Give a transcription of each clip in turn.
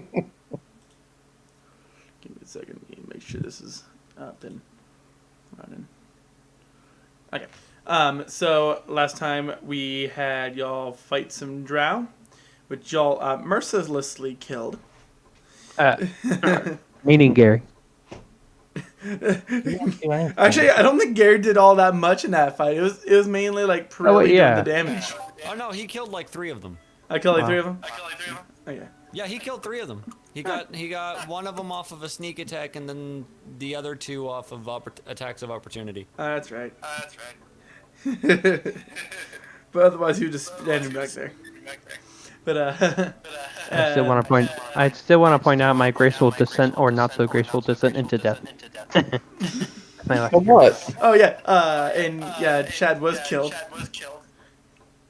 Give me a second. Make sure this is up and running. Okay. So last time we had y'all fight some drow, which y'all mercilessly killed. Meaning Gary. Actually, I don't think Gary did all that much in that fight. It was mainly like Pirelli doing the damage. Oh no, he killed like 3 of them. I killed like 3 of them. Okay. Yeah, he killed 3 of them. He got one of them off of a sneak attack, and then the other 2 off of attacks of opportunity. That's right. But otherwise, he was just standing back there. But I still want to point out my graceful descent or not so graceful descent into death. What? Oh yeah, and yeah, Chad was killed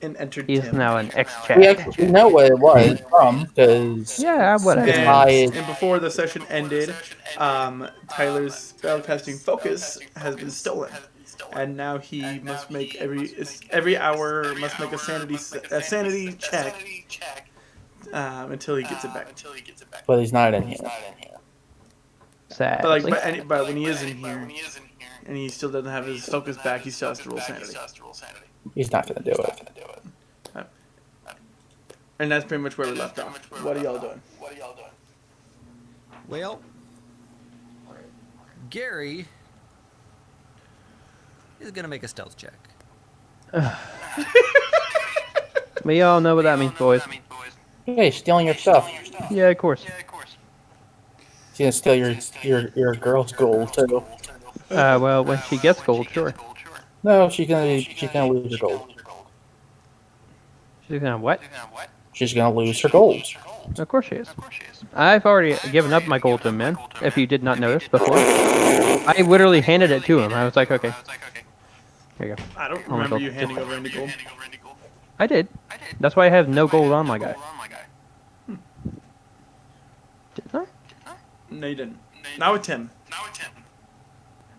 and entered. He's Tim. now an We ex-Chad. actually know what it was from, because Yeah, whatever. And before the session ended, Tyler's spellcasting focus has been stolen, and now he must make every hour must make a sanity check until he gets it back. but he's not in here. Sad. But when he is in here, and he still doesn't have his focus back, he still has to roll sanity. He's not gonna do it. And that's pretty much where we left off. What are y'all doing? Well, Gary is gonna make a stealth check. We all know what that means, boys. Hey, stealing your stuff. Yeah, of course. He's gonna steal your girl's gold too. Well, when she gets gold, sure. No, she's gonna lose her gold. She's gonna what? She's gonna lose her gold. Of course she is. I've already given up my gold to him, man. If you did not notice before, I literally handed it to him. I was like, okay, here you go. I don't Oh my remember God. you handing over any gold. I did. That's why I have no gold on my guy. Didn't I? No, you didn't. Now with Tim.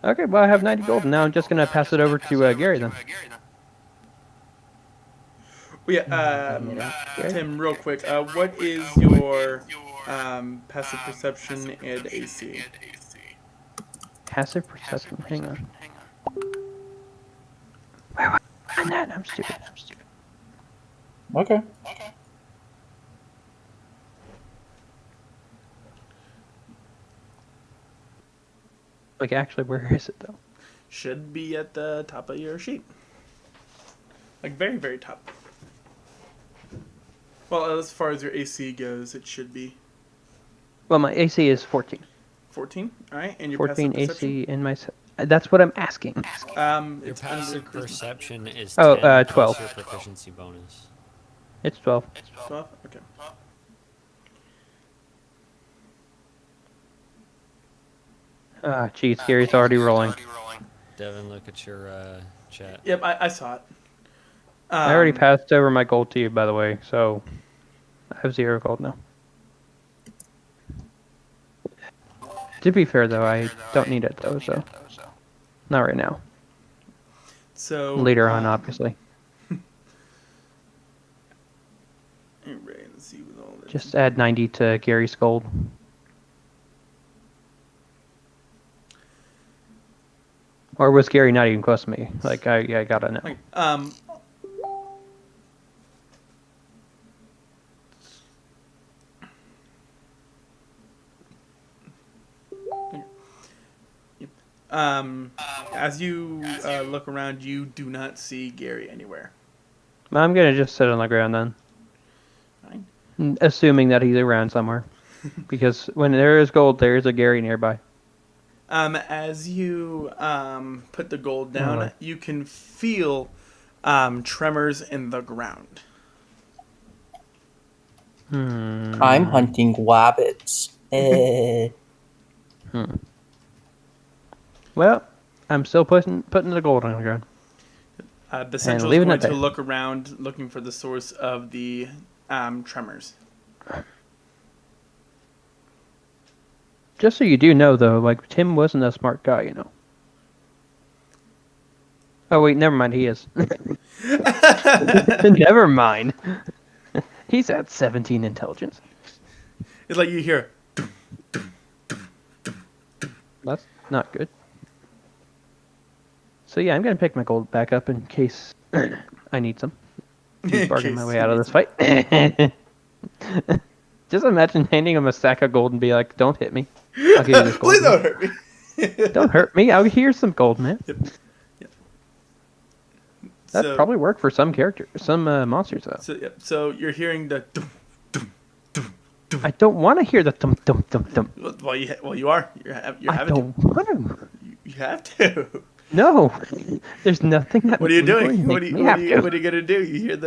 Okay, well I have 90 gold, and now I'm just gonna pass it over to Gary then. Well, yeah, Tim, real quick. What is your passive perception and AC? Passive perception. Hang on. Where was that? I'm stupid. Okay. Like, actually, where is it though? Should be at the top of your sheet. Like very, very top. Well, as far as your AC goes, it should be Well, my AC is 14. 14. All right, and your 14 passive AC in my. That's what I'm asking. Your it's passive under perception is 10 plus 12. your proficiency bonus. It's 12. 12. Okay. Ah, jeez, Gary's already rolling. Devin, look at your chat. Yep, I saw it. I already passed over my gold to you, by the way, so I have 0 gold now. To be fair, though, I don't need it, though, so not right now. So Later on, obviously. Right, let's see with all this. Just add 90 to Gary's gold. Or was Gary not even close to me? Like, I gotta know. Like, as you look around, you do not see Gary anywhere. I'm gonna just sit on the ground then. Fine. Assuming that he's around somewhere. Because when there is gold, there is a Gary nearby. As you put the gold down, Alright. you can feel tremors in the ground. I'm hunting wabbits. Well, I'm still putting the gold on the ground. The central is leaving going it to there. look around, looking for the source of the tremors. Just so you do know, though, like, Tim wasn't a smart guy, you know. Oh, wait, never mind, he is. Never mind. He's at 17 intelligence. It's like you hear. That's not good. So yeah, I'm gonna pick my gold back up in case I need some. In Bargain my case way you out of need this fight. Just imagine handing him a sack of gold and be like, "Don't hit me. I'll give you this gold. Please man. don't hurt me. Don't hurt me. Here's some gold, man." Yep. Yep. That'd So- probably work for some characters, some monsters though. So you're hearing the. I don't want to hear the thump thump thump thump. Well, you are. You're I having don't want to. to. You have to. No, there's nothing that. What are you legally doing? makes me have to. What are you gonna do? You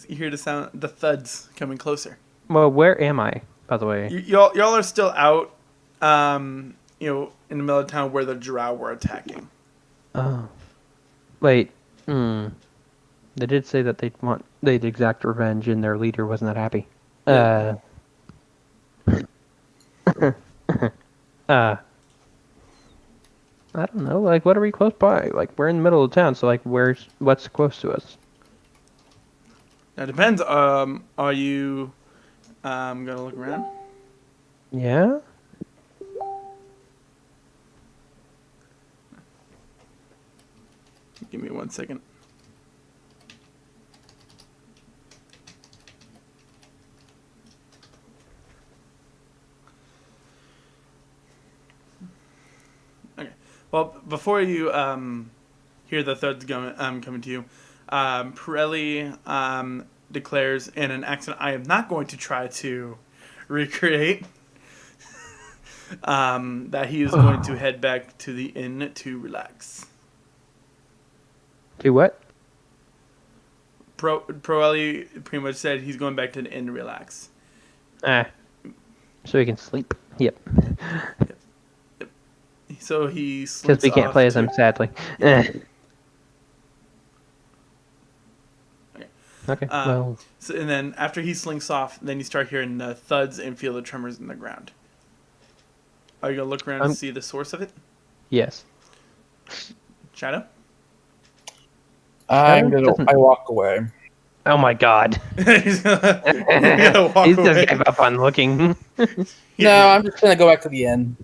hear the sound, the thuds coming closer. Well, where am I, by the way? Y'all are still out, in the middle of town where the drow were attacking. Oh, wait. They did say that they'd exact revenge, and their leader wasn't that happy. I don't know. Like, what are we close by? Like, we're in the middle of town, so like, what's close to us? Now it depends. Are you, gonna look around? Yeah. Give me 1 second. Okay. Well, before you hear the thuds coming to you, Pirelli declares in an accent I am not going to try to recreate that he is going to head back to the inn to relax. Do what? Pirelli pretty much said he's going back to the inn to relax. So he can sleep. Yep. So he Because we can't play as him, sadly. Okay. Okay. Well. So, and then after he slinks off, then you start hearing the thuds and feel the tremors in the ground. Are you gonna look around and see the source of it? Yes. Shadow? I doesn't- walk away. Oh my God. He's gonna walk He's away. just gave up on looking. No, I'm just gonna go back to the inn.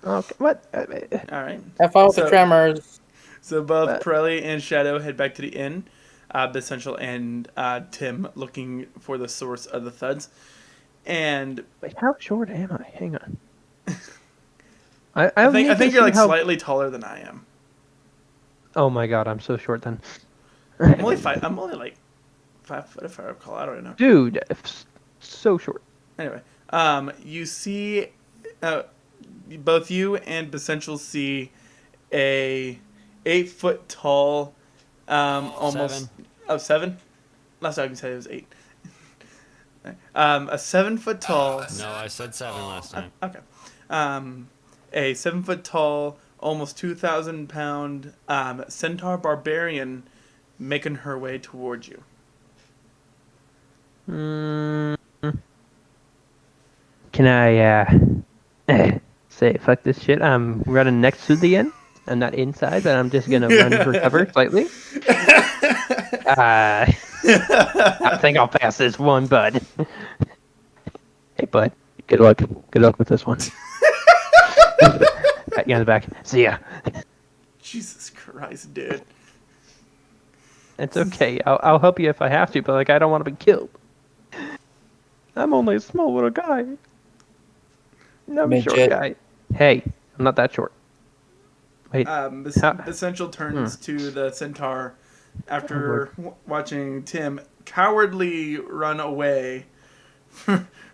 Okay. What? All right. Have fun with So- the tremors. So both What? Pirelli and Shadow head back to the inn. Essential and Tim looking for the source of the thuds. And Wait, how short am I? Hang on. I think you're like how... slightly taller than I am. Oh my God, I'm so short then. I'm only like 5 foot if I recall. I don't know. Dude, so short. Anyway, you see, both you and Essential see a 8 foot tall, almost 7. Last time I said it was 8. A 7 foot tall. No, I said 7 last time. Okay. A 7 foot tall, almost 2,000 pound centaur barbarian making her way towards you. Can I say fuck this shit? I'm running next to the inn. I'm not inside, but I'm just gonna run for cover slightly. I think I'll pass this one, bud. Hey, bud. Good luck. Good luck with this one. Pat you on the back. See ya. Jesus Christ, dude. It's okay. I'll help you if I have to, but like I don't want to be killed. I'm only a small little guy. No, I'm a short Midget. guy. Hey, I'm not that short. Wait. Essential turns to the centaur after watching Tim cowardly run away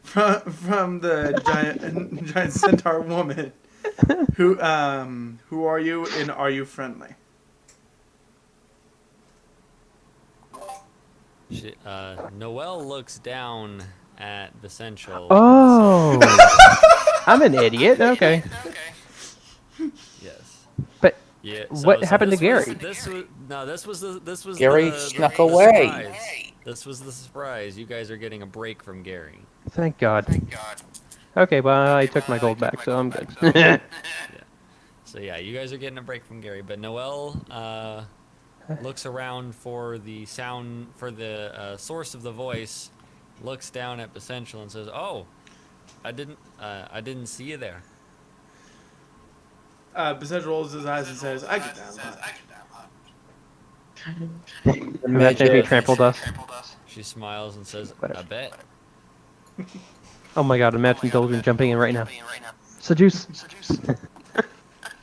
from the giant centaur woman. Who are you, and are you friendly? Noelle looks down at the Essential. Oh, I'm an idiot. Okay. Yes. But Yeah. What happened to Gary? This was Gary the snuck the away. surprise. This was the surprise. You guys are getting a break from Gary. thank God. Okay, well I took my gold back, so I'm good. So yeah, you guys are getting a break from Gary, but Noelle looks around for the source of the voice, looks down at Essential and says, "Oh, I didn't see you there. Bissell rolls his eyes and says, "I get down a lot." The Imagine if he midget. trampled us. She smiles and says, Whatever. "I bet." Oh my god, imagine Doldrin jumping in right now. Seduce.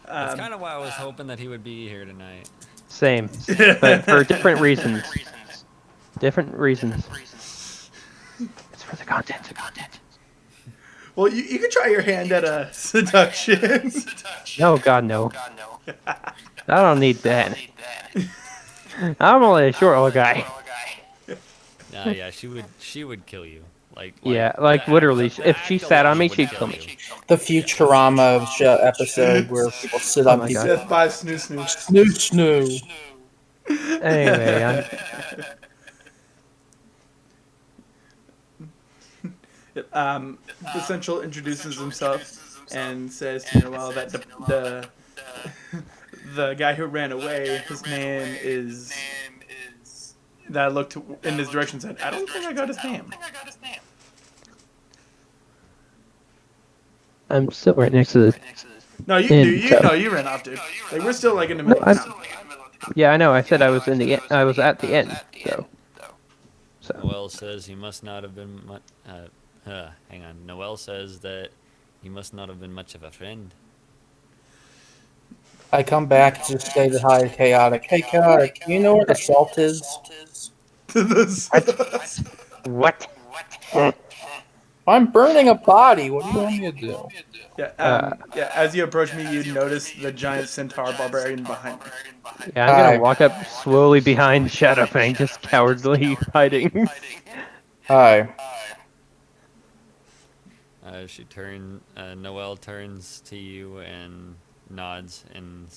That's kind of why I was hoping that he would be here tonight. Same. But for different reasons. Different reasons. It's for the content. Well, you can try your hand at a seduction. No, god, no. I don't need that. I'm only a short old guy. Yeah, she would kill you. Yeah, like literally, if she sat on me, she'd kill me. The Futurama episode where people sit Oh on my people. God. Death by snoo snoo. Snoo snoo. Anyway, Essential introduces himself and says to Noel that the guy who ran away, his name is. That I looked in his direction and said, "I don't think I got his name." I'm still right next to the. No, you In do. You town. know, you ran off, dude. Like we're still like in the middle of I'm- town. Yeah, I know. I said I was in the. I was at the end. So. Noel says he must not have been much. Hang on. Noel says that he must not have been much of a friend. I come back to say to hi, Chaotic. Hey, Chaotic, you know where the salt is? What? I'm burning a body. What do you want me to do? Yeah, as you approach me, you notice the giant centaur barbarian behind me. Yeah, I'm gonna Hi. walk up slowly behind Shadowfang, just cowardly hiding. Hi. Noel turns to you and nods and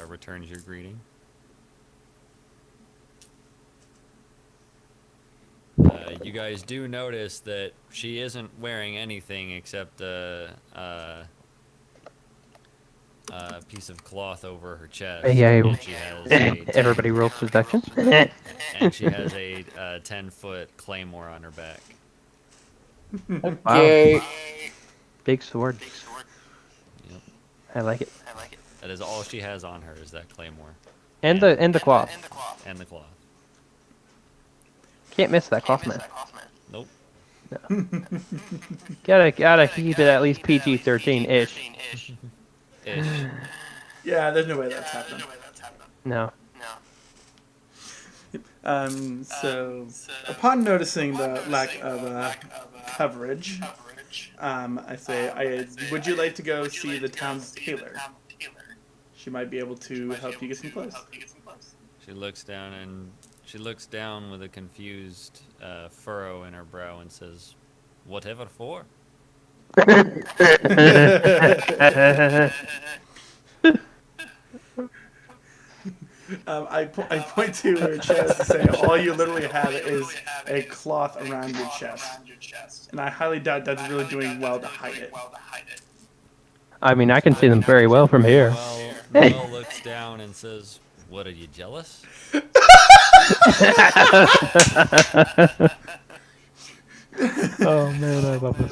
returns your greeting. You guys do notice that she isn't wearing anything except a piece of cloth over her chest. Yeah, And she has a everybody rolls seduction. and she has a 10-foot claymore on her back. Okay. Big sword. Yep. I like it. That is all she has on her is that claymore And the cloth. and the cloth. Can't miss that cloth, man. Nope. Gotta keep it at least PG-13 ish. Ish. Yeah, there's no way that's happening. No. So, upon noticing the lack of coverage, I say, would you like to go see the town's tailor? She might be able to help you get some clothes. She looks down with a confused furrow in her brow and says, "Whatever for?" I point to her chest and say, all you literally have is a cloth around your chest. And I highly doubt that's really doing well to hide it. I mean, I can see them very well from here. Well, Noel looks down and says, "What, are you jealous?" Oh man, I love this.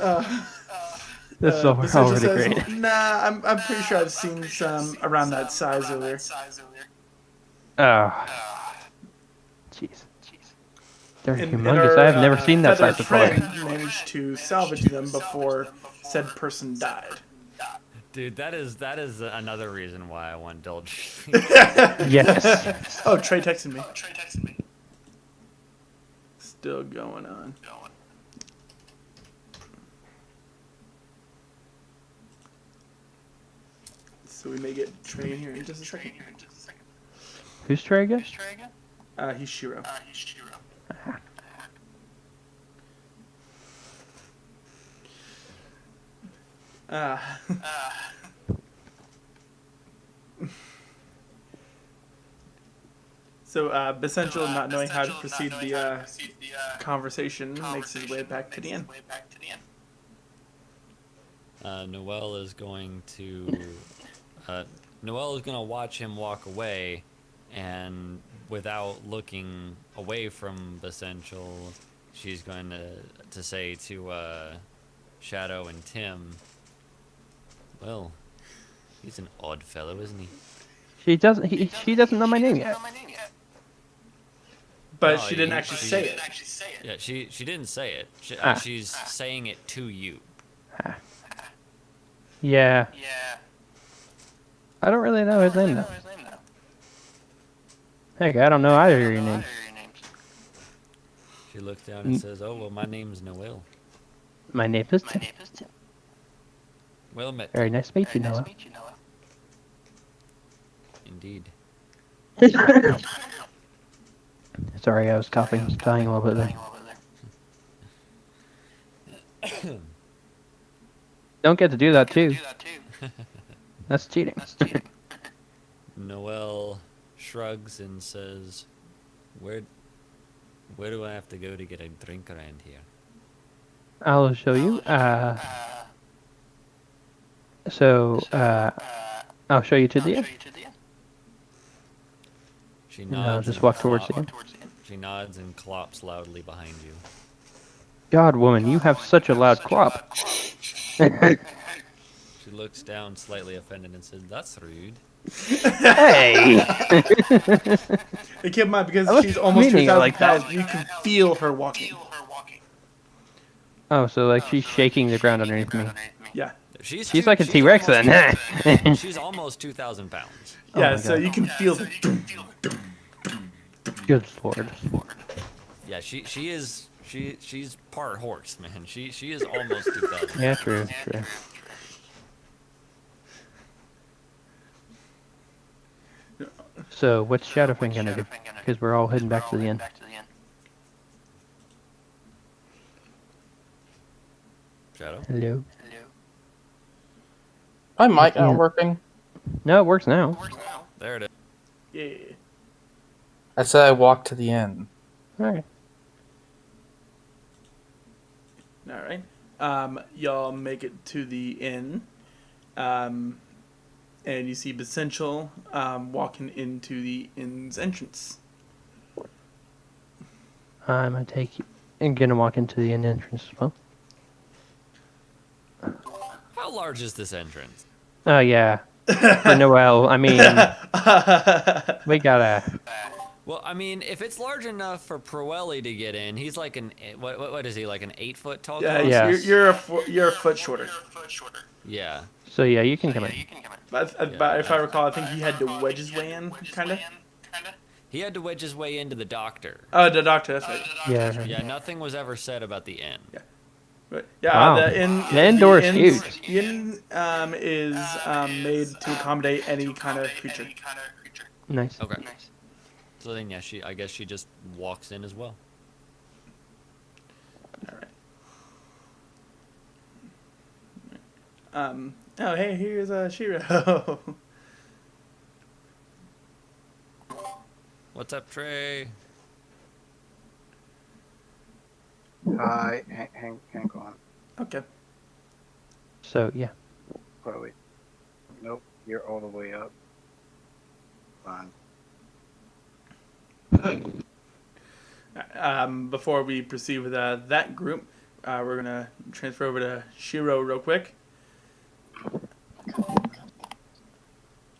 This is Basilica already says, great. Nah, I'm pretty sure I've seen some around that size earlier. Oh. Jeez. They're And humongous. her, I have never seen that feathered size before. friend managed to salvage them before said person died. Dude, that is another reason why I want Dulce. Yes. Oh, Trey texted me. Still going on. So we may get Trey in here in just a second. Who's Trey again? He's Shiro. So, Essential, not knowing how to proceed the conversation, makes his way back to the inn. Noel is going to watch him walk away, and without looking away from Essential, she's going to say to Shadow, and Tim. Well, he's an odd fellow, isn't he? She doesn't. She doesn't know my name yet. But No, she didn't actually say it. Yeah, she didn't say it. Ah. She's saying it to you. Yeah. I don't really know his name though. Heck, I don't know either of your names. She looks down and says, "Oh well, my name's Noel. My name is Tim. Well met, Very nice to meet you, Noah. indeed." Sorry, I was coughing, dying a little bit there. Don't get to do that too. That's cheating. Noel shrugs and says, "Where do I have to go to get a drink around here?" I'll show you. I'll show you to the end. She And nods. I'll just and walk towards clop- the end. She nods and clops loudly behind you. God, woman, you have such a loud crop. She looks down, slightly offended, and says, "That's rude." Hey! And keep in mind, because I was she's almost meaning it 2,000 like that. pounds, you can feel her walking. Oh, so like she's shaking the ground underneath me. Yeah. She's like a T-Rex then. She's almost 2,000 pounds. Oh Yeah, my so God. you can feel the... Good lord. Yeah, she's part horse, man. She is almost 2,000. Yeah, true. So, what's Shadowfang gonna do? Because we're all heading back to the end. Shadow. Hello. My mic Yeah. not working. No, it works now. There it is. Yeah. I said I walked to the end. Alright. All right. Y'all make it to the inn. And you see Bessential walking into the inn's entrance. I'm gonna walk into the end entrance as well. How large is this entrance? Oh yeah. For Noel, I mean, we gotta. Well, I mean, if it's large enough for Proelli to get in, he's like what is he, like an 8-foot tall Yeah, guy? Yeah. you're a foot shorter. Yeah. So yeah, you can come in. But if I recall, I think he had to wedge his way in, kind of. He had to wedge his way into the doctor. Oh, the doctor. That's right. Yeah. Right. Yeah, nothing was ever said about the inn. But, yeah, Wow. The inn door is inn's- huge. The inn is made to accommodate any kind of creature. Nice. Okay. So then, yeah, I guess she just walks in as well. All right. Oh, hey, here's Shiro. What's up, Trey? Hi, hang on. Okay. So yeah. Wait. Nope, you're all the way up. Fine. Before we proceed with that group, we're gonna transfer over to Shiro real quick.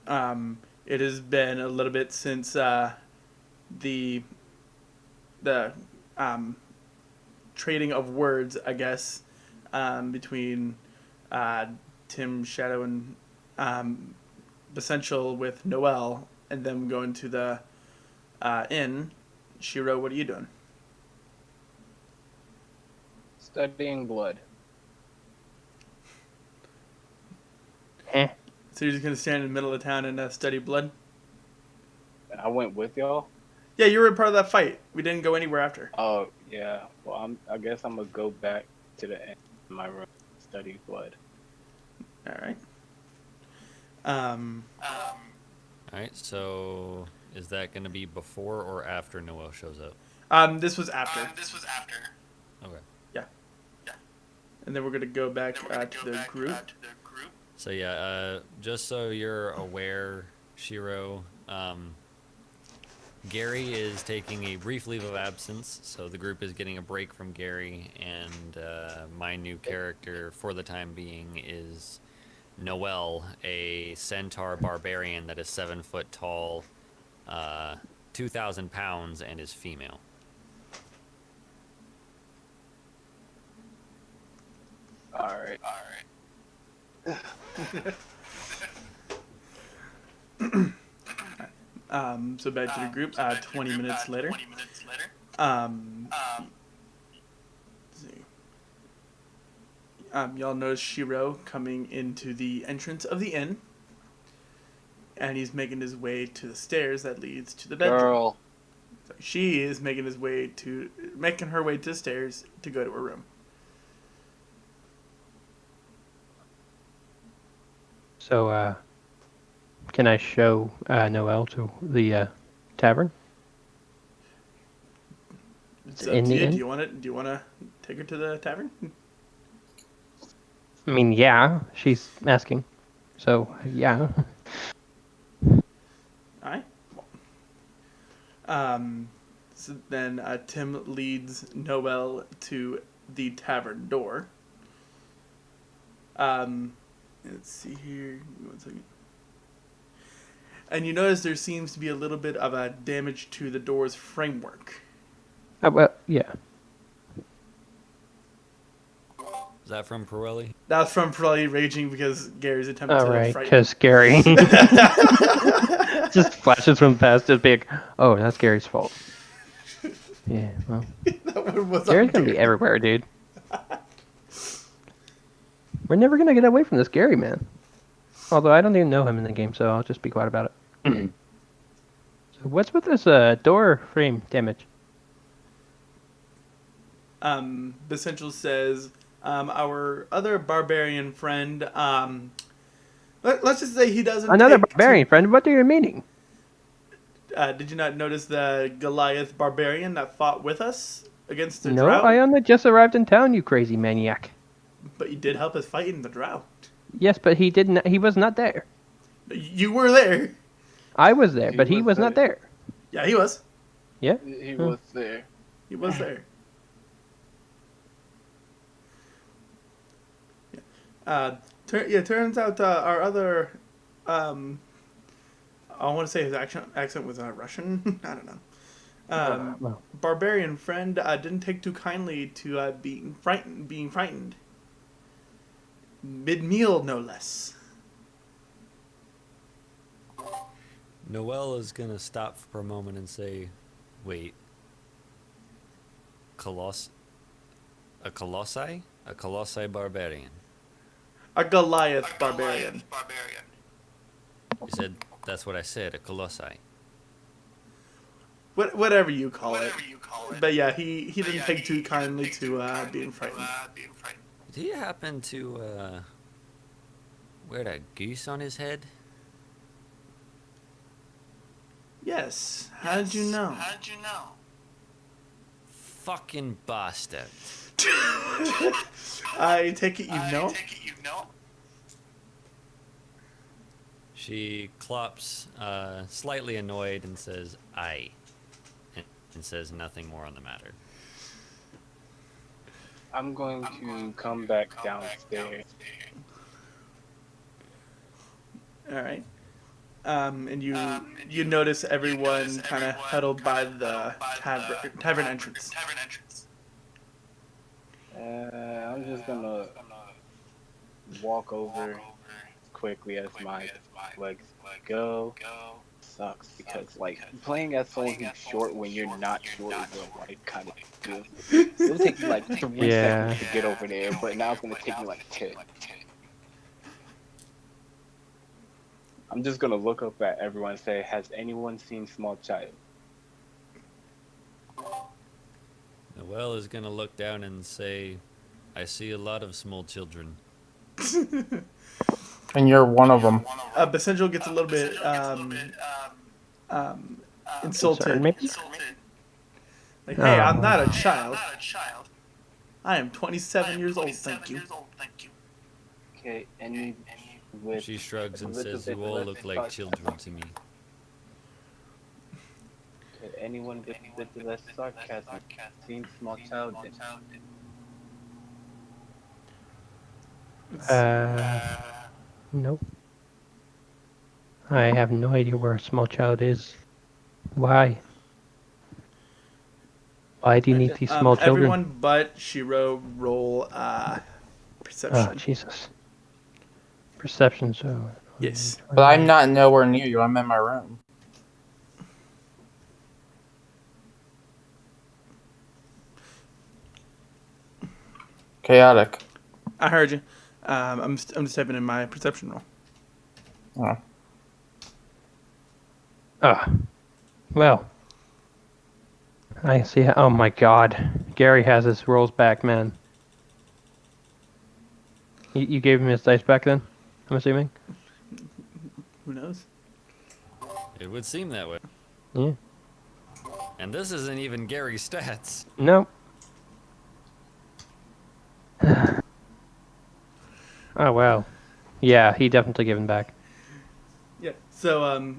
It has been a little bit since the trading of words, I guess, between Tim, Shadow, and Bessential with Noel, and them going to the inn. Shiro, what are you doing? Studying blood. Eh. So you're just gonna stand in the middle of town and study blood? I went with y'all. Yeah, you were a part of that fight. We didn't go anywhere after. Oh yeah. Well, I guess I'm gonna go back to the end of my room, study blood. All right. All right, so is that going to be before or after Noel shows up? This was after. Okay. And then we're gonna go back to the group. So yeah, just so you're aware, Shiro, Gary is taking a brief leave of absence, so the group is getting a break from Gary, and my new character for the time being is Noel, a centaur barbarian that is 7 foot tall, 2,000 pounds, and is female. All right. So back to the group. 20 minutes later. Let's see. Y'all notice Shiro coming into the entrance of the inn, and he's making his way to the stairs that leads to the bedroom. Girl. So she is making her way to the stairs to go to her room. So, can I show Noelle to the tavern? It's up In to the you. inn? Do you want to take her to the tavern? I mean, yeah, she's asking. So, yeah. Alright. So then Tim leads Noel to the tavern door. Let's see here. Give me 1 second. And you notice there seems to be a little bit of a damage to the door's framework. Well, yeah. Is that from Pirelli? That's from probably raging because Gary's attempting All to right, frighten. because Gary just flashes from past as big. Oh, that's Gary's fault. Yeah, well, That one was Gary's on gonna be Gary. everywhere, dude. We're never gonna get away from this Gary man. Although I don't even know him in the game, so I'll just be quiet about it. So what's with this door frame damage? The Central says, our other barbarian friend, let's just say he doesn't Another take barbarian friend? What are you meaning? Did you not notice the Goliath barbarian that fought with us against the No, drow? I only just arrived in town, you crazy maniac. But you did help us fight in the drow. Yes, but he didn't. He was not there. You were there. I was there, He but he was was not there. there. Yeah, he was. Yeah. He was there. He was there. Turns out our other, I want to say his accent was Russian. I don't know. Well. Barbarian friend didn't take too kindly to being frightened. Mid-meal, no less. Noel is gonna stop for a moment and say, "Wait, a colossi barbarian." A Goliath barbarian. You said that's what I said, a colossi. Whatever you call it. But yeah, he didn't take too kindly to being frightened. Did he happen to wear that goose on his head? Yes. How did you know? Fucking bastard. I take it you know? She clops, slightly annoyed, and says, "Aye," and says nothing more on the matter. I'm going to come back downstairs. All right. And you notice everyone kind of huddled by the tavern entrance. I'm just gonna walk over quickly as my legs go. Sucks because like playing as someone who's short when you're not short is like kind of good. It'll take you like 3 Yeah. seconds to get over there, but now it's gonna take me like 10. I'm just gonna look up at everyone and say, "Has anyone seen Small Child?" Noel is gonna look down and say, "I see a lot of small children." And you're one of them. Basendril gets a little bit insulted. Concerned, maybe? Like, hey, I'm Oh. not a child. I am 27 years old, thank you. Okay, any with She shrugs and a little says, bit "You all less look like touch. children to me." Anyone with the less sarcasm? Seems small child. Nope. I have no idea where a small child is. Why? Why do you need these small children? Everyone but Shiro roll perception. Oh, Jesus. Perception, so. Yes. But I'm not nowhere near you. I'm in my room. Chaotic. I heard you. I'm just typing in my perception roll. Oh. Ah. Well. I see. Oh my God. Gary has his rolls back, man. You gave him his dice back then? I'm assuming? Who knows? It would seem that way. Yeah. And this isn't even Gary's stats. Nope. Oh, wow. Yeah, he definitely given back. Yeah. So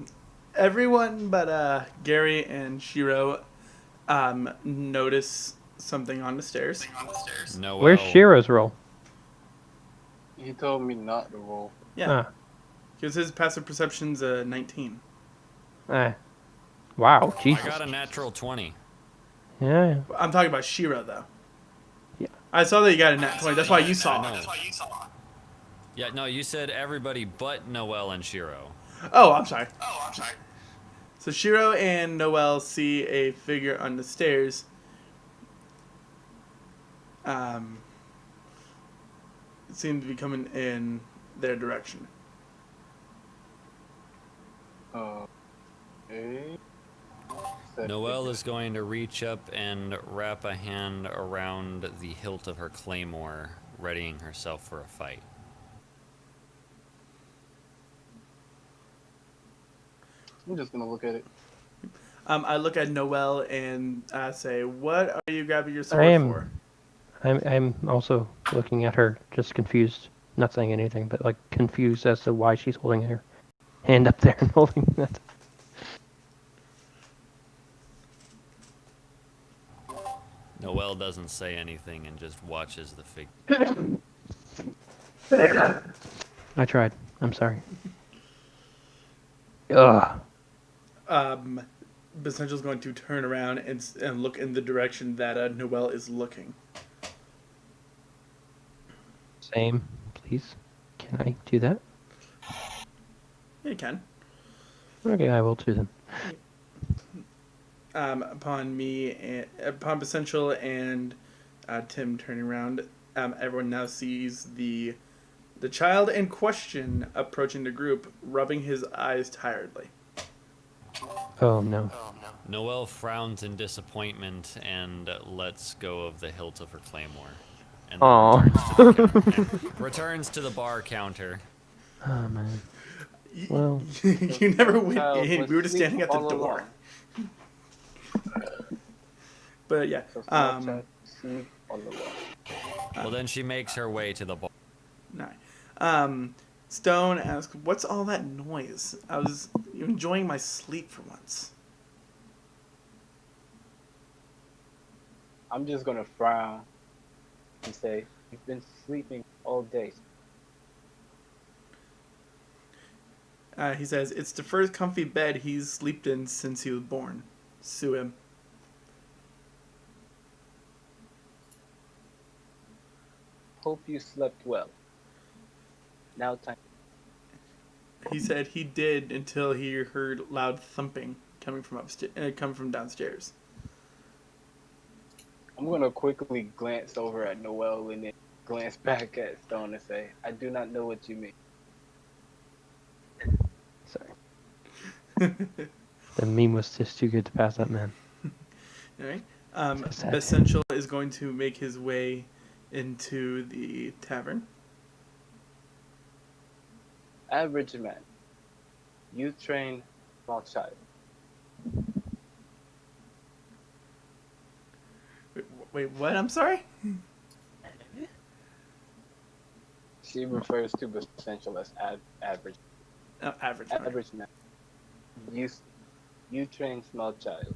everyone but Gary and Shiro notice something on the stairs. No. Where's Shiro's roll? He told me not to roll. Yeah. Ah. Because his passive perception's 19. Wow, I Jesus. got a natural 20. Yeah. I'm talking about Shiro though. Yeah. I saw that you got a nat 20. That's why you saw I it. know. Yeah, no, you said everybody but Noel and Shiro. Oh, I'm sorry. So Shiro and Noel see a figure on the stairs. It seemed to be coming in their direction. Okay. Noel is going to reach up and wrap a hand around the hilt of her claymore, readying herself for a fight. I'm just gonna look at it. I look at Noel and say, "What are you grabbing your I sword am. for?" I'm also looking at her, just confused. Not saying anything, but like confused as to why she's holding her hand up there and holding that. Noel doesn't say anything and just watches the figure. I tried. I'm sorry. Ugh. Essential's going to turn around and look in the direction that Noel is looking. Same, please. Can I do that? Yeah, you can. Okay, I will too then. Upon Essential and Tim turning around, everyone now sees the child in question approaching the group, rubbing his eyes tiredly. Oh no. Noel frowns in disappointment and lets go of the hilt of her claymore. And then Aw. returns to the bar counter. Oh man. Well. You never went Child in. was We were just standing at the all door. along. But yeah, So small child, sleep all along. Well, then she makes her way to the bar. no. Stone asks, "What's all that noise? I was enjoying my sleep for once." I'm just gonna frown and say, "You've been sleeping all day." He says, "It's the first comfy bed he's slept in since he was born. Sue him." Hope you slept well. Now time. He said he did until he heard loud thumping coming from downstairs. I'm gonna quickly glance over at Noel and then glance back at Stone and say, "I do not know what you mean." Sorry. The meme was just too good to pass up, man. All right. So sad. Essential is going to make his way into the tavern. Average man. You train small child. Wait, what? I'm sorry? She refers to the essential as average. Average. Sorry. Average man. You train small child.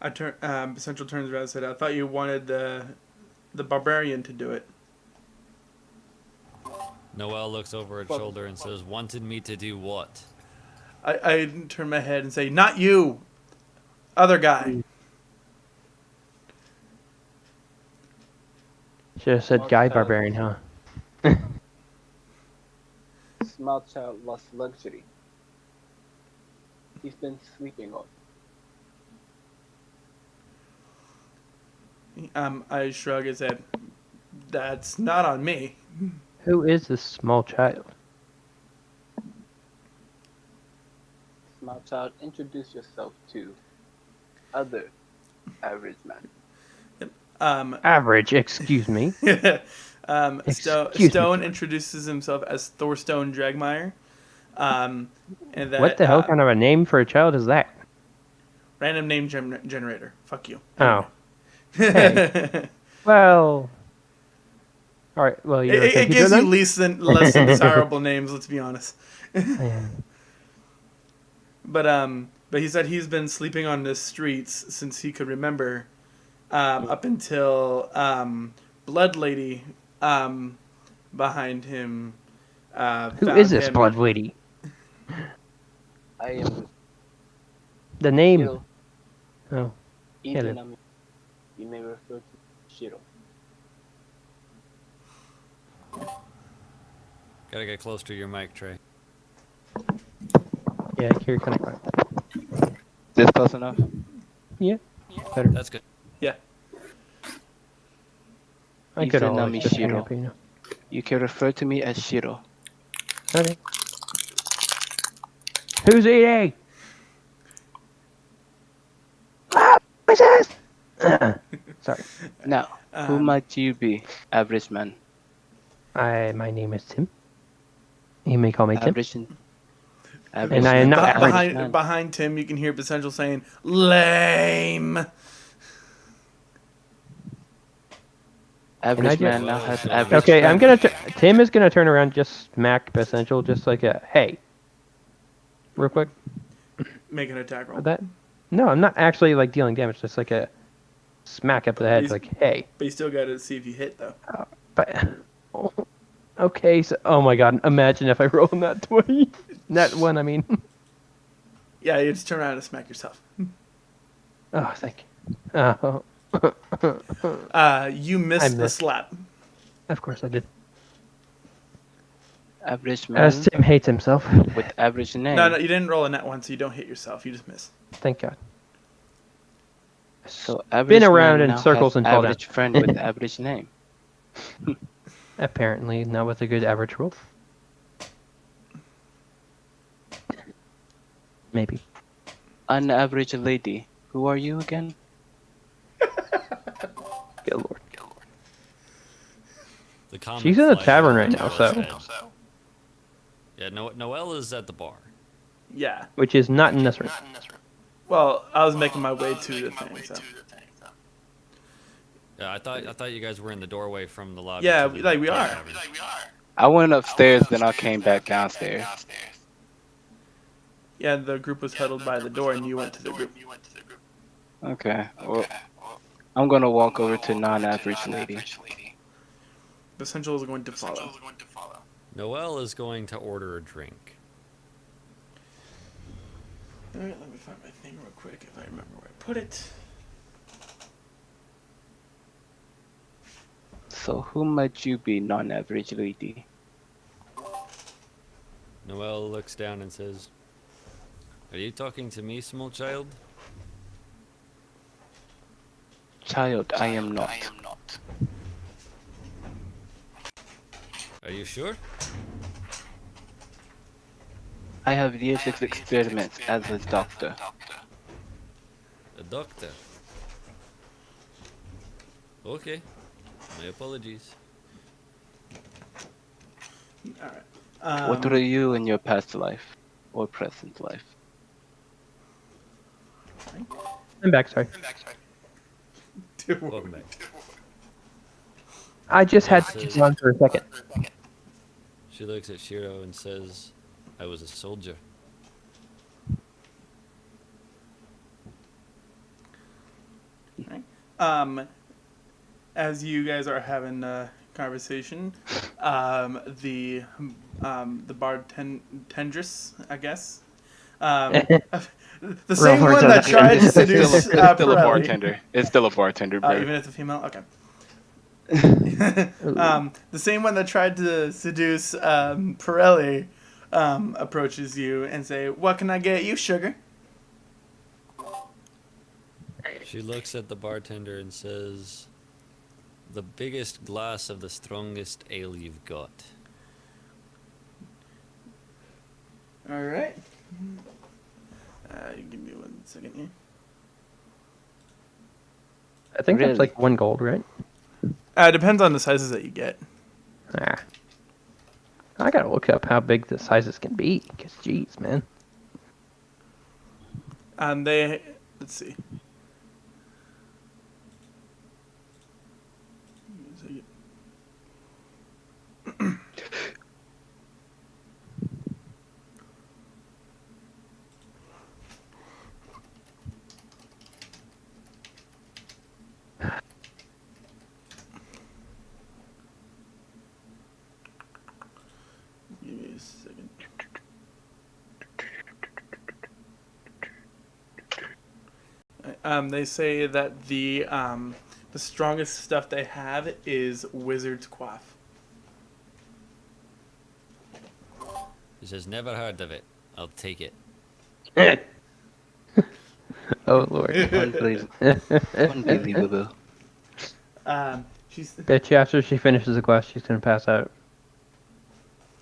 Central turns around and said, "I thought you wanted the barbarian to do it." Noel looks over her shoulder and says, "Wanted me to do what?" I turn my head and say, "Not you, other guy." Should have said guy Okay. barbarian, huh? Small child lost luxury. He's been sleeping on. I shrug and said, "That's not on me." Who is this small child? Small child, introduce yourself to other average man. Average, excuse me. Excuse me, Stone sir. introduces himself as Thorstone Dragmire. And that What the hell kind of a name for a child is that? random name generator. Fuck you. Oh. Anyway. Hey. Well. All right. Well, you're It a gives you then? less than desirable names. Let's be honest. Yeah. But he said he's been sleeping on the streets since he could remember, up until Blood Lady behind him. Who found is this him. blood lady? I am The name. Shiro. Oh. Even then. you may refer to Shiro. Gotta get close to your mic, Trey. Yeah, you're kind of quiet. This close enough? Yeah. Better. That's good. Yeah. I could Izanami always just hang Shiro. up, you know. You can refer to me as Shiro. Okay. Who's eating? Ah, what's this? Sorry. Now, who might you be, average man? My name is Tim. You may call me Tim. Average And I am not average. Behind Tim, you can hear Essential saying, "Lame." Average Can I man just- now has average. Okay, I'm friend. gonna. Tim is gonna turn around, just smack Essential, just like a hey. Real quick. Make an attack roll. That. No, I'm not actually like dealing damage. Just like a smack up the head, He's- like hey. But you still got to see if you hit, though. But okay, so oh my god, imagine if I roll that 20. That one, I mean. Yeah, you just turn around and smack yourself. Oh, thank you. Oh, You missed I the missed. slap. of course I did. Average man As Tim hates himself. with average name. No, you didn't roll a net one, so you don't hit yourself. You just miss. Thank God. So average Spin around man in now circles has and fall down. average friend with average name. Apparently, not with a good average roll. Maybe. Unaverage lady. Who are you again? Good lord. The comment She's in the flashes tavern on right now, Noel's so. head. Yeah, Noel is at the bar. Yeah. Which is not in this room. Well, I was making my way to the thing, so. Yeah, I thought you guys were in the doorway from the lobby. Yeah, to the we are. tavern. I went upstairs, then I came back downstairs. Yeah, the group was huddled by the door, and you went to the group. Okay. Well, I'm gonna walk over to non-average lady. The Essential is going to follow. Noel is going to order a drink. Alright, let me find my thing real quick if I remember where I put it. So who might you be, non-average lady? Noel looks down and says, "Are you talking to me, small child?" Child, I am not. Are you sure? I have years of experience as a doctor. A doctor. Okay. My apologies. Alright. What were you in your past life or present life? I'm back, sorry. Welcome back. I just had Yes, to run for a second. She looks at Shiro and says, "I was a soldier." as you guys are having a conversation, the bartendress, I guess, the same Roll one for that tried to It's still, seduce it's still a Pirelli. bartender. It's still a bartender, bro. Even if it's a female, okay. The same one that tried to seduce Pirelli approaches you and say, "What can I get you, sugar?" She looks at the bartender and says, "The biggest glass of the strongest ale you've got." All right. Give me 1 second here. I think that's Really? like 1 gold, right? Depends on the sizes that you get. Ah. I gotta look up how big the sizes can be, cause jeez, man. Let's see. Give me a second. They say that the strongest stuff they have is Wizard's Quaff. He says, "Never heard of it. I'll take it." Oh lord. Unbelievable. She's Bet you after she finishes the glass, she's gonna pass out,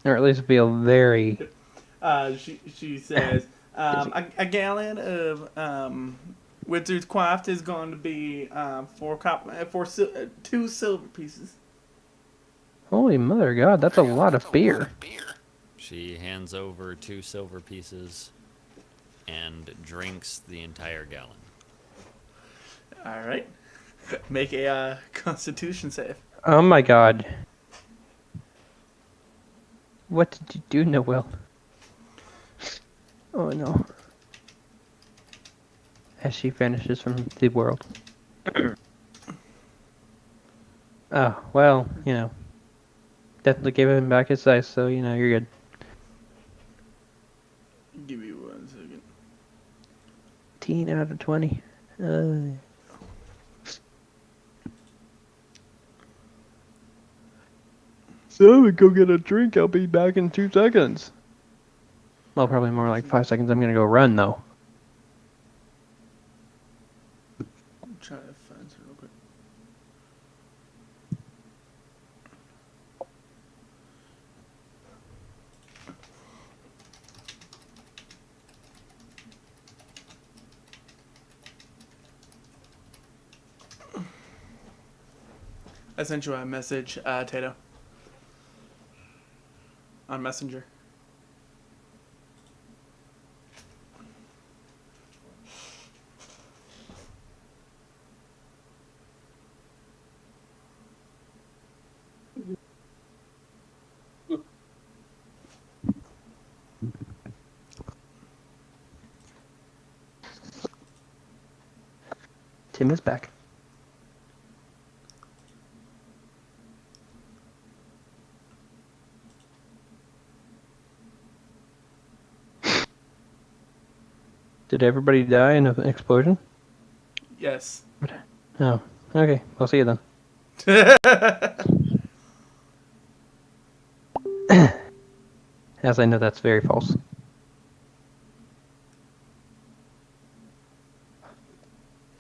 or at least feel very. she says a gallon of Wizard's Quaff is going to be 2 silver pieces. Holy mother God, that's a lot of beer. She hands over 2 silver pieces and drinks the entire gallon. All right. Make a Constitution save. Oh my God. What did you do, Noel? Oh no. As she vanishes from the world. Oh, well, you know. Definitely gave him back his size, so, you know, you're good. Give me 1 second. 18 out of 20. So I'm gonna go get a drink. I'll be back in 2 seconds. Well, probably more like 5 seconds. I'm gonna go run, though. I'm trying to find some real quick. I sent you a message, Tato. On Messenger. Tim is back. Did everybody die in an explosion? Yes. Oh, okay. I'll see you then. As I know that's very false.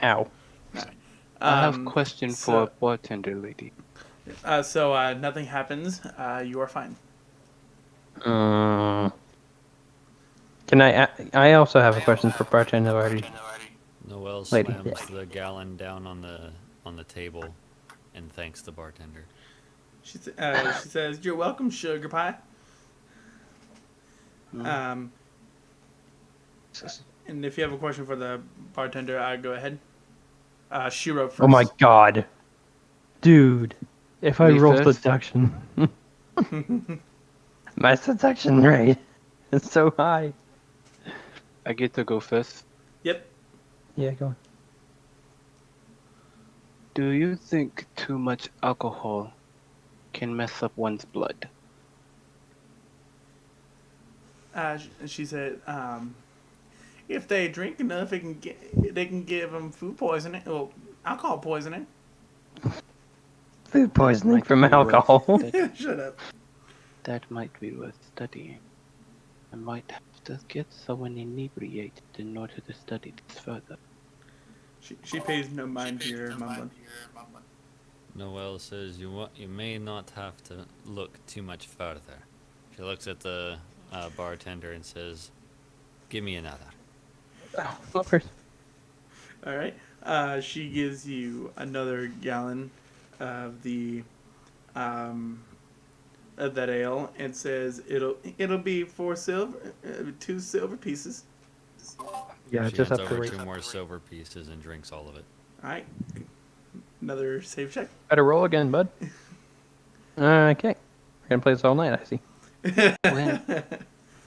Ow. I have a question for a so- bartender lady. So nothing happens. You are fine. Can I also have a question for bartender already. Noel Lady, slams yeah. the gallon down on the table and thanks the bartender. She says, "You're welcome, sugar pie." And if you have a question for the bartender, go ahead. She wrote first. Oh my God, dude! If I Me roll first? seduction, my seduction rate is so high. I get to go first. Yep. Yeah, go on. Do you think too much alcohol can mess up one's blood? She said, if they drink enough, they can give them food poisoning, well, alcohol poisoning. Food poisoning might from be worth alcohol. Shut up. That might be worth studying. I might have to get someone inebriated in order to study this further. She pays no mind to your mumbling. Noelle says you may not have to look too much further. She looks at the bartender and says, "Give me another." Oh, flippers. All right. She gives you another gallon of the of that ale and says it'll be 2 silver pieces. Yeah, She just hands have to over wait. 2 more silver pieces and drinks all of it. All right. Another save check. Better roll again, bud. Okay. We're gonna play this all night, I see.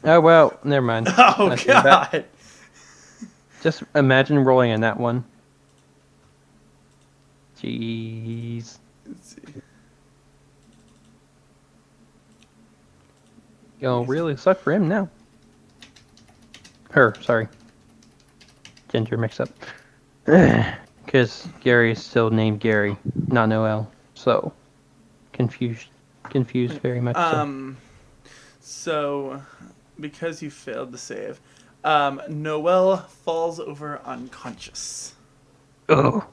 Oh, well, never mind. Oh That's your bet. God. Just imagine rolling in that one. Jeez. Let's see. Gonna really suck for him now. Her, sorry. Ginger mix up. Because Gary is still named Gary, not Noel. So, confused very much so. So, because you failed to save, Noelle falls over unconscious. Oh.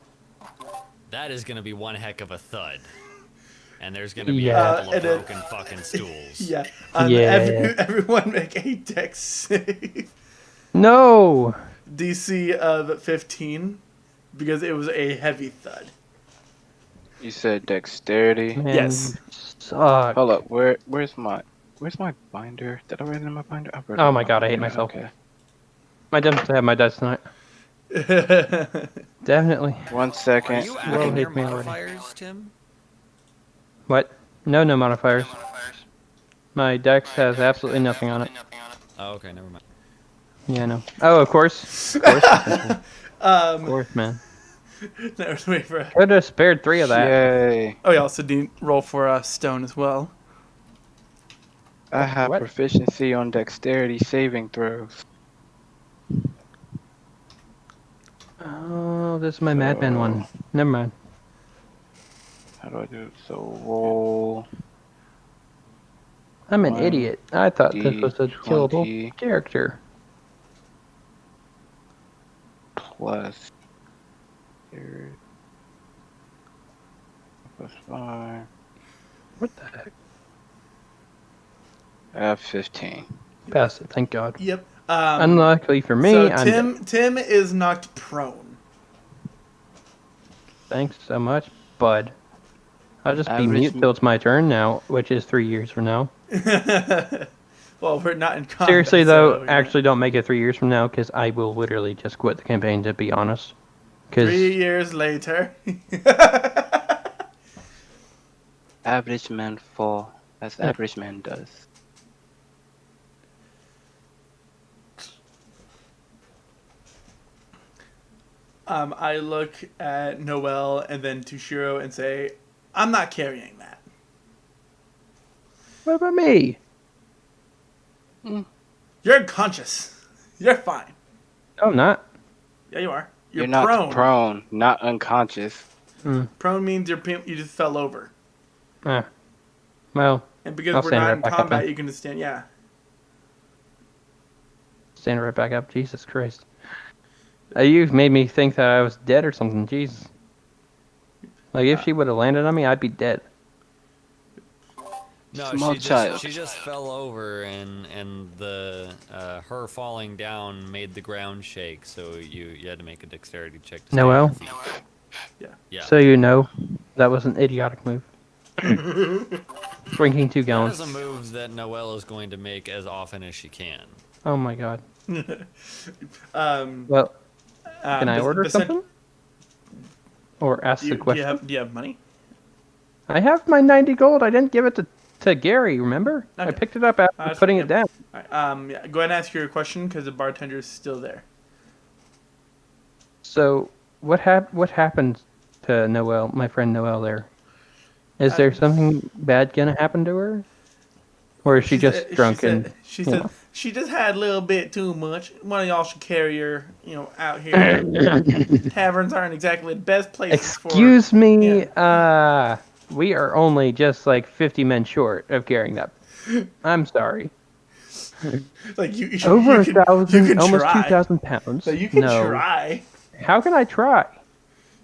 That is gonna be one heck of a thud. And there's gonna be Yeah. a couple of And then- broken fucking stools. Yeah. Yeah. Everyone make a dex save. No! DC of 15, because it was a heavy thud. You said dexterity. Man, Yes. Suck. Hold up, where's my binder? Did I write it in my binder? I wrote it Oh in my God, I hate binder. myself. Okay. My dumps have my dice tonight. Definitely. 1 Are second. you Well, adding your hit me already. modifiers, Tim? What? No modifiers. My dex has absolutely nothing on it. Oh, okay, never mind. Yeah, no. Oh, of course. Of course. Of course, man. That was waiting for. Could have spared 3 of that. Yay. Oh, yeah, also didn't roll for stone as well. I have What? proficiency on dexterity saving throws. Oh, this is my Madman one. Never mind. How do I do it? So roll I'm an One, idiot. I thought this was a killable D20. character. plus here plus 5. What the heck? I have 15. Passed it, thank God. Yep. Unluckily for me, So I'm dead. Tim is knocked prone. Thanks so much, bud. I'll just be Average mute till it's my turn now, which is 3 years from now. Well, we're not in combat. Seriously, so though, we actually don't make it 3 years from now, because I will literally just quit the campaign, to be honest. don't. 3 Because years later. Average man fall as average man does. I look at Noelle and then Tushiro and say, I'm not carrying that. what about me? You're unconscious. You're fine. No, I'm not. Yeah, you are. You're not prone. prone, not unconscious. Prone means you just fell over. Ah. Well, And because I'll we're stand not right in back up combat, then. you can just stand. Yeah. stand right back up. Jesus Christ. You've made me think that I was dead or something. Jesus. Like, if she would have landed on me, I'd be dead. No, Small child. she just fell over, and the her falling down made the ground shake. So you had to make a dexterity check. To stay on Noelle? your feet. Yeah. So you know, that was an idiotic move. Drinking 2 That gallons. is a move that Noelle is going to make as often as she can. Oh my God. Um, Well, can I bes- order bes- something? Or ask Do the you, question? do you have money? I have my 90 gold. I didn't give it to Gary, remember? I Okay. picked it up after That's putting fine, it down. All right, yeah, go ahead and ask your question because the bartender is still there. So, what happened to Noelle, my friend Noelle there. Is there something bad gonna happen to her? Or is she just drunk and she you said know. she just had a little bit too much. One of y'all should carry her, out here. Taverns aren't exactly the best places Excuse for. me, Yeah. we are only just like 50 men short of carrying that. I'm sorry. Like you Over you a thousand, can almost try. 2,000 pounds. So you can No. try. How can I try?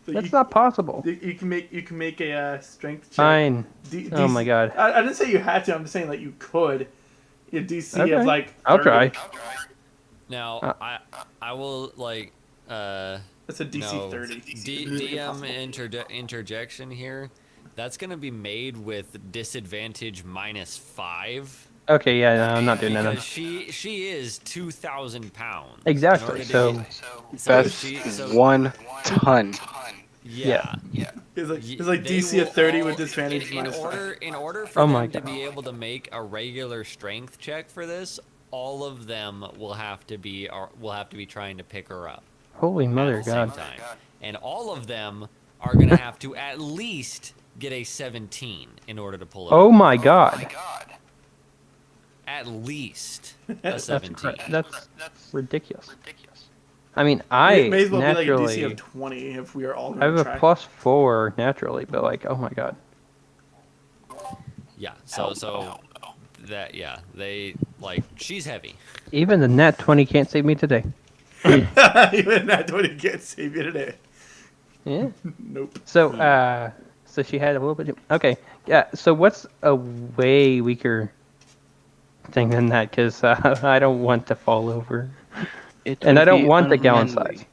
So That's not possible. You can make a strength check. Fine. D- Oh my DC god. I didn't say you had to. I'm just saying that you could. A DC Okay. of like. 30. I'll try. Now, I will like. That's a DC No, 30. DM interjection here. That's gonna be made with disadvantage -5. Okay, yeah, no, I'm not doing that. Because she is 2,000 pounds. Exactly, so- That's so 1 ton. yeah. It's like They DC of will 30 all- with disadvantage in minus order 5. in order for Oh them my to God. be able to make a regular strength check for this, all of them will have to be trying to pick her up Holy at mother the god. same time, and all of them are gonna have to at least get a 17 in order to pull it. Oh off. my god. At least a That's 17. that's ridiculous. I mean, I It may as well be naturally like a DC of 20 if we are all I have going to a try. +4 naturally, but like, oh my god. Yeah. So that they like she's heavy. Even the nat 20 can't save me today. Even that 20 can't save you today. Yeah. Nope. So she had a little bit. Okay, yeah. So what's a way weaker thing than that? Because I don't want to fall over, It and would I don't be want the gallon unmanly. size.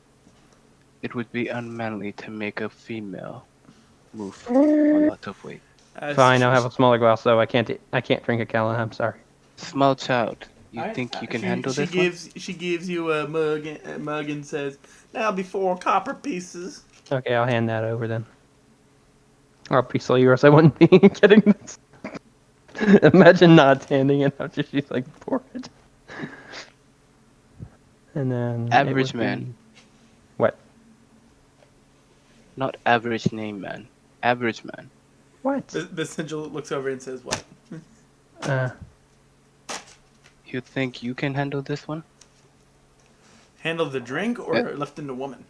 It would be unmanly to make a female move a lot of weight. Fine, I'll have a smaller glass though. I can't drink a gallon. I'm sorry. Small child, you Alright, think you can she, handle she this gives, She gives you a mug and says, "Now be 4 copper pieces." Okay, I'll hand that over then. Obviously, or else I wouldn't be getting this. Imagine not handing it out. Just she's like, pour it. And then it Average would man. be- What? Not average name man. Average man. What? The sigil looks over and says, "What?" You think you can handle this one? Handle the drink or lift in the woman?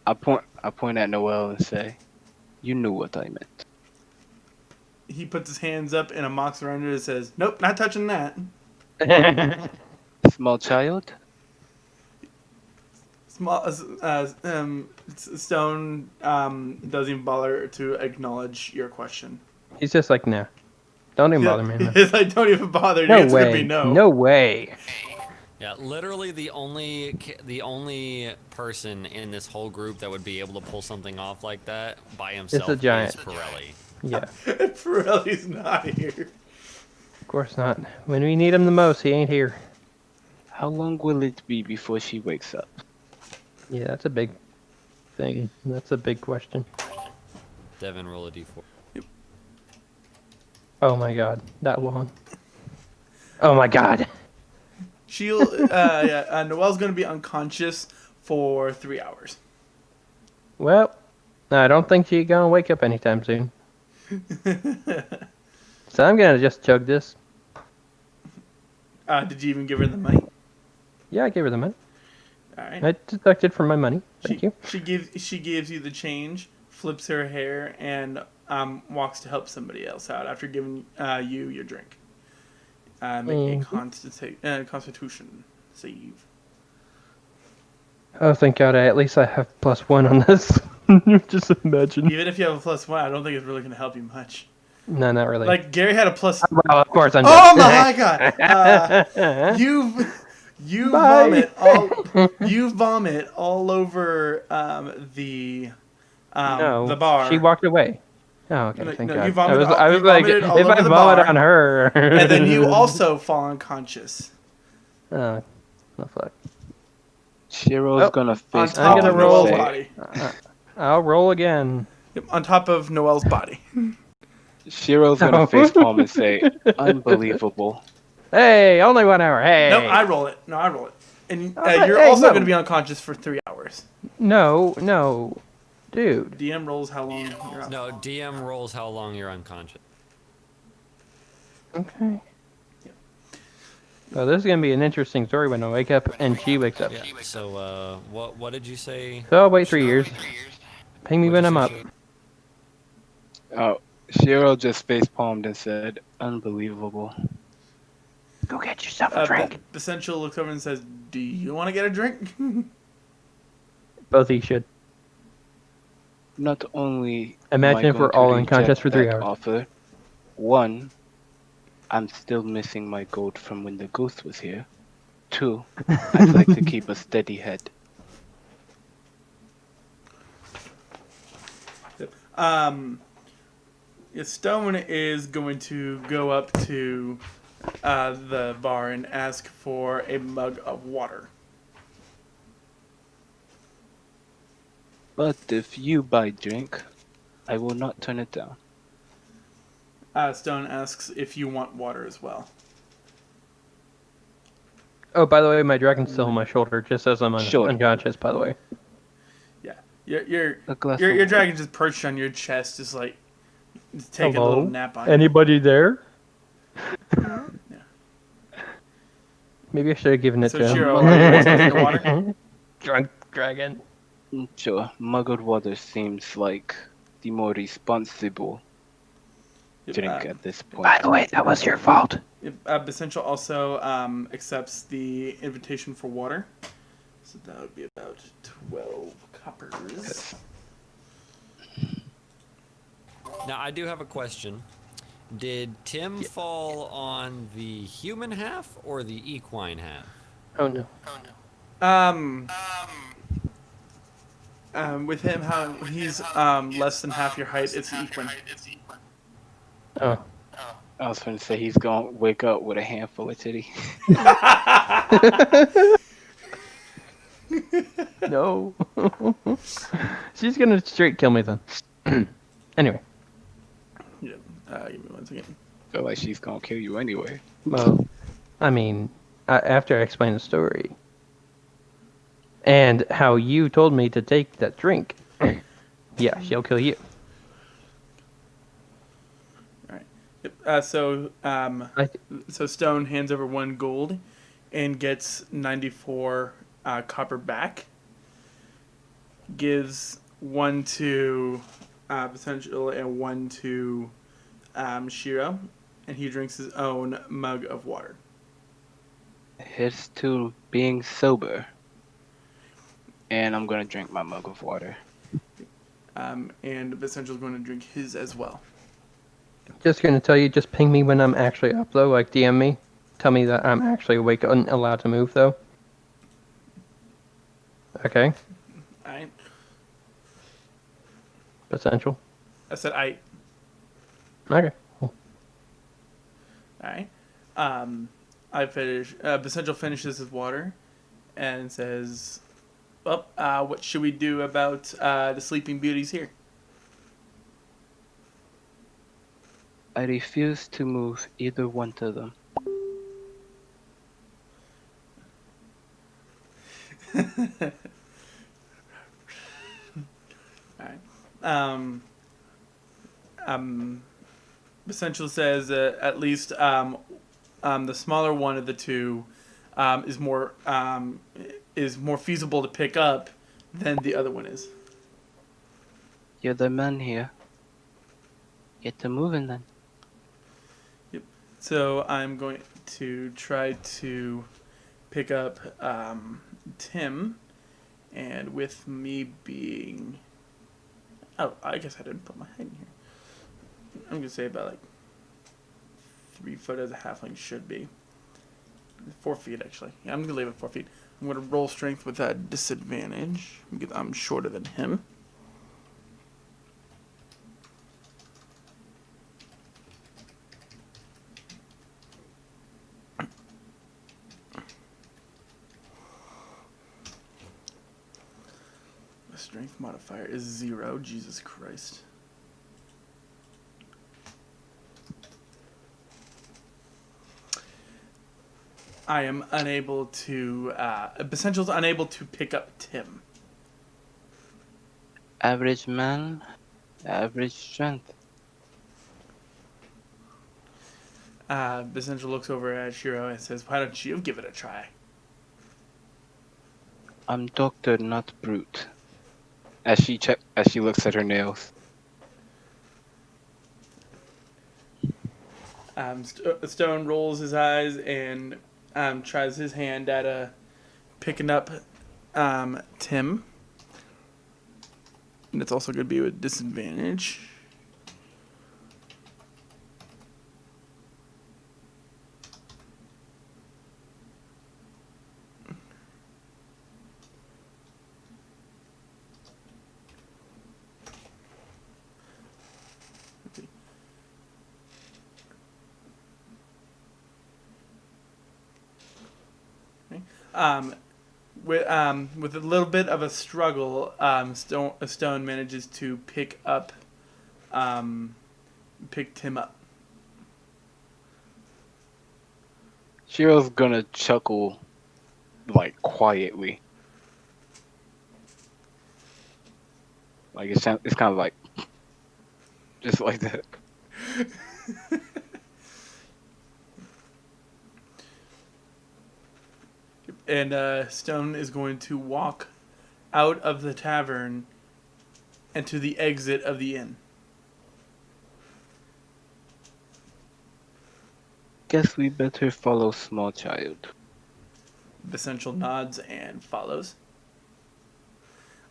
I point at Noel and say, "You knew what I meant." He puts his hands up and a mock surrender and says, "Nope, not touching that." Small child? Stone doesn't even bother to acknowledge your question. He's just like, nah. Don't even bother me. It's like, don't even bother. The No answer's gonna way. be no. No way. Yeah, literally the only person in this whole group that would be able to pull something off like that by himself giant. is Pirelli. Yeah, Pirelli's not here. of course not. When we need him the most, he ain't here. How long will it be before she wakes up? Yeah, that's a big thing. That's a big question. Devin, roll a d4. Oh my god, that long. Oh my god. Noelle's gonna be unconscious for 3 hours. Well, I don't think she's gonna wake up anytime soon. So I'm gonna just chug this. Did you even give her the money? Yeah, I gave her the money. All right. I deducted from my money. Thank you. She gives you the change, flips her hair, and walks to help somebody else out after giving you your drink. Make a Constitution save. Oh, thank God! At least I have +1 on this. Just imagine. Even if you have a +1, I don't think it's really going to help you much. No, not really. Like Gary had a plus. well, of course I'm. Oh dead. my God! You Bye. vomit all over the No, bar. she walked away. Oh, okay. No, Thank no, God. you vomited I was like, vomited all if over I the vomit bar. on her, And then you also fall unconscious. Oh, no fuck. Shiro's Oh, gonna On face top gonna of roll. Noel's body. I'll roll again. Yep, on top of Noel's body. Shiro's No. gonna face palm and say, "Unbelievable." Hey, only 1 hour. Hey. No, I roll it. No, I roll it. And Oh, you're hey, also no. going to be unconscious for 3 hours. No. Dude. DM rolls how long you're up. No, DM rolls how long you're unconscious. Okay. Well, this is gonna be an interesting story when I wake up and she wakes up. Yeah. So, what did you say? So I'll wait 3 years. Ping me when What'd I'm you up. say, Oh, Shiro just face palmed and said, "Unbelievable." Go get yourself a drink. Essential looks over and says, "Do you want to get a drink?" Both of you should. Not only Imagine am I if we're going to all unconscious reject for 3 that hours. offer, one, I'm still missing my gold from when the ghost was here. Two, I'd like to keep a steady head. Stone is going to go up to the bar and ask for a mug of water. But if you buy drink, I will not turn it down. Stone asks if you want water as well. Oh, by the way, my dragon's still on my shoulder, just as I'm Sure. unconscious, by the way. Yeah, your A glass your of your water. dragon just perched on your chest, just like taking a Hello? little nap on you. Anybody there? Maybe I should have given it So to him. Shiro, are you want something to water? Drunk dragon. Sure, muggled water seems like the more responsible drink at this point. By the way, that was your fault. Essential also accepts the invitation for water. So that would be about 12 coppers. Now, I do have a question. Did Tim fall on the human half or the equine half? Oh no. With him, how he's less than half your height, it's equine. Oh. I was going to say he's going to wake up with a handful of titty. No. She's gonna straight kill me then. Anyway. Yeah, give me 1 second. Feel like she's going to kill you anyway. Well, I mean, after I explain the story and how you told me to take that drink, yeah, she'll kill you. All right. So Stone hands over 1 gold and gets 94 copper back. Gives 1 to Potential and 1 to Shiro, and he drinks his own mug of water. Here's to being sober. And I'm going to drink my mug of water. And Essential's going to drink his as well. Just gonna tell you, just ping me when I'm actually up though, like DM me. Tell me that I'm actually awake and allowed to move though. Okay, Alright. essential. I said I. Okay. Cool. Alright. I finish. Essential finishes his water and says, "Well, what should we do about the Sleeping Beauties here?" I refuse to move either one of them. Alright. Essential says at least the smaller one of the two is more feasible to pick up than the other one is. You're the man here. Get to moving then. So I'm going to try to pick up Tim, and with me being... Oh, I guess I didn't put my height in here. I'm going to say about like 3 foot as a halfling should be. 4 feet, actually. Yeah, I'm going to leave it 4 feet. I'm going to roll strength with a disadvantage because I'm shorter than him. The strength modifier is 0. Jesus Christ. I am unable to. Essential's unable to pick up Tim. Average man, average strength. Essential looks over at Shiro and says, "Why don't you give it a try?" I'm doctor, not brute. As she looks at her nails. Stone rolls his eyes and tries his hand at picking up Tim. And it's also going to be with disadvantage. Um, with a little bit of a struggle, Stone manages to pick Tim up. Shiro's gonna chuckle, like, quietly. Like, it's kind of like, just like that. And Stone is going to walk out of the tavern and to the exit of the inn. Guess we better follow small child. Essential nods and follows.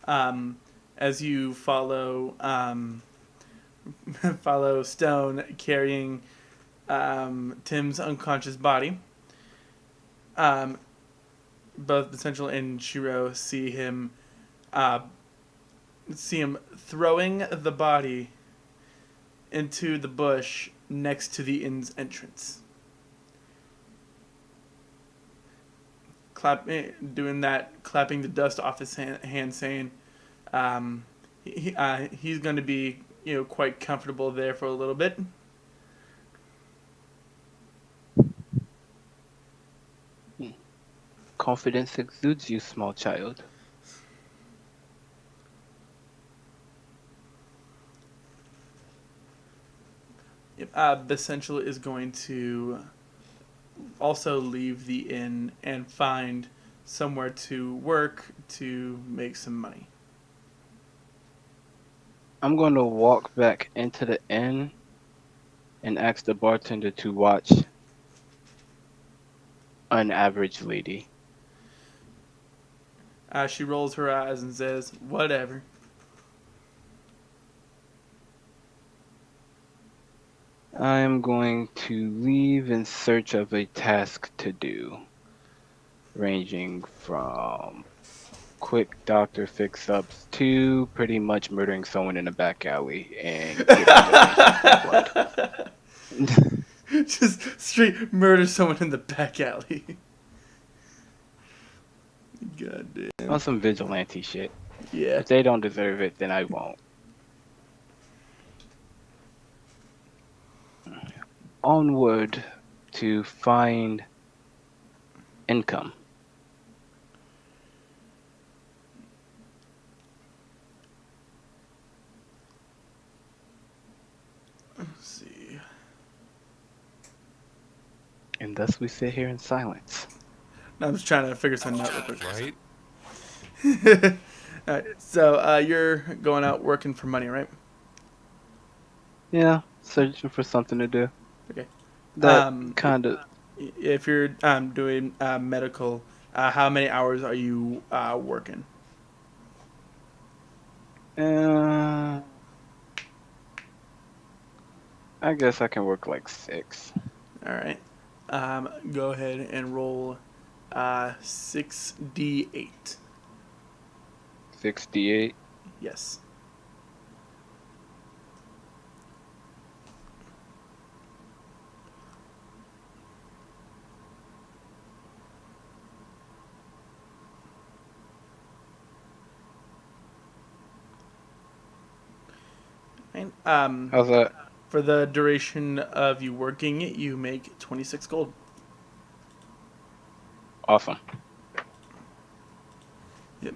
As you follow follow Stone carrying Tim's unconscious body, both Essential and Shiro see him throwing the body into the bush next to the inn's entrance. Doing that, clapping the dust off his hand, saying, he's going to be, quite comfortable there for a little bit. Confidence exudes you, small child. Essential is going to also leave the inn and find somewhere to work to make some money. I'm going to walk back into the inn and ask the bartender to watch an average lady. She rolls her eyes and says, "Whatever." I am going to leave in search of a task to do, ranging from quick doctor fix-ups to pretty much murdering someone in a back alley and giving blood. Just straight murder someone in the back alley. God damn. On some vigilante shit. Yeah. If they don't deserve it, then I won't. Onward to find income. Let's see. And thus we sit here in silence. I'm just trying to figure something out real quick. Right? Alright, so you're going out working for money, right? Yeah, searching for something to do. Okay. That kind of. If you're doing medical, how many hours are you working? I guess I can work like 6. All right. Go ahead and roll 6d8. 68. Yes. Right. How's that? For the duration of you working, you make 26 gold. Awesome. Yep.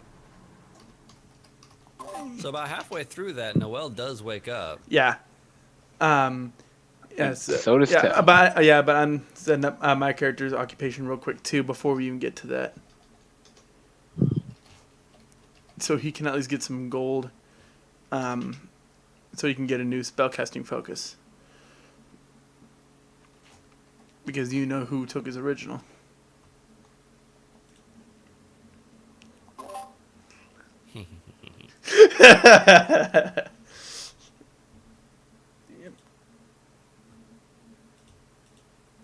So about halfway through that, Noelle does wake up. Yeah. Yes. So does yeah. Tim. But I'm setting up my character's occupation real quick too before we even get to that. So he can at least get some gold. So he can get a new spellcasting focus. Because you know who took his original. Yep.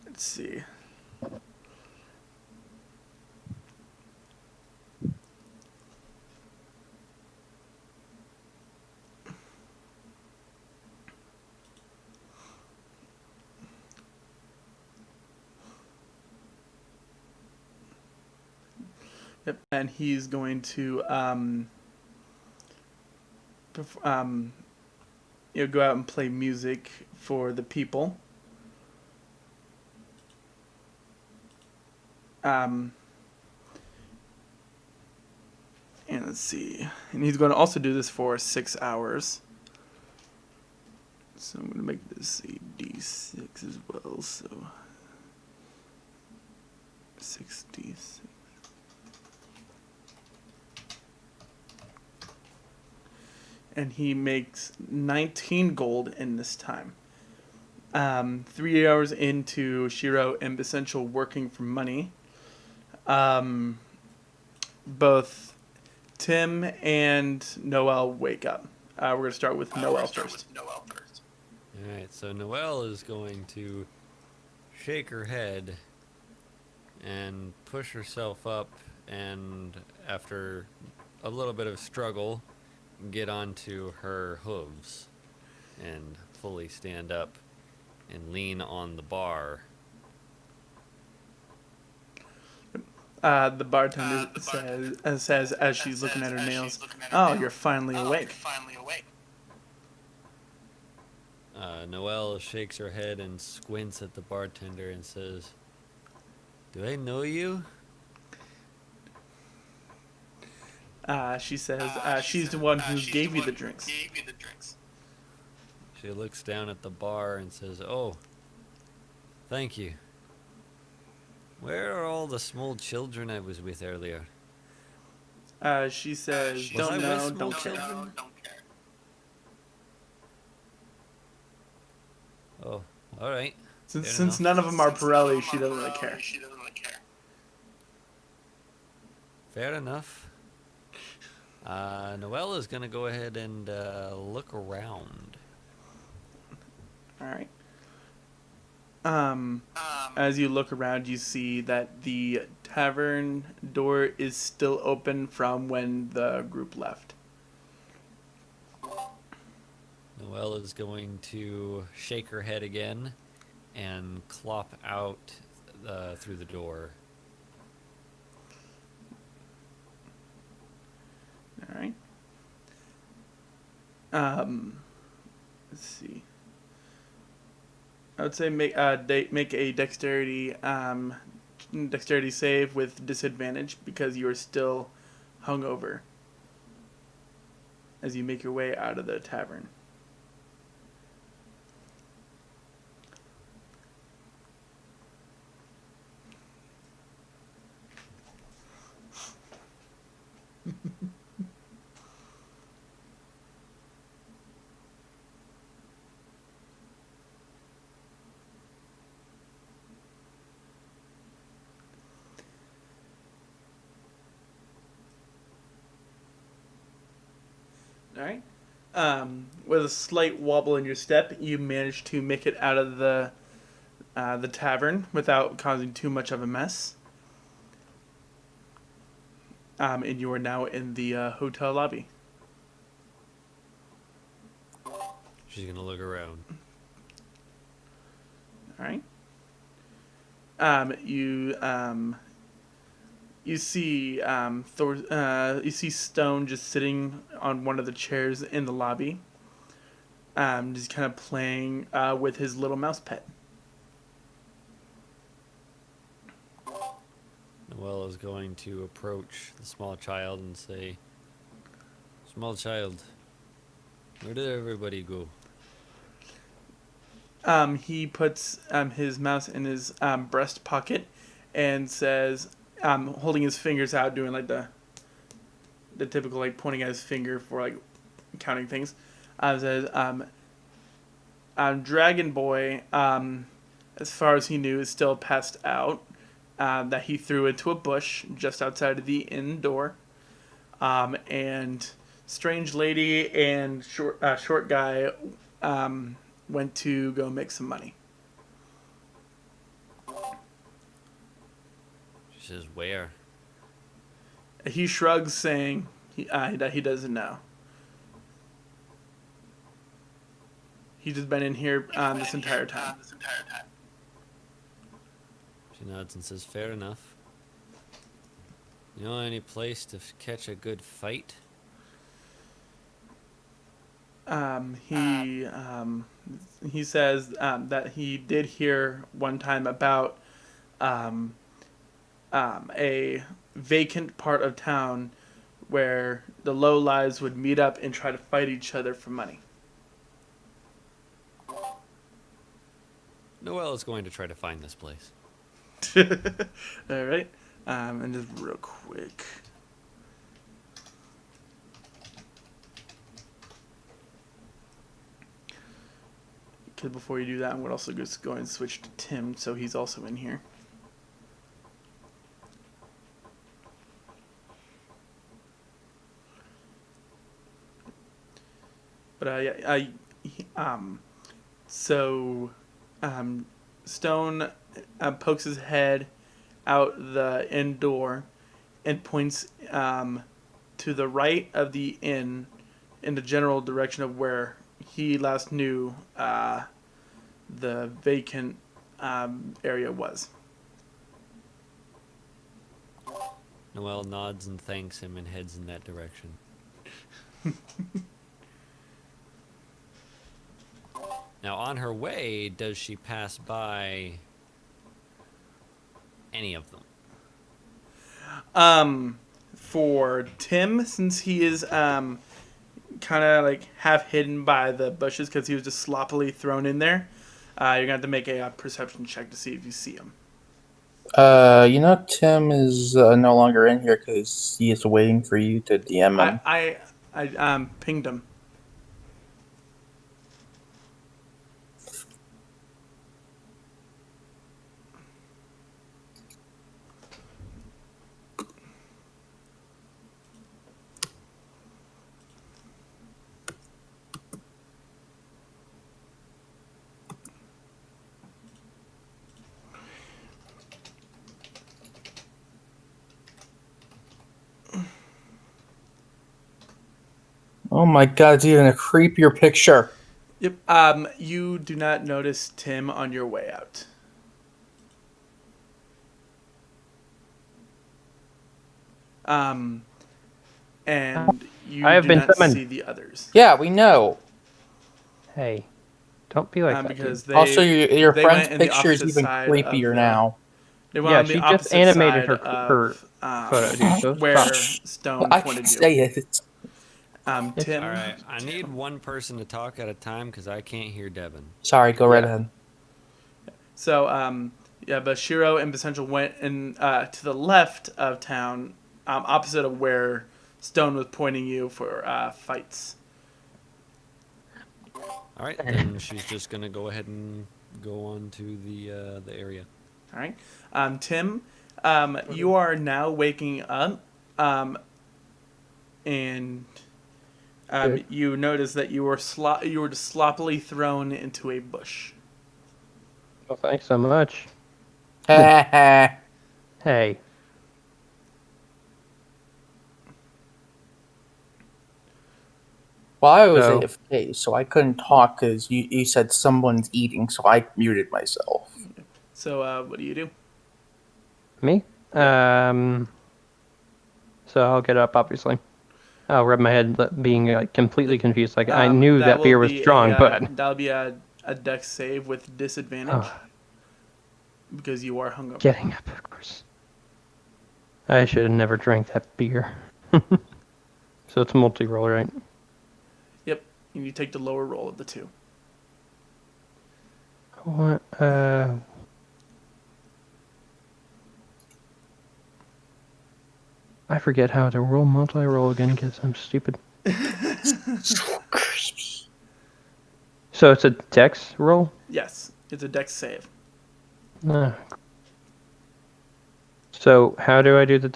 Let's see. Yep, and he's going to go out and play music for the people. And let's see, and he's going to also do this for 6 hours. So I'm going to make this a D6 as well. So 6d6. And he makes 19 gold in this time. 3 hours into Shiro and Essential working for money, both Tim and Noelle wake up. We're going to start with Noelle first. Alright, so Noelle is going to shake her head and push herself up, and after a little bit of struggle, get onto her hooves and fully stand up and lean on the bar. The bartender says as she's looking at her nails, "Oh, you're finally awake." Noelle shakes her head and squints at the bartender and says, "Do I know you?" She says she's the one who gave you the drinks. She looks down at the bar and says, "Oh, thank you. Where are all the small children I was with earlier?" She says, Was I "Don't with know, small don't care." children? Oh, alright. Since enough. none of them are Pirelli, she doesn't really care. Fair enough. Noelle is going to go ahead and look around. All right. As you look around, you see that the tavern door is still open from when the group left. Noelle is going to shake her head again and clop out through the door. All right. Let's see. I would say make a dexterity save with disadvantage because you are still hungover as you make your way out of the tavern. All right. With a slight wobble in your step, you manage to make it out of the tavern without causing too much of a mess. And you are now in the hotel lobby. She's going to look around. All right. You see you see Stone just sitting on one of the chairs in the lobby, just kind of playing with his little mouse pet. Noelle is going to approach the small child and say, Small child. Where did everybody go? He puts his mouse in his breast pocket and says, holding his fingers out, doing like the typical like pointing at his finger for like counting things. Says, Dragon Boy, as far as he knew, is still passed out. That he threw into a bush just outside of the inn door. And Strange Lady and short guy went to go make some money. She says, where? He shrugs, saying that he doesn't know. He's just been in here this entire time. She nods and says, fair enough. You know any place to catch a good fight? He says that he did hear one time about a vacant part of town where the low lives would meet up and try to fight each other for money. Noelle is going to try to find this place. All right, and just real quick. Because before you do that, I'm going to also just go and switch to Tim, so he's also in here. But Stone pokes his head out the inn door and points to the right of the inn in the general direction of where he last knew the vacant area was. Noelle nods and thanks him and heads in that direction. Now, on her way, does she pass by any of them? For Tim, since he is kind of like half hidden by the bushes because he was just sloppily thrown in there, you're gonna have to make a perception check to see if you see him. Tim is no longer in here because he is waiting for you to DM him. I pinged him. Oh my god, it's even a creepier picture. Yep. You do not notice Tim on your way out. And you I have do been not summoned. see the others. Yeah, we know. Hey, don't be like that. Because Dude. they Also, your they friend's went in the picture is opposite even side creepier of now. They went Yeah, on the she just opposite animated side her of, photo, dude. So where stop. Stone I pointed can you. say it. Tim. All right, I need one person to talk at a time because I can't hear Devin. Sorry, go right ahead. So, Bashiro and Essential went in to the left of town, opposite of where Stone was pointing you for fights. All right, then she's just gonna go ahead and go on to the area. All right, Tim, you are now waking up, and Good. you notice that you were just sloppily thrown into a bush. Well, thanks so much. Well, Hey, I was So- AFK, so I couldn't talk because you said someone's eating, so I muted myself. So, what do you do? me? So I'll get up, obviously. I'll rub my head, being like completely confused. Like I knew that will beer was be strong, but that'll be a dex save with disadvantage because you are hungover. getting up, of course. I should have never drank that beer. So it's a multi-roll, right? Yep. And you take the lower roll of the two. What? I forget how to roll multi-roll again because I'm stupid. So it's a dex roll? Yes. It's a dex save. So how do I do the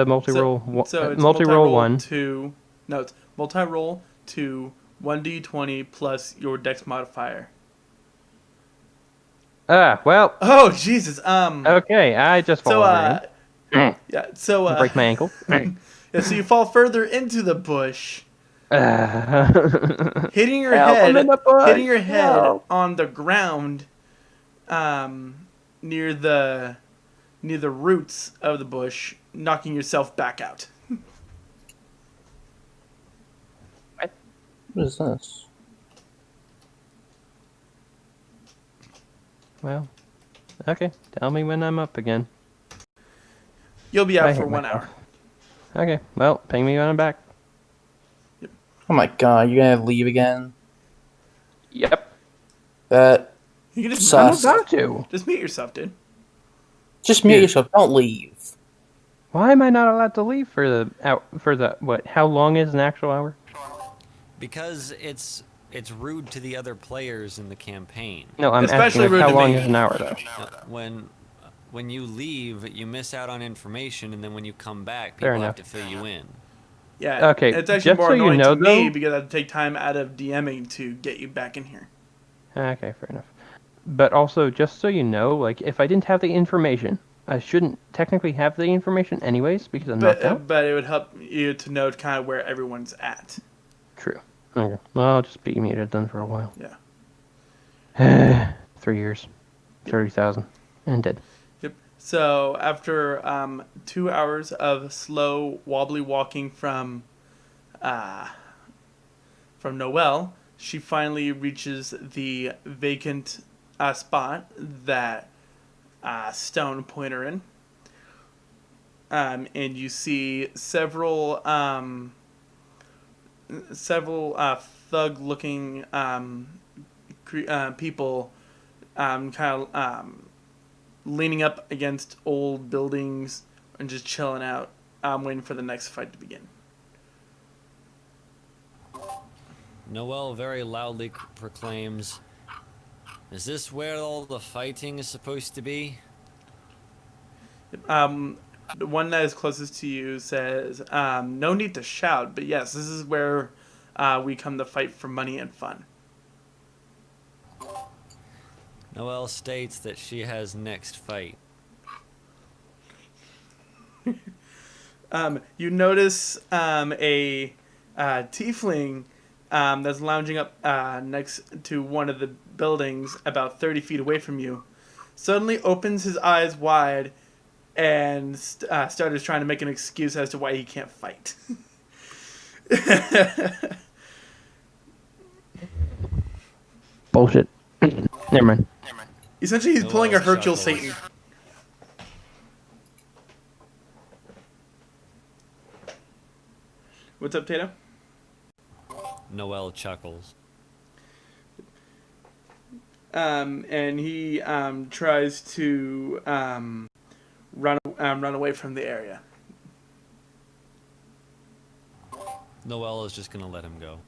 multi-roll? So it's Multi-roll 1. to... No, it's multi-roll to 1d20 plus your dex modifier. Well, Oh, Jesus. okay, I just fall So, over again. yeah, so... Break my ankle. Yeah, so you fall further into the bush, Help, hitting your I'm in the bush. Help. on the ground, near the roots of the bush, knocking yourself back out. What is this? Well, okay. Tell me when I'm up again. You'll be I out for hate 1 myself. hour. Okay, well, ping me when I'm back. Oh my god, you're gonna leave again? Yep. That You can just Sus. I'm about to. just mute yourself, dude. just mute yourself. Don't leave. Why am I not allowed to leave for the what? How long is an actual hour? Because it's rude to the other players in the campaign. No, I'm Especially asking rude how to long me. is an hour though. When you leave, you miss out on information, and then when you come back, Fair people have enough. to fill you in. Yeah. Okay, It's actually just more so you annoying know, to me though- because I have to take time out of DMing to get you back in here. Okay, fair enough. But also, just so you know, like if I didn't have the information, I shouldn't technically have the information anyways because I'm knocked out. But it would help you to know kind of where everyone's at. True. Okay. Well, I'll just be muted then for a while. Yeah. 3 years, 30,000, and dead. Yep. So after 2 hours of slow, wobbly walking from Noelle, she finally reaches the vacant spot that Stone put her in. And you see several thug-looking people kind of leaning up against old buildings and just chilling out, waiting for the next fight to begin. Noel very loudly proclaims, "Is this where all the fighting is supposed to be?" The one that is closest to you says, "No need to shout, but yes, this is where we come to fight for money and fun." Noel states that she has next fight. You notice a tiefling that's lounging up next to one of the buildings about 30 feet away from you, suddenly opens his eyes wide and started trying to make an excuse as to why he can't fight. Bullshit. Never mind. Essentially, he's No, pulling a that's Hercule chocolate. Satan. What's up, Tato? Noel chuckles. And he tries to run away from the area. Noel is just gonna let him go.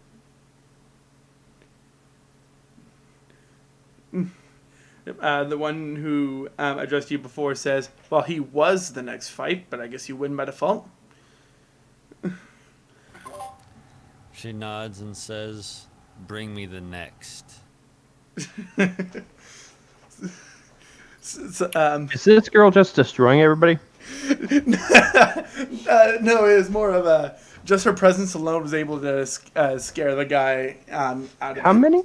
The one who addressed you before says, "Well, he was the next fight, but I guess you win by default." She nods and says, "Bring me the next." Is this girl just destroying everybody? No, it was more of a just her presence alone was able to scare the guy out of How it. many?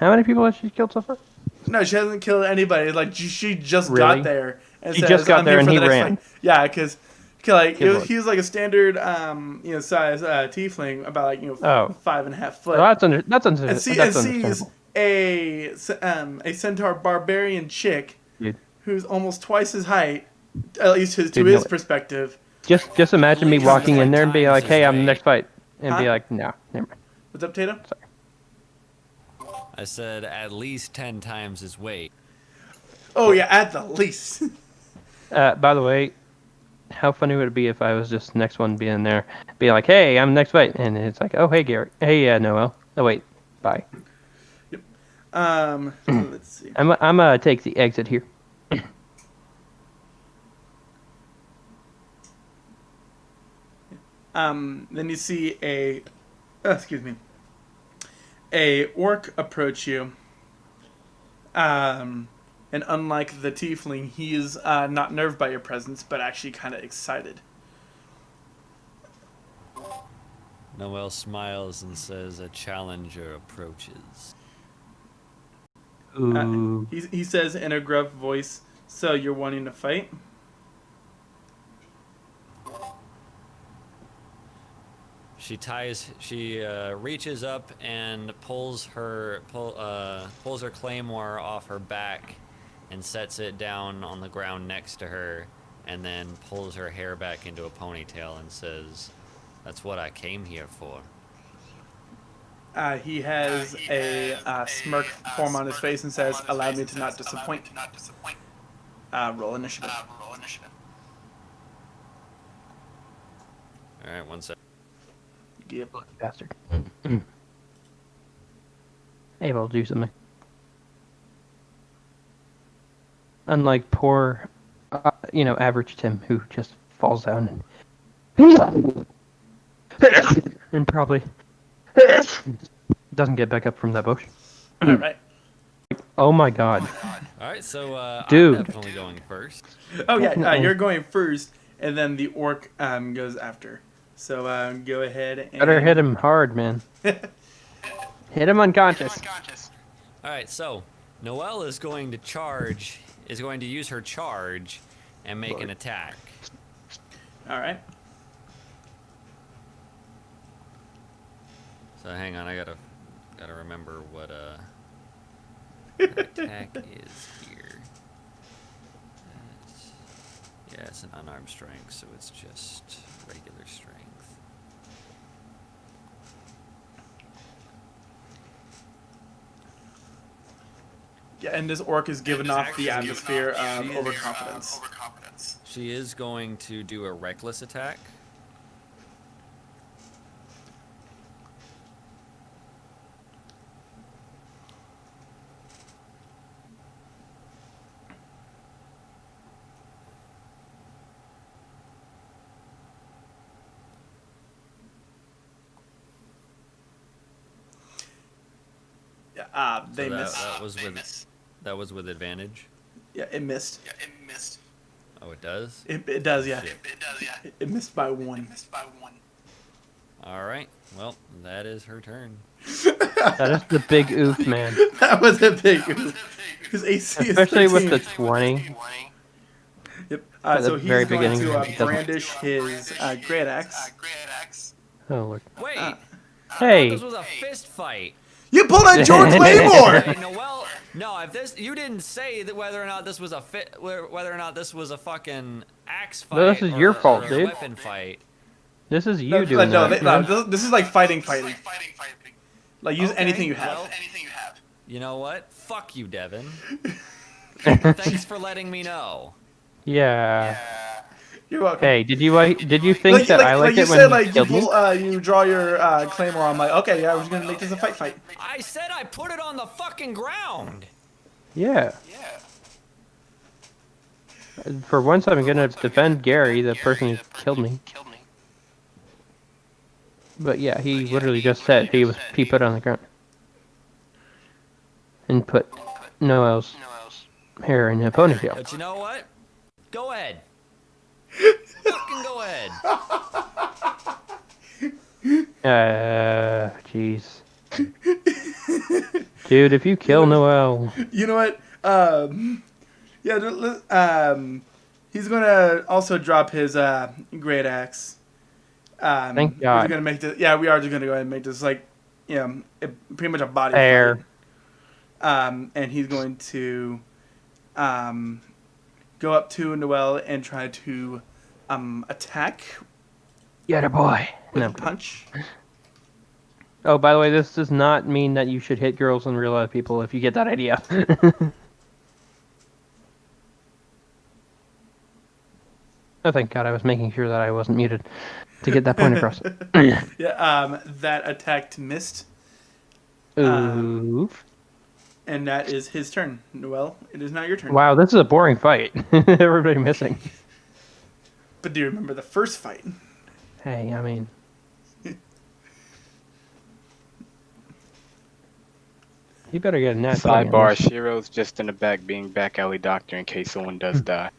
How many people has she killed so far? No, she hasn't killed anybody. Like she just Really? got there and She says, just got "I'm there here and for he the next ran. fight." Yeah, because like Good lord. he was like a standard size tiefling, about like Oh. 5.5 foot. Well, that's and sees understandable. a centaur barbarian chick Dude. who's almost twice his height, at least to Dude, his no. perspective, Just imagine me walking in there and be like, "Hey, I'm the next fight," and be Huh? like, "No, never mind." What's up, Tatum? I said at least 10 times his weight. Oh yeah, at the least. By the way, how funny would it be if I was just the next one being there, be like, "Hey, I'm the next fight," and it's like, "Oh, hey, Gary. Hey, Noel. Oh, wait, bye. Let's see. I'm gonna take the exit here." Then you see excuse me, a orc approach you. And unlike the tiefling, he is not nerved by your presence, but actually kind of excited. Noel smiles and says a challenger approaches. Ooh. He says in a gruff voice, "So you're wanting to fight?" She reaches up and pulls her claymore off her back and sets it down on the ground next to her, and then pulls her hair back into a ponytail and says, "That's what I came here for." He has a smirk form on his face and says, "Allow me to not disappoint." Roll initiative. All right, one sec. Yep. Bastard. Able to do something. Unlike poor, average Tim, who just falls down and probably doesn't get back up from that bush. All right. Oh my god. All right, so Dude. I'm definitely going first. Oh yeah, you're going first, and then the orc goes after. So go ahead and Better hit him hard, man. Hit him unconscious. All right, so Noelle is going to use her charge and make an attack. All right. So hang on, I gotta remember what her attack is here. It's an unarmed strength, so it's just regular strength. Yeah, and this orc is giving off the atmosphere of overconfidence. She is going to do a reckless attack. They So missed. that was with advantage. Yeah, it missed. Oh, it does? It does, yeah. Shit. It missed by one. All right. Well, that is her turn. That is the big oof, man. That was a big. His AC is Especially with 13. the 20. Yep. At the So he's very going beginning, to he doesn't- brandish his great axe. Oh, look. Wait. Uh, Hey. This was a fist fight. You pulled a George Claymore. Hey, Noel. No, if this you didn't say that whether or not this was a fucking axe fight. No, this is your fault, or a dude. Weapon fight. This is you doing No, that. this is like fighting. Like use Okay, anything you have. well, you know what? Fuck you, Devin. Thanks for letting me know. Yeah. You're welcome. Hey, did you think that I liked you it when said, you like killed me? you draw your claymore. I'm like, okay, yeah, we're just gonna make this a fight. I said I put it on the fucking ground. Yeah. For once, I'm gonna defend Gary, the person who killed me. But yeah, he literally just said he put it on the ground and put Noel's hair in a ponytail. But you know what? Go ahead. Fucking go ahead. Jeez. Dude, if you kill Noel, You know what? He's gonna also drop his great axe. Thank We're God. just gonna make this. Yeah, we are just gonna go ahead and make this pretty much a body Fair. fight. And he's going to go up to Noel and try to attack Get a boy. with No. a punch. Oh, by the way, this does not mean that you should hit girls and real life people if you get that idea. Oh, thank God, I was making sure that I wasn't muted to get that point across. Yeah, that attacked missed, Um, Oof. and that is his turn. Noel, it is now your turn. Wow, this is a boring fight. Everybody missing. But do you remember the first fight? Hey, I mean... You better get a nat 20 on Sidebar: this. Shiro's just in the back being back alley doctor in case someone does die.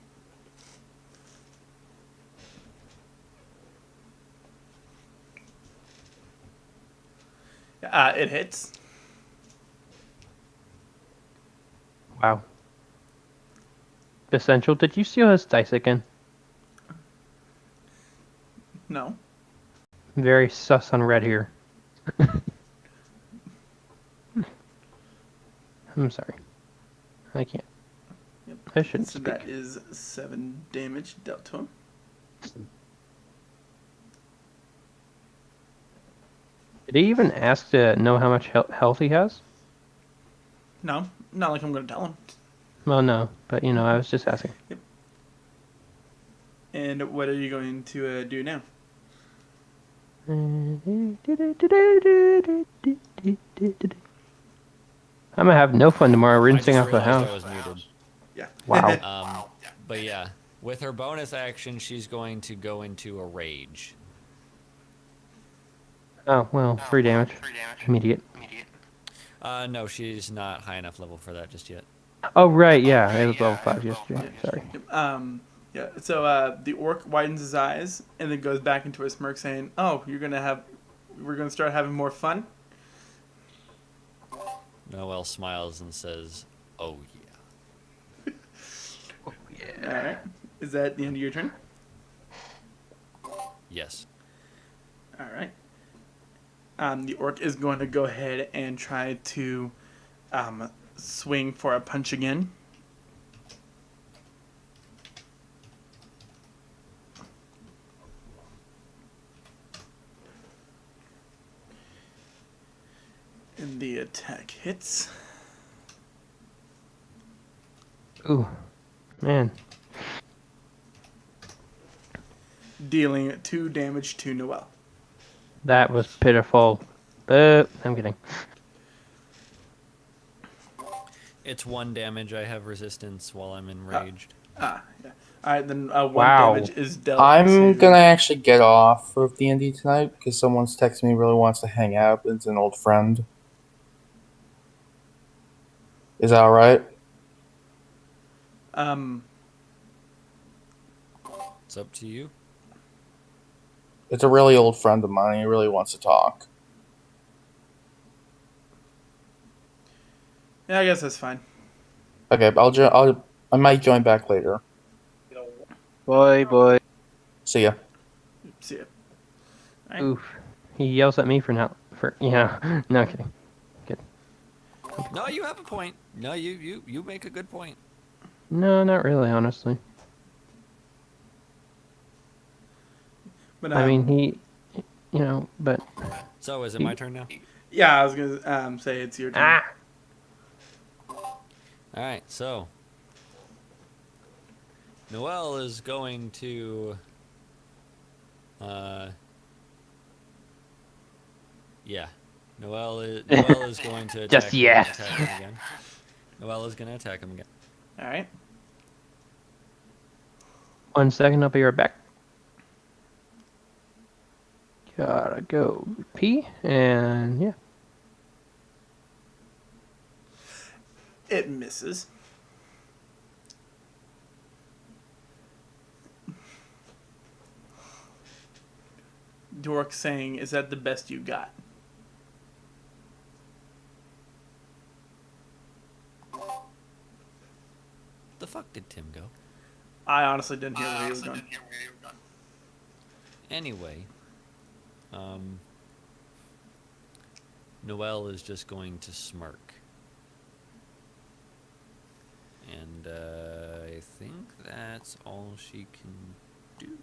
It hits. Wow. Essential, did you steal his dice again? No. Very sus on red here. I'm sorry. I can't. Yep. I shouldn't So speak. that is 7 damage dealt to him. Did he even ask to know how much health he has? No, not like I'm going to tell him. Well, no, but you know, I was just asking. And what are you going to do now? I'm gonna have no fun tomorrow I rinsing just off the realized I house. was muted. Yeah. Wow. But yeah, with her bonus action, she's going to go into a rage. Oh, well, 3 damage. Immediate. No, she's not high enough level for that just yet. Oh, right, yeah, it was level 5 yesterday. Sorry. Yeah. So the orc widens his eyes and then goes back into a smirk, saying, "Oh, we're gonna start having more fun." Noel smiles and says, "Oh yeah." All right. Is that the end of your turn? Yes. All right. The orc is going to go ahead and try to swing for a punch again. And the attack hits, Ooh, man. dealing 2 damage to Noel. That was pitiful. But I'm kidding. It's 1 damage. I have resistance while I'm enraged. Yeah. All right, then 1 Wow. damage is dealt. I'm to... gonna actually get off of D&D tonight because someone's texting me really wants to hang out. It's an old friend. Is that alright? It's up to you. It's a really old friend of mine. He really wants to talk. Yeah, I guess that's fine. Okay, I might join back later. Boy. See ya. See ya. Right. Oof. He yells at me for not... Yeah, no kidding. No, you have a point. No, you make a good point. No, not really, honestly. But I mean, he... You know, but... So, is it my turn now? yeah, I was gonna say it's your turn. Ah! All right, so Noel is going to, yeah, Noel is going to attack Just him, yes. attack him again. Noel is going to attack him again. All right. 1 second, I'll be right back. Gotta go pee, and yeah. It misses. Dork saying, "Is that the best you got?" The fuck did Tim go? I honestly didn't hear where he was going. Anyway, Noel is just going to smirk. And I think that's all she can do.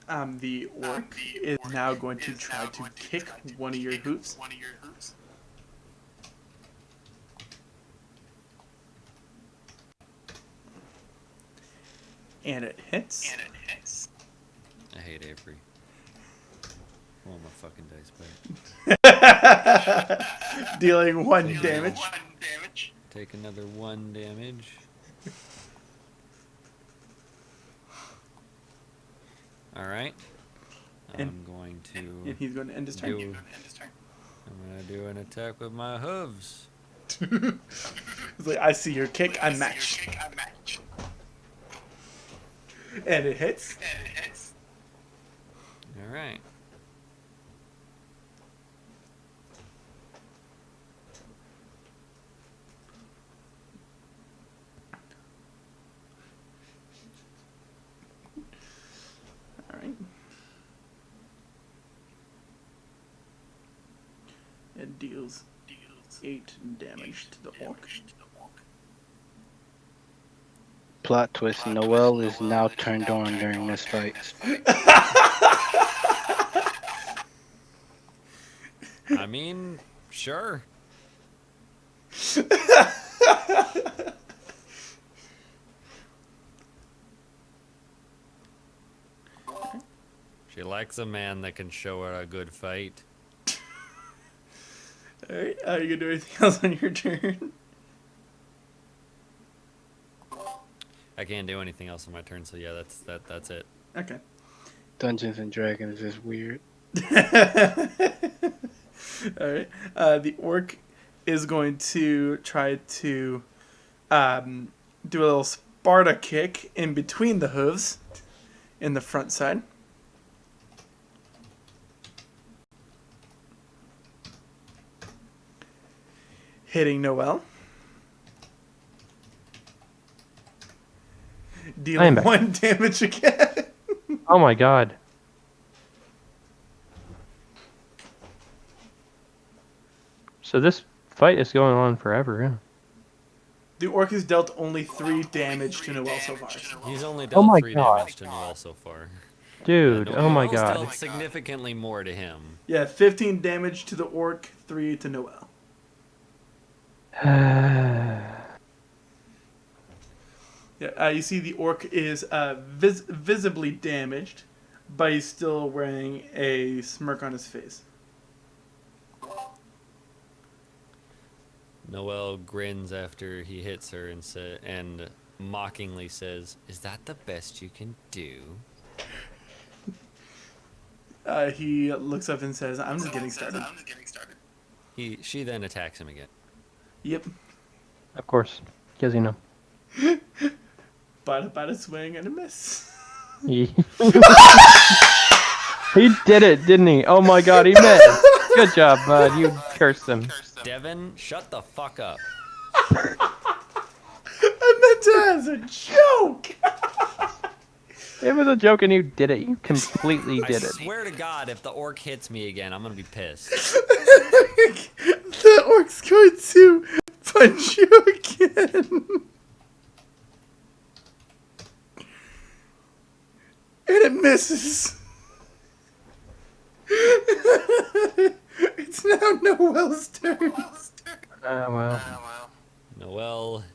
The orc is now going to try to kick one of your hooves. And it hits. I hate Avery. Roll my fucking dice back. Dealing 1 damage. Take another 1 damage. Alright. And- I'm going to And he's going to end his turn. I'm gonna do an attack with my hooves. It's like, I see your kick, I match. And it hits. Alright. Alright. It deals 8 damage to the orc. Plot twist, Noel is now turned on during this fight. I mean, sure. She likes a man that can show her a good fight. Alright, are you gonna do anything else on your turn? I can't do anything else on my turn, so yeah, that's it. Okay. Dungeons and Dragons is weird. Alright. The orc is going to try to do a little Sparta kick in between the hooves in the front side. Hitting Noel. am Dealing back. 1 damage again. Oh my god. So this fight is going on forever, yeah. The orc has dealt only 3 damage to Noel so far. He's only Oh dealt my 3 God. damage to Noel so far. Dude, Yeah, oh my Noel's god. dealt significantly more to him. Yeah, 15 damage to the orc, 3 to Noel. Yeah, you see the orc is visibly damaged, but he's still wearing a smirk on his face. Noel grins after he hits her and mockingly says, "Is that the best you can do?" He looks up and says, "I'm just getting started." She then attacks him again. Yep. Of course, because you know. Bada swing and a miss. He he did it, didn't he? Oh my god, he missed. Good job, bud. You cursed him. Devin, shut the fuck up. I meant to as a joke. It was a joke and you did it. You completely I did it. swear to God, if the orc hits me again, I'm gonna be pissed. The orc's going to punch you again. And it misses. It's now Noel's turn. Well. Noel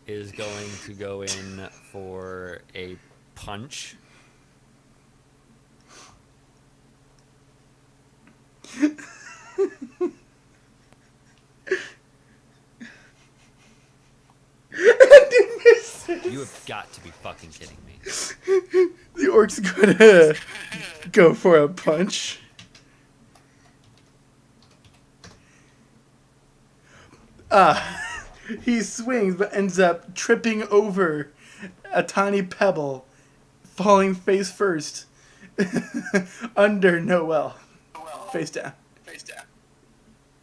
is going to go in for a punch. And it misses. You have got to be fucking kidding me. The orc's gonna go for a punch. He swings but ends up tripping over a tiny pebble, falling face first under Noel. Face down.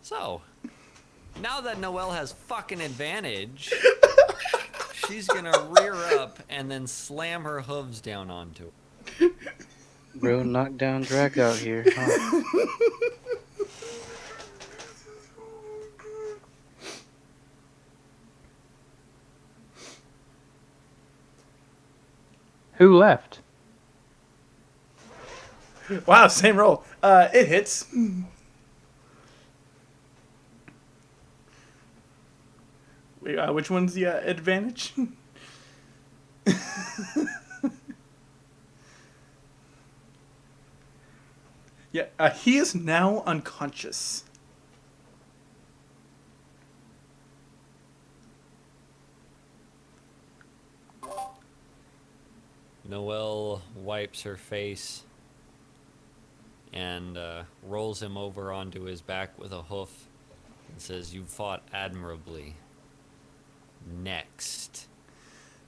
So, now that Noel has fucking advantage, she's gonna rear up and then slam her hooves down onto it. Real knockdown drag out here, huh? Who left? Wow, same roll. It hits. Wait, which one's the advantage? Yeah, he is now unconscious. Noelle wipes her face and rolls him over onto his back with a hoof and says, "You fought admirably. Next."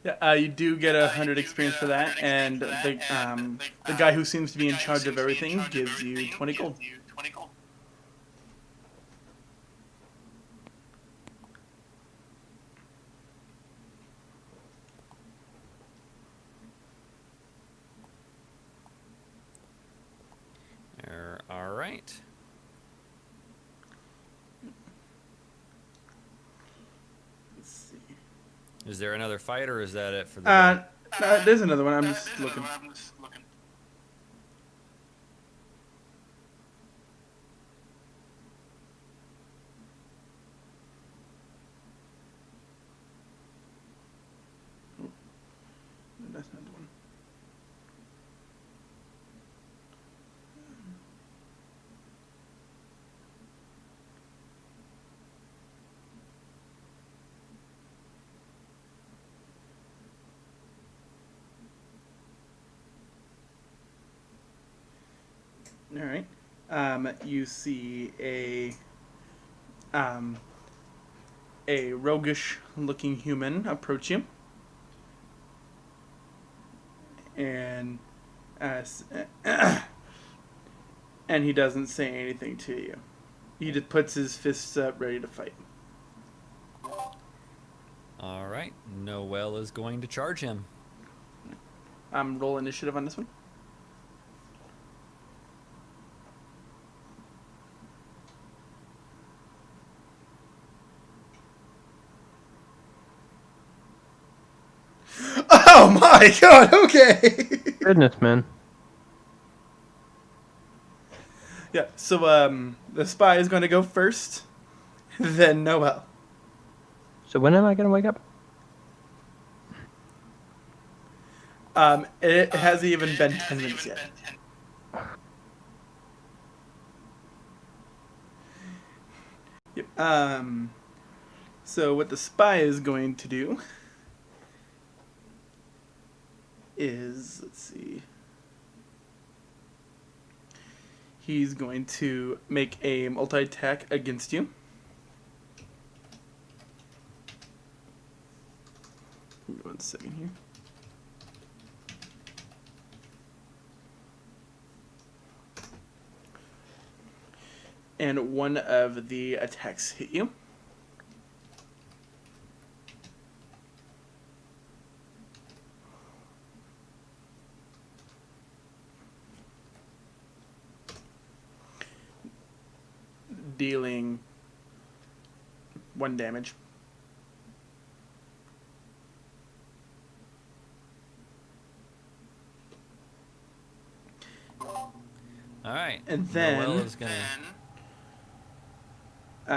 Yeah, you do get 100 experience for that, and the guy who seems to be in charge of everything gives you 20 gold. All right. Let's see. Is there another fight, or is that it for the day? There's another one. I'm just looking. That's not the one. All right. You see a roguish-looking human approach you, and and he doesn't say anything to you. He just puts his fists up, ready to fight. All right. Noelle is going to charge him. Roll initiative on this one. Oh my god, okay. Goodness, man. Yeah, so the spy is going to go first, then Noelle. So when am I gonna wake up? It hasn't even been 10 minutes yet. Yep. So what the spy is going to do is, let's see, he's going to make a multi-attack against you. Give me 1 second here. And one of the attacks hit you. Dealing 1 damage. All right. And then Noelle is gonna.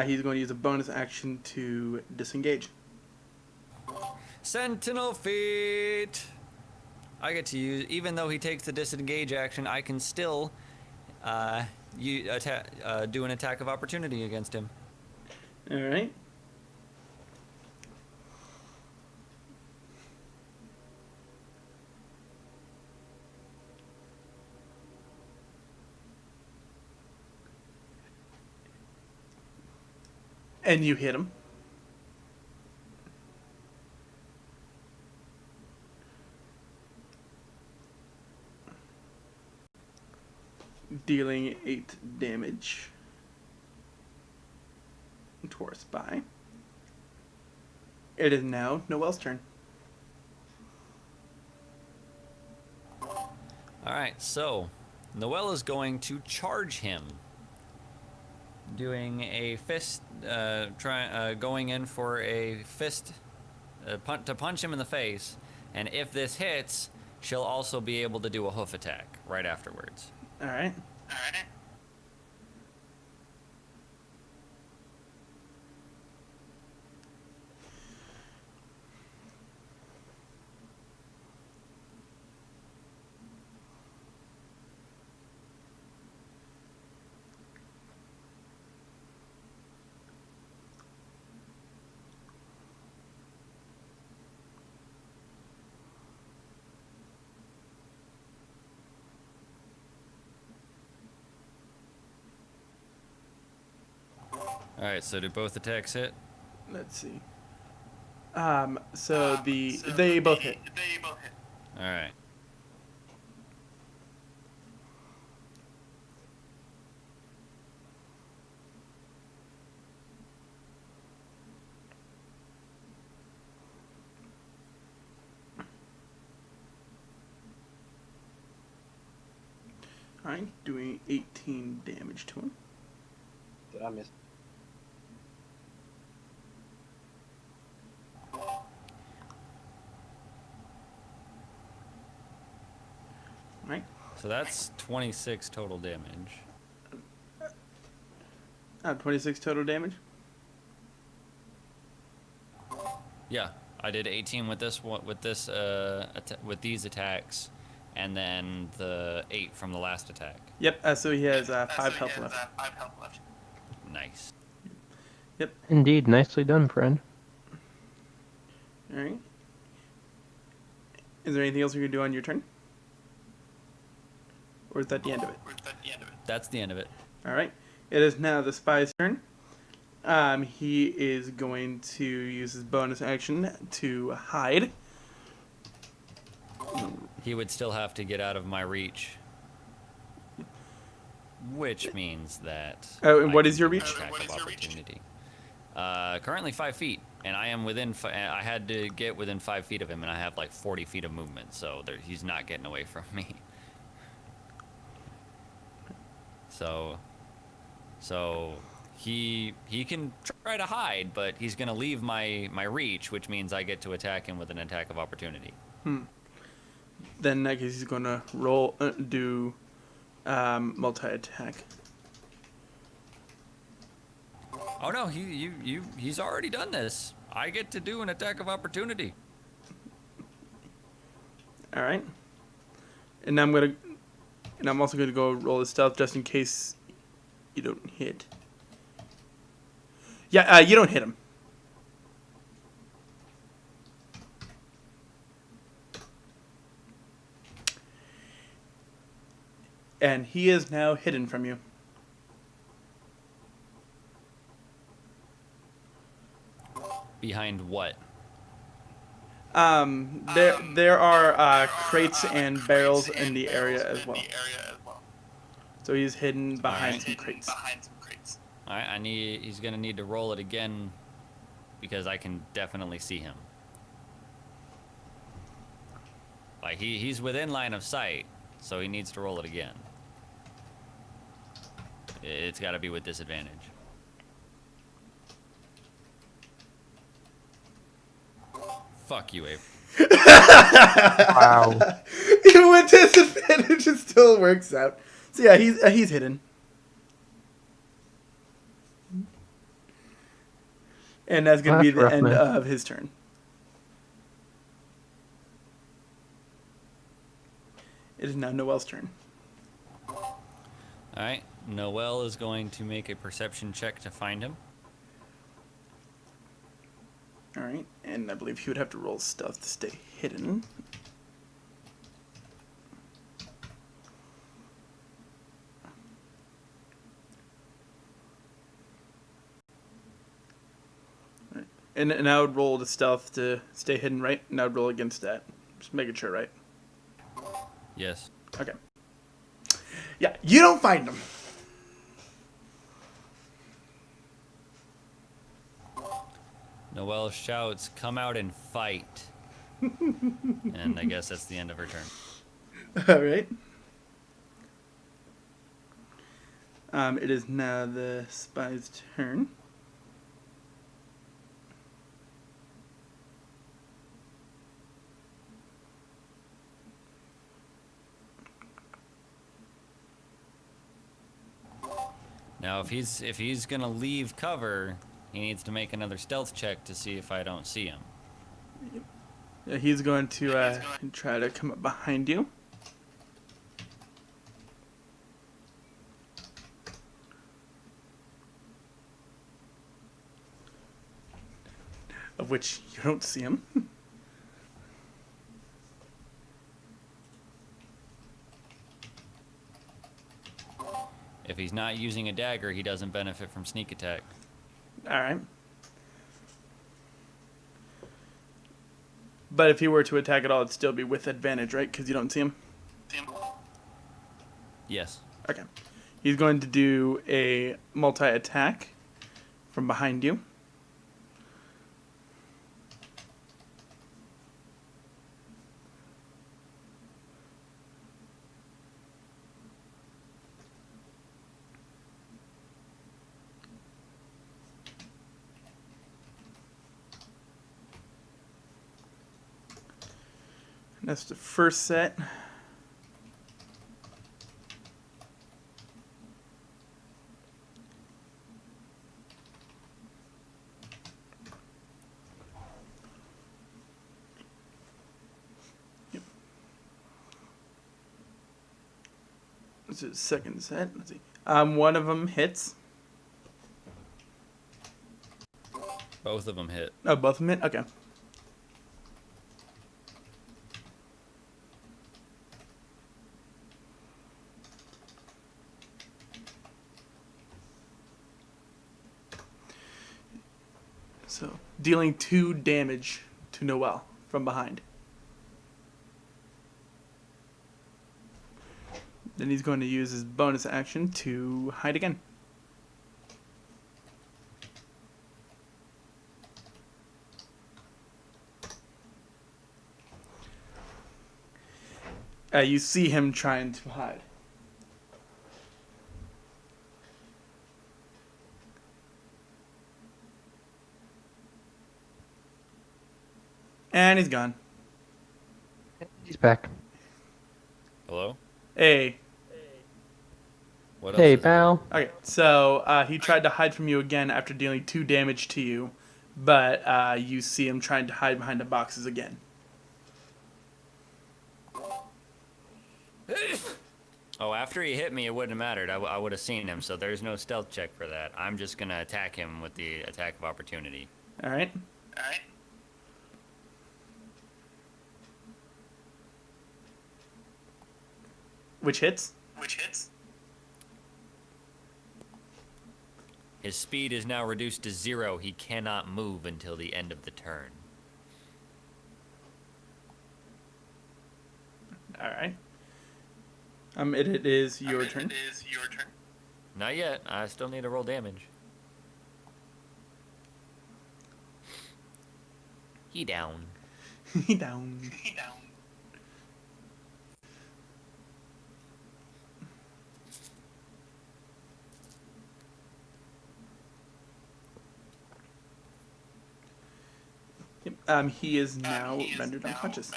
He's going to use a bonus action to disengage. Sentinel feet. I get to use, even though he takes the disengage action, I can still do an attack of opportunity against him. All right. And you hit him. Dealing 8 damage to our spy. It is now Noelle's turn. All right, so Noelle is going to charge him, doing a fist, going in for a fist to punch him in the face, and if this hits, she'll also be able to do a hoof attack right afterwards. All right. All right. So do both attacks hit? Let's see. So they both hit. All right. All right, doing 18 damage to him. Did I miss? All right. So that's 26 total damage. 26 total damage. Yeah, I did 18 with this one, with these attacks, and then the 8 from the last attack. Yep. So he has 5 health left. Nice. Indeed, nicely done, friend. All right. Is there anything else you can do on your turn? Or is that the end of it? That's the end of it. All right. It is now the spy's turn. He is going to use his bonus action to hide. He would still have to get out of my reach, which means that. Oh, and what I is can your do an reach? attack of opportunity. Currently 5 feet, and I am within. I had to get within 5 feet of him, and I have like 40 feet of movement, so he's not getting away from me. So he can try to hide, but he's gonna leave my reach, which means I get to attack him with an attack of opportunity. Then in that case, he's going to do multi-attack. Oh no, he's already done this. I get to do an attack of opportunity. All right. And I'm also going to go roll the stealth just in case you don't hit. Yeah, you don't hit him. And he is now hidden from you. Behind what? There are crates and barrels in the area as well. So he's hidden behind some crates. All right, he's gonna need to roll it again because I can definitely see him. Like he's within line of sight, so he needs to roll it again. It's got to be with disadvantage. Fuck you, Abe. Wow. Even with disadvantage, it still works out. So yeah, he's hidden. And that's going to be That's the rough, end man. of his turn. It is now Noel's turn. All right, Noel is going to make a perception check to find him. All right, and I believe he would have to roll stealth to stay hidden. Right. And I would roll the stealth to stay hidden, right? And I would roll against that. Just making sure, right? Yes. Okay. Yeah, you don't find him. Noel shouts, "Come out and fight." And I guess that's the end of her turn. All right. It is now the spy's turn. Now, if he's gonna leave cover, he needs to make another stealth check to see if I don't see him. Yeah, he's going to try to come up behind you. Of which you don't see him. If he's not using a dagger, he doesn't benefit from sneak attack. Alright. But if he were to attack at all, it'd still be with advantage, right? Because you don't see him? Yes. Okay. He's going to do a multi-attack from behind you. That's the first set. Yep. This is the second set. Let's see. One of them hits. Both of them hit. Oh, both of them hit? Okay. So, dealing 2 damage to Noel from behind. Then he's going to use his bonus action to hide again. You see him trying to hide. And he's gone. He's back. Hello? Hey. What Hey, else is pal. Okay, so he tried to hide from you again after dealing 2 damage to you, but you see him trying to hide behind the boxes again. Oh, after he hit me, it wouldn't have mattered. I would have seen him, so there's no stealth check for that. I'm just going to attack him with the attack of opportunity. Alright. Which hits? His speed is now reduced to 0. He cannot move until the end of the turn. Alright. It is your turn. Not yet. I still need to roll damage. He down. He down. Yep, he is now rendered unconscious.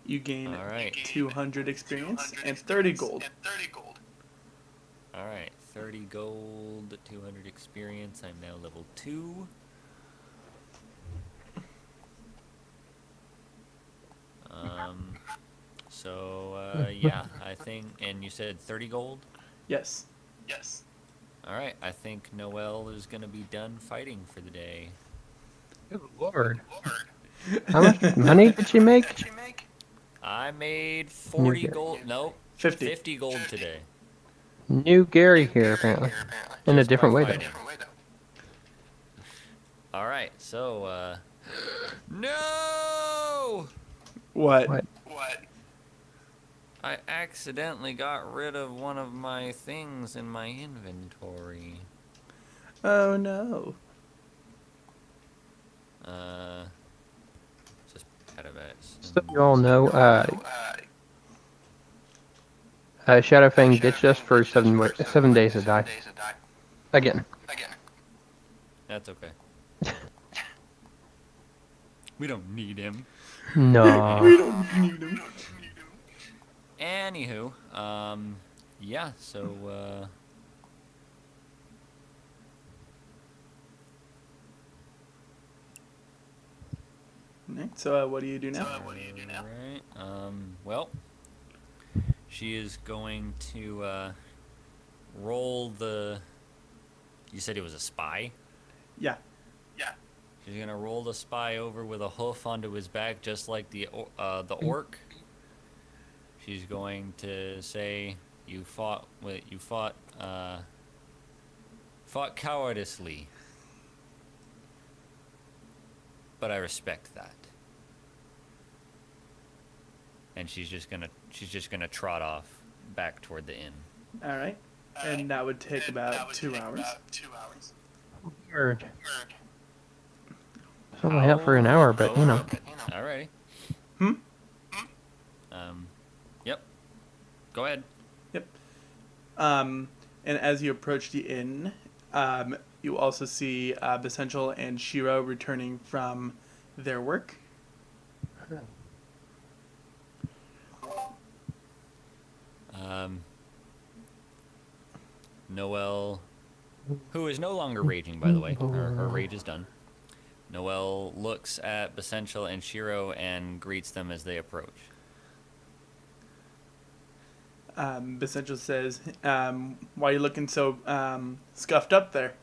You gain All right. 200 experience and 30 gold. All right. 30 gold, 200 experience. I'm now level 2. Yeah, I think, and you said 30 gold? Yes. All right, I think Noel is going to be done fighting for the day. Good lord. How much money did she make? I made 40 Gary. gold. Nope. 50. 50 gold today. New Gary here, apparently. In a Just different by way, though. fighting. All right, so, no! What? What? I accidentally got rid of one of my things in my inventory. Oh no. Just out of it. So you all know, Shadowfang ditched us for 7 days to die. Again. That's okay. We don't need him. No. We don't need him. Anywho, yeah. So Alright, so what do you do now? Right. Well, she is going to roll the. You said he was a spy. Yeah. She's gonna roll the spy over with a hoof onto his back, just like the orc. She's going to say, "You fought cowardice, but I respect that." And she's just gonna trot off back toward the inn. All right. And that would take about 2 hours. Word. It's only out for an hour, but you know. Alrighty. Hmm? Yep. Go ahead. Yep. And as you approach the inn, you also see Bessential and Shiro returning from their work. Noelle, who is no longer raging, by the way, her rage is done. Noelle looks at Bessential and Shiro and greets them as they approach. Bessential says, "Why are you looking so scuffed up there?"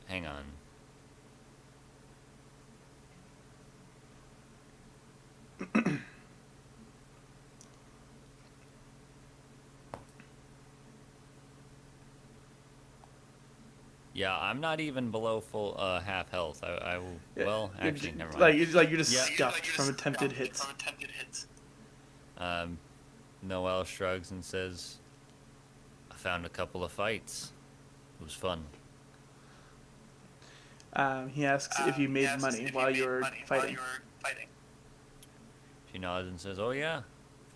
Hang on. Yeah, I'm not even below full half health. I will. Yeah, Well, you're actually, ju- never mind. you're just Yeah. scuffed from attempted hits. Noelle shrugs and says, "I found a couple of fights. It was fun." He asks if you made money while you were fighting. She nods and says, "Oh yeah,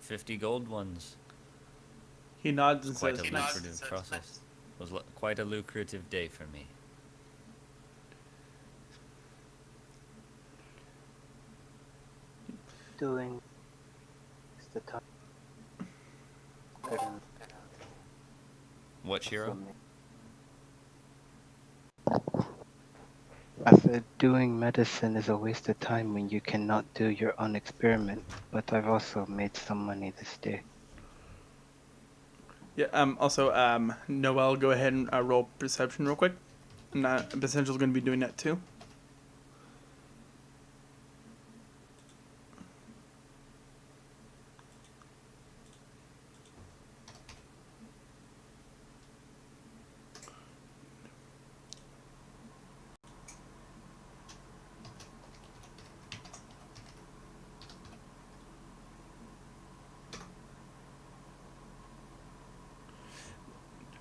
50 gold ones. He nods and Quite says, a "Nice." lucrative process. Was quite a lucrative day for me." Doing is the time. What, Shiro? I said doing medicine is a waste of time when you cannot do your own experiment, but I've also made some money this day. Yeah. Also, Noelle, go ahead and roll perception real quick. And Bessential's going to be doing that too.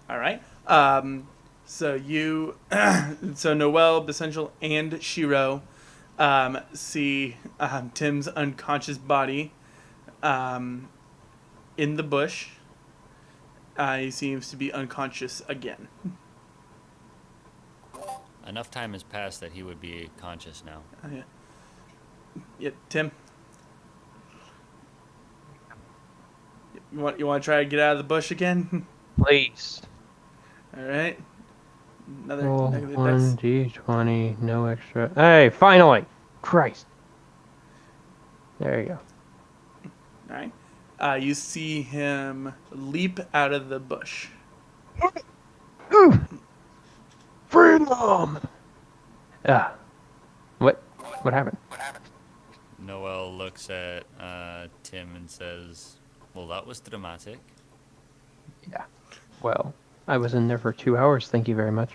All right. So you, so Noelle, Bessential, and Shiro see Tim's unconscious body in the bush. He seems to be unconscious again. Enough time has passed that he would be conscious now. Yeah. Yeah, Tim. You want to try to get out of the bush again? Please. All right. Another Roll negative one dex. d20, no extra. Hey, finally! Christ. There you go. All right. You see him leap out of the bush. Freedom! Ah. What happened? Noelle looks at Tim and says, "Well, that was dramatic." Yeah. Well, I was in there for 2 hours, thank you very much.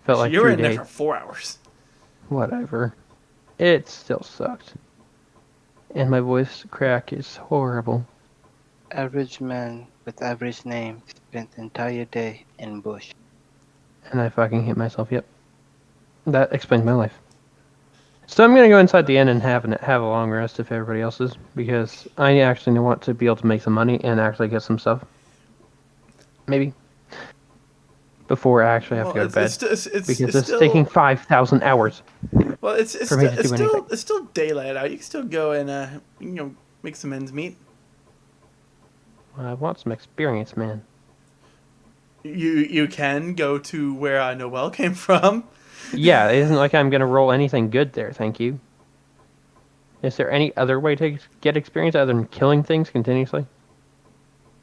Felt like You were 3 in days. there for 4 hours. Whatever. It still sucked. And my voice crack is horrible. Average man with average name spent the entire day in bush. And I fucking hate myself, yep. That explains my life. So I'm gonna go inside the inn and have a long rest if everybody else is, because I actually want to be able to make some money and actually get some stuff. Maybe. before I actually have Well, to go to bed. it's Because it's still, taking 5,000 hours well, it's for me still, to do anything. it's still daylight out. You can still go and make some ends meet. I want some experience, man. You can go to where Noel came from. Yeah, it isn't like I'm going to roll anything good there, thank you. Is there any other way to get experience other than killing things continuously?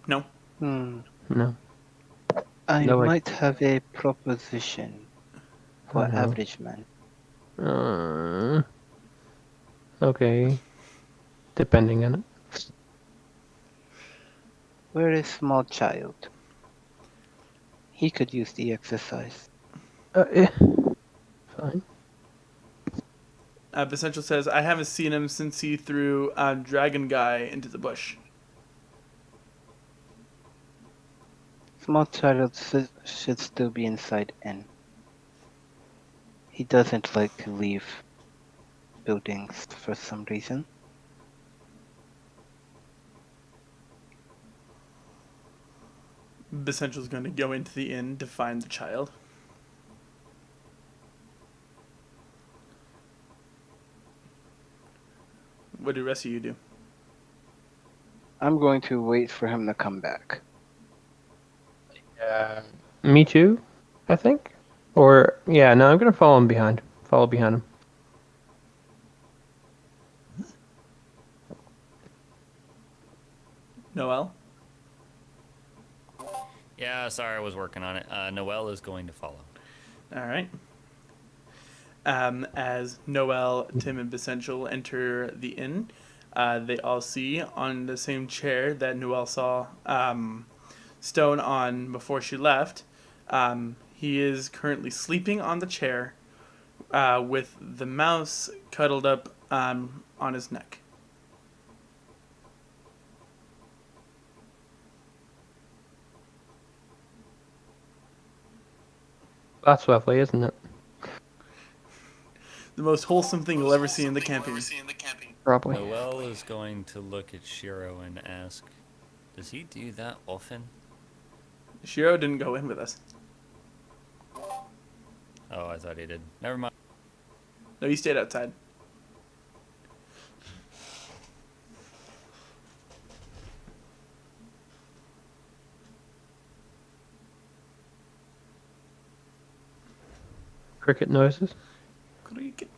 No. Hmm. No. I No, like- might have a proposition for Uh-huh. average man. Okay. Depending on it. We're a small child. He could use the exercise. Fine. Essential says, I haven't seen him since he threw Dragon Guy into the bush. Small child should still be inside N. He doesn't like to leave buildings for some reason. Essential's going to go into the inn to find the child. What do the rest of you do? I'm going to wait for him to come back. Me too, I think. Or, yeah, no, I'm going to follow him behind. Follow behind him. Noel? Yeah, sorry, I was working on it. Noel is going to follow. All right. As Noel, Tim, and Essential enter the inn, they all see on the same chair that Noel saw Stone on before she left. He is currently sleeping on the chair with the mouse cuddled up on his neck. That's lovely, isn't it? The most wholesome thing you'll ever see in the camping. Probably. Noel is going to look at Shiro and ask, does he do that often? Shiro didn't go in with us. Oh, I thought he did. Never mind. No, he stayed outside. Cricket noises. Creak,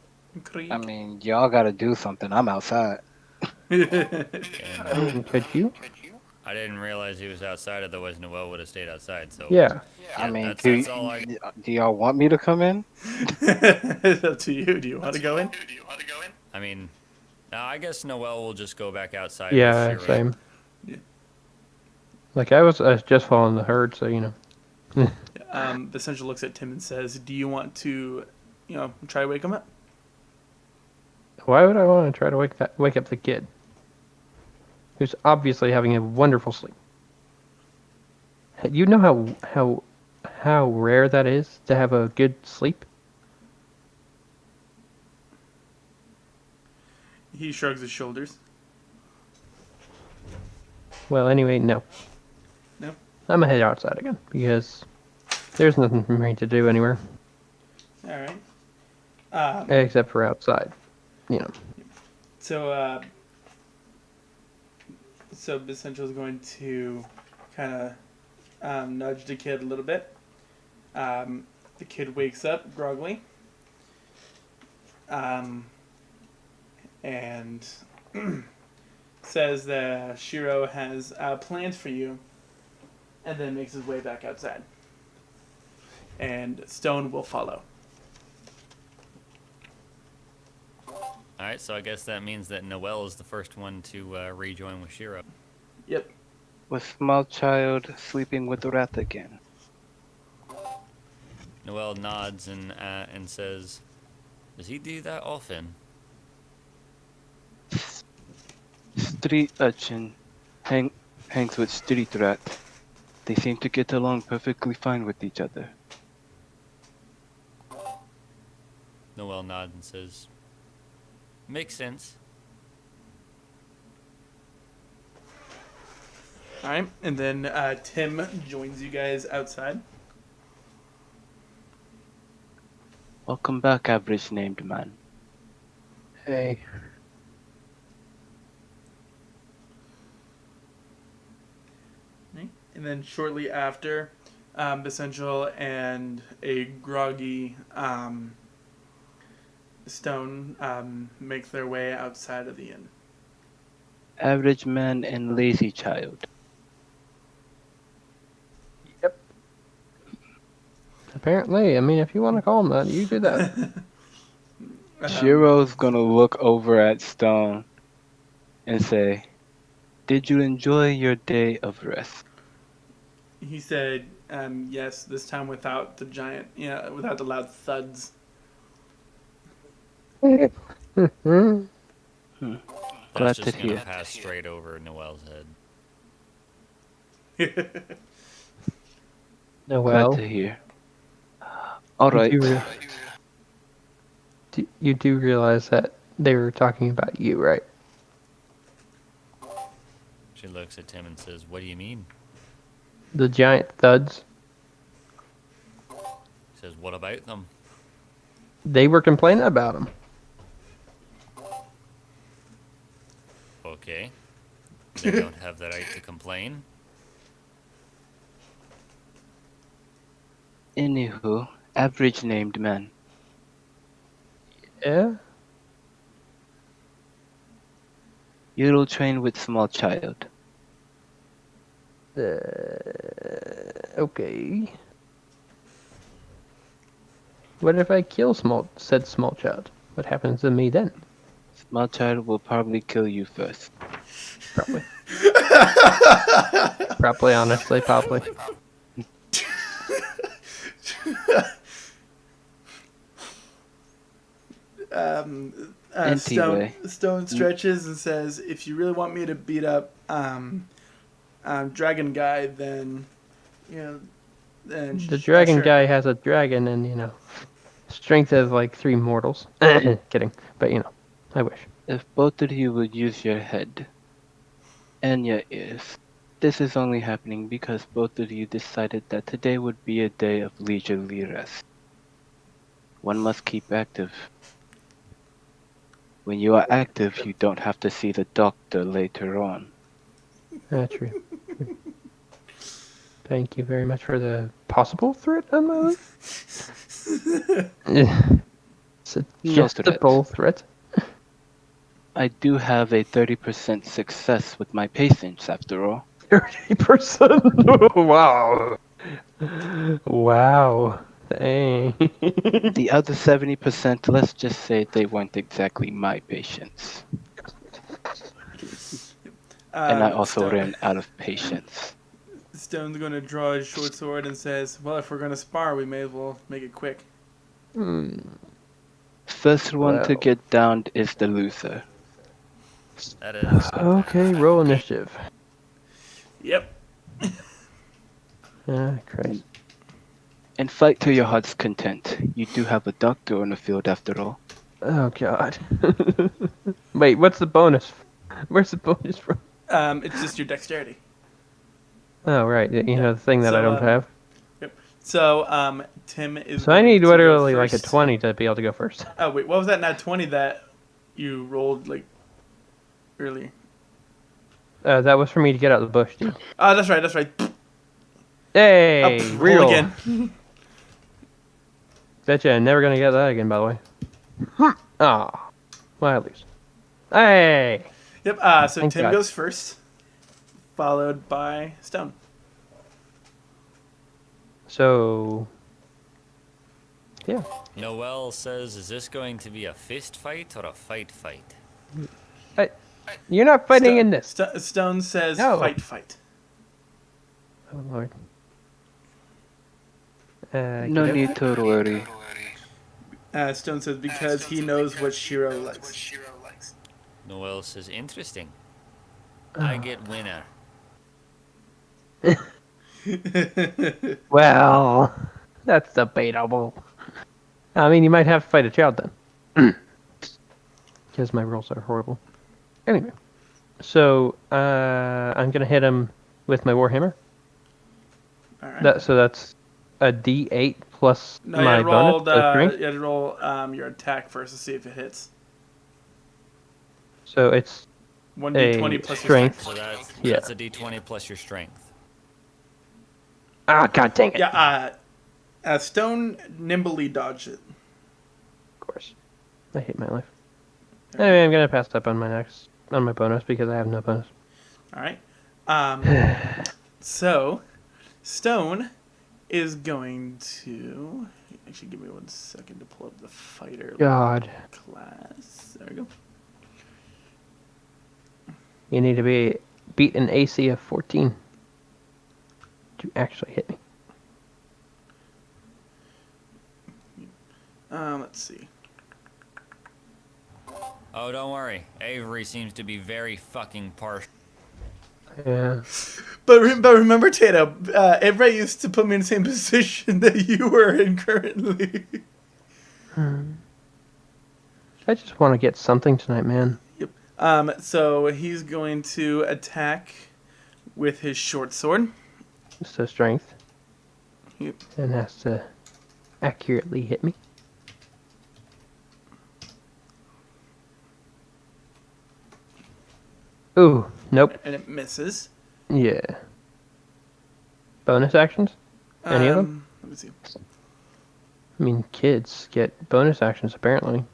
creak. I mean, y'all gotta do something. I'm outside. And Could you? I didn't realize he was outside, otherwise Noel would have stayed outside. So Yeah. I mean, that's all I. do y'all want me to come in? It's up to you. Do you want to go in? I mean, now I guess Noel will just go back outside. Yeah, with Shiro. same. Yeah. Like, I was just following the herd, so, you know. The Essential looks at Tim and says, do you want to, try to wake him up? Why would I want to try to wake up the kid? Who's obviously having a wonderful sleep. You know how rare that is to have a good sleep? He shrugs his shoulders. Well, anyway, no. No? I'm gonna head outside again, because there's nothing for me to do anywhere, All right. except for outside. You know. So Essential is going to kind of nudge the kid a little bit. The kid wakes up groggily. And says that Shiro has plans for you, and then makes his way back outside. And Stone will follow. All right, so I guess that means that Noel is the first one to rejoin with Shiro. Yep. Was small child sleeping with the rat again? Noel nods and says, "Does he do that often?" Street urchin hangs with street rat. They seem to get along perfectly fine with each other. Noel nods and says, "Makes sense." All right, and then Tim joins you guys outside. Welcome back, average named man. Hey. And then shortly after, Essential and a groggy Stone make their way outside of the inn. Average man and lazy child. Apparently, I mean, if you want to call him that, you do that. Shiro's gonna look over at Stone and say, "Did you enjoy your day of rest?" He said, yes, this time without the without the loud thuds. Hmm. That's Glad just to gonna hear. pass straight over Noel's head. Noel, Glad to hear. Alright. you do realize that they were talking about you, right? She looks at Tim and says, "What do you mean?" The giant thuds. He says, "What about them?" They were complaining about him. Okay. They don't have the right to complain. Anywho, average named man. Yeah. You'll train with small child. Okay. What if I kill said small child? What happens to me then? Small child will probably kill you first. Probably. Probably, honestly, probably. Anyway. Stone stretches and says, "If you really want me to beat up Dragon Guy, then then The dragon sure." guy has a dragon and, strength of like 3 mortals. Kidding. But, I wish. If both of you would use your head and your ears, this is only happening because both of you decided that today would be a day of leisurely rest. One must keep active. When you are active, you don't have to see the doctor later on. True. Thank you very much for the possible threat on my life. Suggestible threat. I do have a 30% success with my patients, after all. 30%. Wow. Wow. Dang. The other 70%, let's just say they weren't exactly my patients. And I also ran out of patience. Stone's going to draw his short sword and says, "Well, if we're going to spar, we may as well make it quick." First one to Well. get downed is the loser. That is. Okay, roll initiative. Yep. Christ. And fight to your heart's content. You do have a doctor on the field after all. Oh, God. Wait, what's the bonus? Where's the bonus from? It's just your dexterity. Oh, right. The thing that I don't have. Yep. So, Tim is. So I need going to go literally like a first. 20 to be able to go first. Oh wait, what was that? Nat 20 that you rolled like earlier. That was for me to get out of the bush, dude. Oh, that's right. That's right. Hey, Roll real. again. Bet you I'm never gonna get that again, by the way. Ah, well, at least. Hey. Yep. So Thank Tim God. goes first, followed by Stone. So. Yeah. Noel says, "Is this going to be a fist fight or a fight fight?" You're not fighting in this. Stone says, No. "Fight." Oh Lord. No get need to worry. Stone says because he knows what Shiro likes. Noel says, "Interesting. I get winner." Well, that's debatable. I mean, you might have to fight a child then. Because my rolls are horrible. Anyway. So, I'm going to hit him with my Warhammer. All right. So that's a D8 plus No, you my had bonus. rolled. So strength. You had to roll your attack first to see if it hits. So it's 1d20 a plus strength. So that's Yeah. that's a d20 plus your strength. Ah, god dang it. Yeah. Stone nimbly dodged it. Of course. I hate my life. Anyway, I'm gonna pass up on my bonus because I have no bonus. All right. So, Stone is going to. Actually, give me 1 second to pull up the fighter God, class. There we go. you need to beat an AC of 14 to actually hit me. Let's see. Oh, don't worry. Avery seems to be very fucking partial. Yeah. But remember, Tato, Everett used to put me in the same position that you were in currently. I just want to get something tonight, man. Yep. So he's going to attack with his short sword. So strength. Yep. And has to accurately hit me. Ooh, nope. And it misses. Yeah. Bonus actions? Any of them? Let me see. I mean, kids get bonus actions, apparently.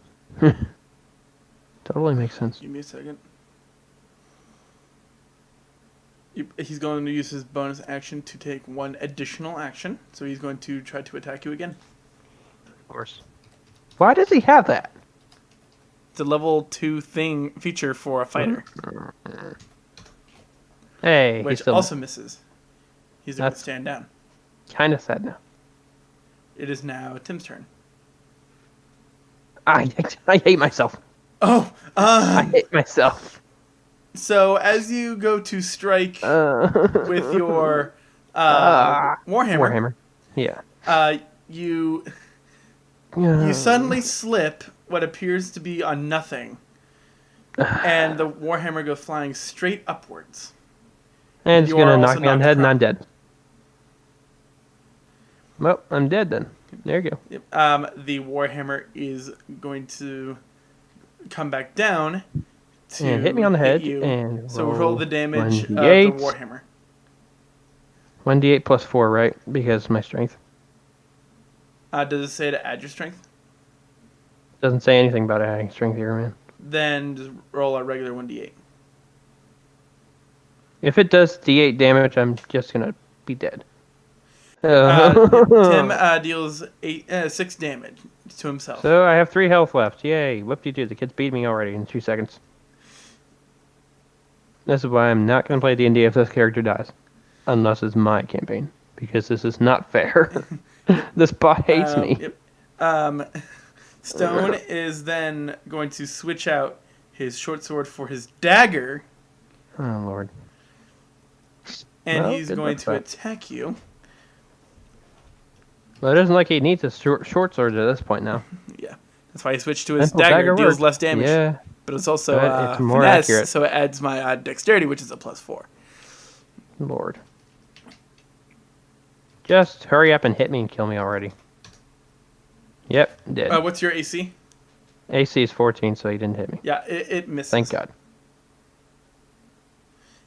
Totally makes sense. Give me a second. He's going to use his bonus action to take 1 additional action. So he's going to try to attack you again. Of course. Why does he have that? It's a level 2 feature for a fighter, Hey, he's which still also misses. He's going to That's- stand down. kind of sad now. It is now Tim's turn. I hate myself. Oh, I hate myself. so as you go to strike with your Warhammer, Warhammer. Yeah. You Yeah. suddenly slip what appears to be on nothing, and the Warhammer goes flying straight upwards. And it's You gonna are knock also me on the knocked head, and prone. I'm dead. Well, I'm dead then. There you go. Yep. The Warhammer is going to come back down to And hit me on the head. you. And So roll the damage of the 1d8. Warhammer. 1d8 plus 4, right? Because of my strength. Does it say to add your strength? Doesn't say anything about adding strength here, man. Then just roll a regular 1d8. If it does d8 damage, I'm just gonna be dead. Tim deals 6 damage to himself. So I have 3 health left. Yay. Whoop-de-doo. The kid's beat me already in 2 seconds. This is why I'm not going to play D&D if this character dies. Unless it's my campaign. Because this is not fair. This bot hates me. Yep. Stone is then going to switch out his short sword for his dagger, Oh, Lord. and Well, he's good going luck to with that. attack you. Well, it isn't like he needs a short sword at this point now. Yeah, that's why he switched to his Mental dagger. dagger Deals works. less damage, Yeah. but it's also But it's more finesse, accurate. so it adds my dexterity, which is a +4. Lord. Just hurry up and hit me and kill me already. Yep, dead. What's your AC? AC is 14, so he didn't hit me. Yeah, it misses. Thank God.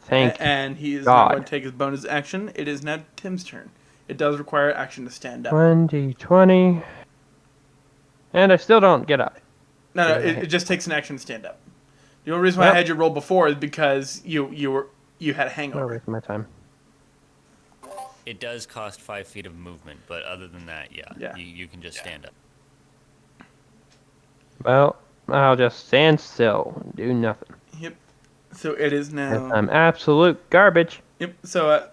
Thank And he is God. now going to take his bonus action. It is now Tim's turn. It does require action to stand up. 1d20. And I still don't get up. No, it just takes an action to stand up. The only reason why I had you roll before is because you had a I'm hangover. wasting my time. It does cost 5 feet of movement, but other than that, Yeah. you can just stand up. Well, I'll just stand still and do nothing. Yep. So it is 'Cause now. I'm absolute garbage. Yep. So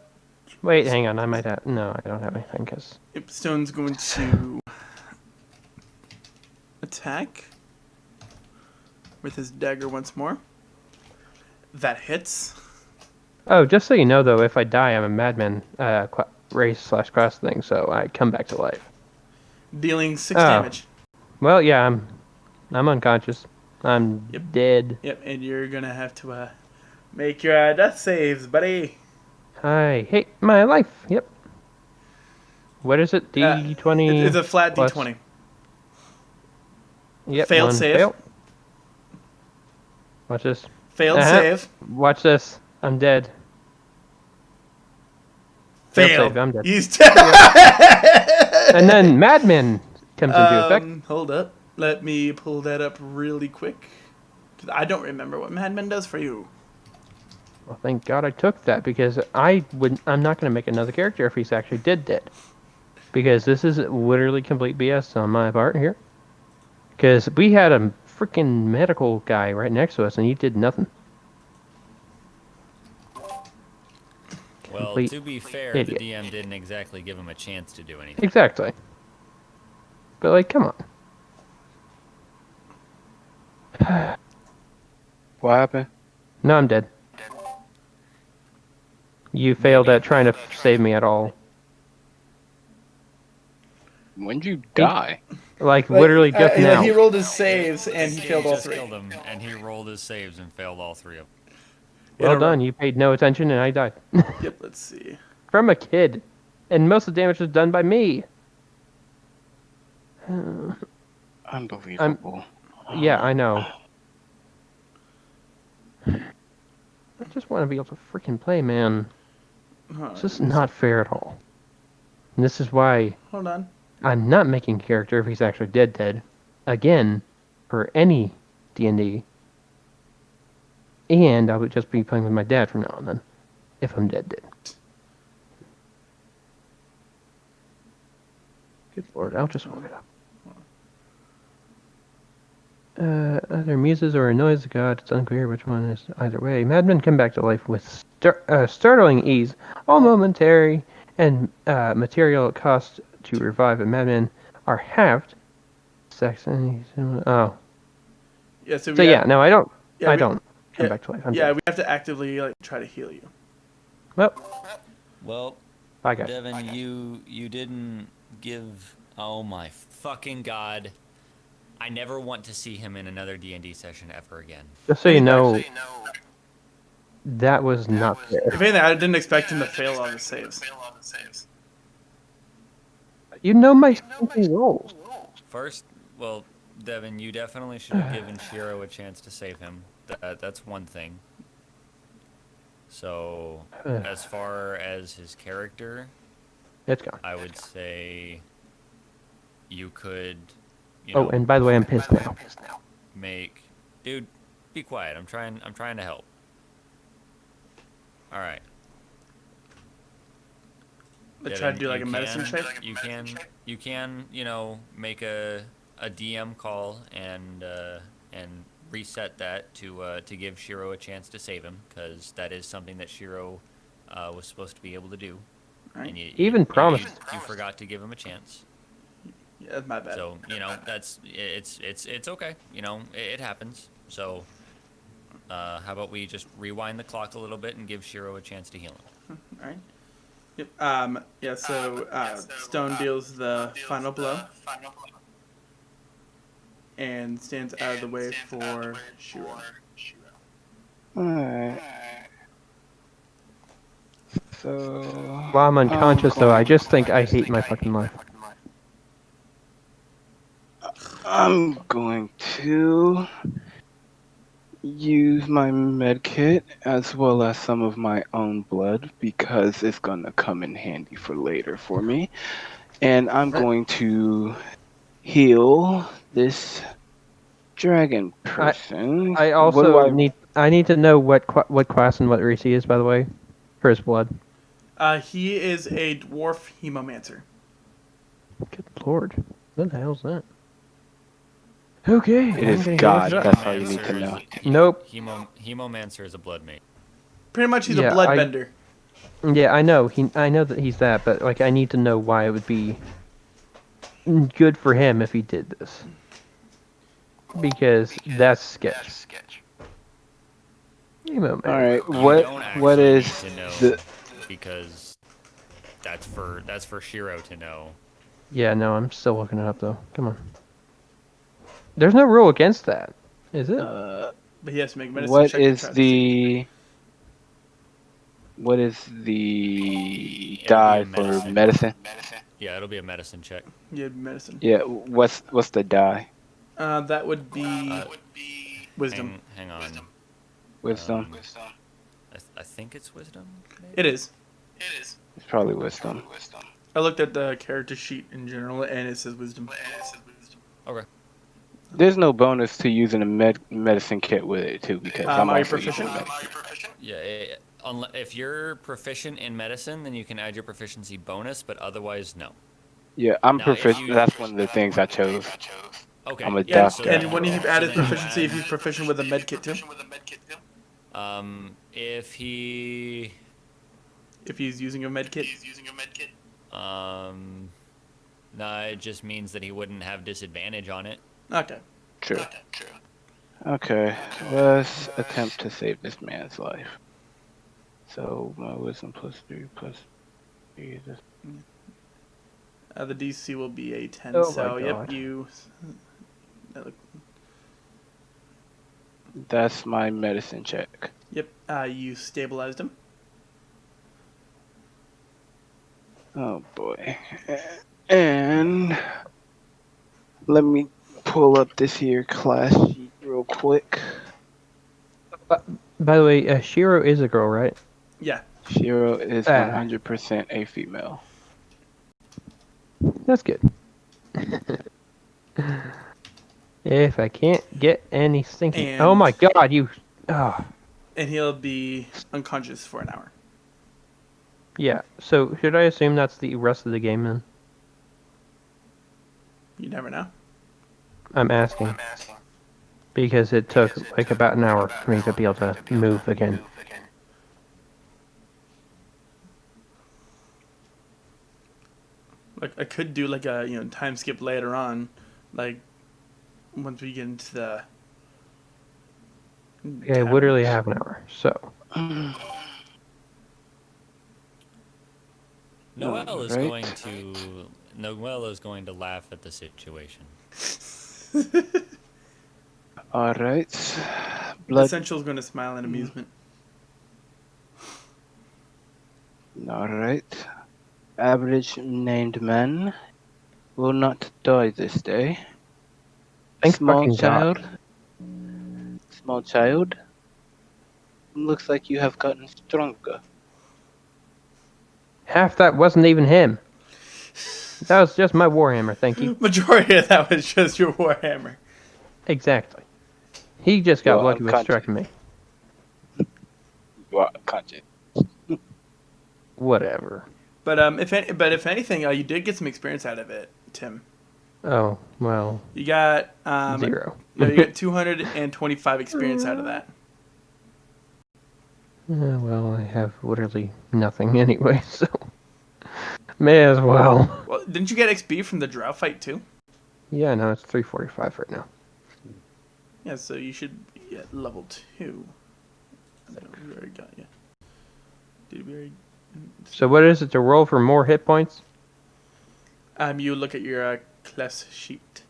Wait, hang on. I might have... No, I don't have anything, because... yep, Stone's going to attack with his dagger once more. That hits. Oh, just so you know, though, if I die, I'm a madman race/class thing, so I come back to life. Dealing 6 Oh. damage. Well, yeah, I'm unconscious. I'm Yep. dead. Yep, and you're gonna have to make your death saves, buddy. I hate my life. Yep. What is it? D20. It's a flat plus- D20. Yep. Failed one save. fail. Watch this. Failed Uh-huh. save. Watch this. I'm dead. Failed. save, I'm dead. He's dead. And then Madman comes into effect. Hold up. Let me pull that up really quick. 'Cause I don't remember what Madman does for you. Well, thank God I took that because I'm not going to make another character if he's actually dead. Because this is literally complete BS on my part here. Because we had a freaking medical guy right next to us and he did nothing. Well, Complete to be fair, idiot. the DM didn't exactly give him a chance to do anything. Exactly. But like, come on. What happened? No, I'm dead. You failed at trying to save me at all. When'd you die? Like literally just now. He rolled his saves and he He failed all just three. killed him, and he rolled his saves and failed all three of them. Well In a row. done. You paid no attention and I died. Yep, let's see. From a kid. And most of the damage was done by me. Unbelievable. Yeah, I know. I just want to be able to freaking play, man. It's just not fair at all. And this is why Hold on. I'm not making a character if he's actually dead. Again, for any D&D. And I would just be playing with my dad from now on then. If I'm dead. Good lord, I'll just look it up. Either muses or annoys the god. It's unclear which one is either way. Madmen come back to life with startling ease. All momentary and material cost to revive a madman are halved. Oh. Yeah, so, So yeah, no, I don't. yeah, I we- don't come yeah, back to life. I'm Yeah, dead. we have to actively like try to heal you. Well, Well, bye guys. Devin, you didn't give. Oh my fucking god! I never want to see him in another D&D session ever again. Just so you know, that was not fair. If anything, I didn't expect him to fail all the saves. You know my fucking rolls. First, well, Devin, you definitely should have given Shiro a chance to save him. That's one thing. So, as far as his character, It's gone. I would say you could, you Oh, know, and by the way, I'm pissed now. make. Dude, be quiet. I'm trying to help. All right. Let's try to Devin, do like a you medicine can- check. You can, you know, make a DM call and reset that to give Shiro a chance to save him, because that is something that Shiro was supposed to be able to do. Right. And Even promised. You forgot to give him a chance. Yeah, that's my bad. So you know it's okay. You know it happens. So how about we just rewind the clock a little bit and give Shiro a chance to heal him? All right. Yep. Yeah. So Stone deals the final blow and stands out of the way for Shiro. Alright. So. While I'm unconscious, though, I just think I hate my fucking life. I'm going to use my med kit as well as some of my own blood because it's gonna come in handy for later for me. And I'm going to heal this dragon person. I What do also need to know what class and what race he is, by the way, for his blood. He is a dwarf hemomancer. Good lord, what the hell's that? Okay. It is God. That's all you need to know. Nope. Hemomancer is a blood mage. Pretty much, he's Yeah, a bloodbender. Yeah, I know. I know that he's that, but like, I need to know why it would be good for him if he did this, because that's sketch. Emo man. Alright, You don't what actually is need to know the because that's for Shiro to know. Yeah, no, I'm still looking it up though. Come on. There's no rule against that, is it? But he has to make a medicine what check to is try to see. What is the It'll be die a for medicine? Yeah, it'll be a medicine check. You had medicine. Yeah, what's the die? That would be Uh, wisdom. Hang on. Wisdom. I think it's wisdom. Maybe? It is. It's probably wisdom. I looked at the character sheet in general, and it says wisdom. Okay. There's no bonus to using a medicine kit with it too, because I'm Are you also proficient? using medicine. Yeah, if you're proficient in medicine, then you can add your proficiency bonus, but otherwise, no. Yeah, I'm Now, if proficient. you- That's one of the things I chose. Okay. I'm a Yeah, doctor. and when you've added then you proficiency, if add- he's proficient with a med kit too, If he, if he's using a med kit, no, it just means that he wouldn't have disadvantage on it. okay. True. Okay, let's attempt to save this man's life. So my wisdom +3 +3. The DC will be a 10. Oh So my yep, God. you. That's my medicine check. Yep, you stabilized him. Oh boy. And let me pull up this here class sheet real quick. By the way, Shiro is a girl, right? Yeah. Shiro is Ah. 100% a female. That's good. If I can't get any stinking... And- Oh my god, you... Oh. And he'll be unconscious for an hour. Yeah, so should I assume that's the rest of the game then? You never know. I'm asking. Because it took like about an hour for me to be able to move again. Like I could do like a time skip later on, like once we get into the. Okay, literally half an hour, so... Noelle is Right. going to laugh at the situation. Alright. Blood. Essential's going to smile in amusement. Alright. Average named man will not die this day. Thank Small fucking child. God. Small child. Looks like you have gotten stronger. Half that wasn't even him. That was just my Warhammer, thank you. Majority of that was just your Warhammer. Exactly. He just got Well, lucky with unconscious. striking me. You are unconscious. Whatever. But if anything, you did get some experience out of it, Tim. Oh, well, You got 0. No, you got 225 experience out of that. Well, I have literally nothing anyway, so... May as well. Well, didn't you get XP from the drow fight too? Yeah, no, it's 345 right now. Yeah, so you should be at level 2. No, we already got you. Did we already? So what is it to roll for more hit points? You look at your class sheet.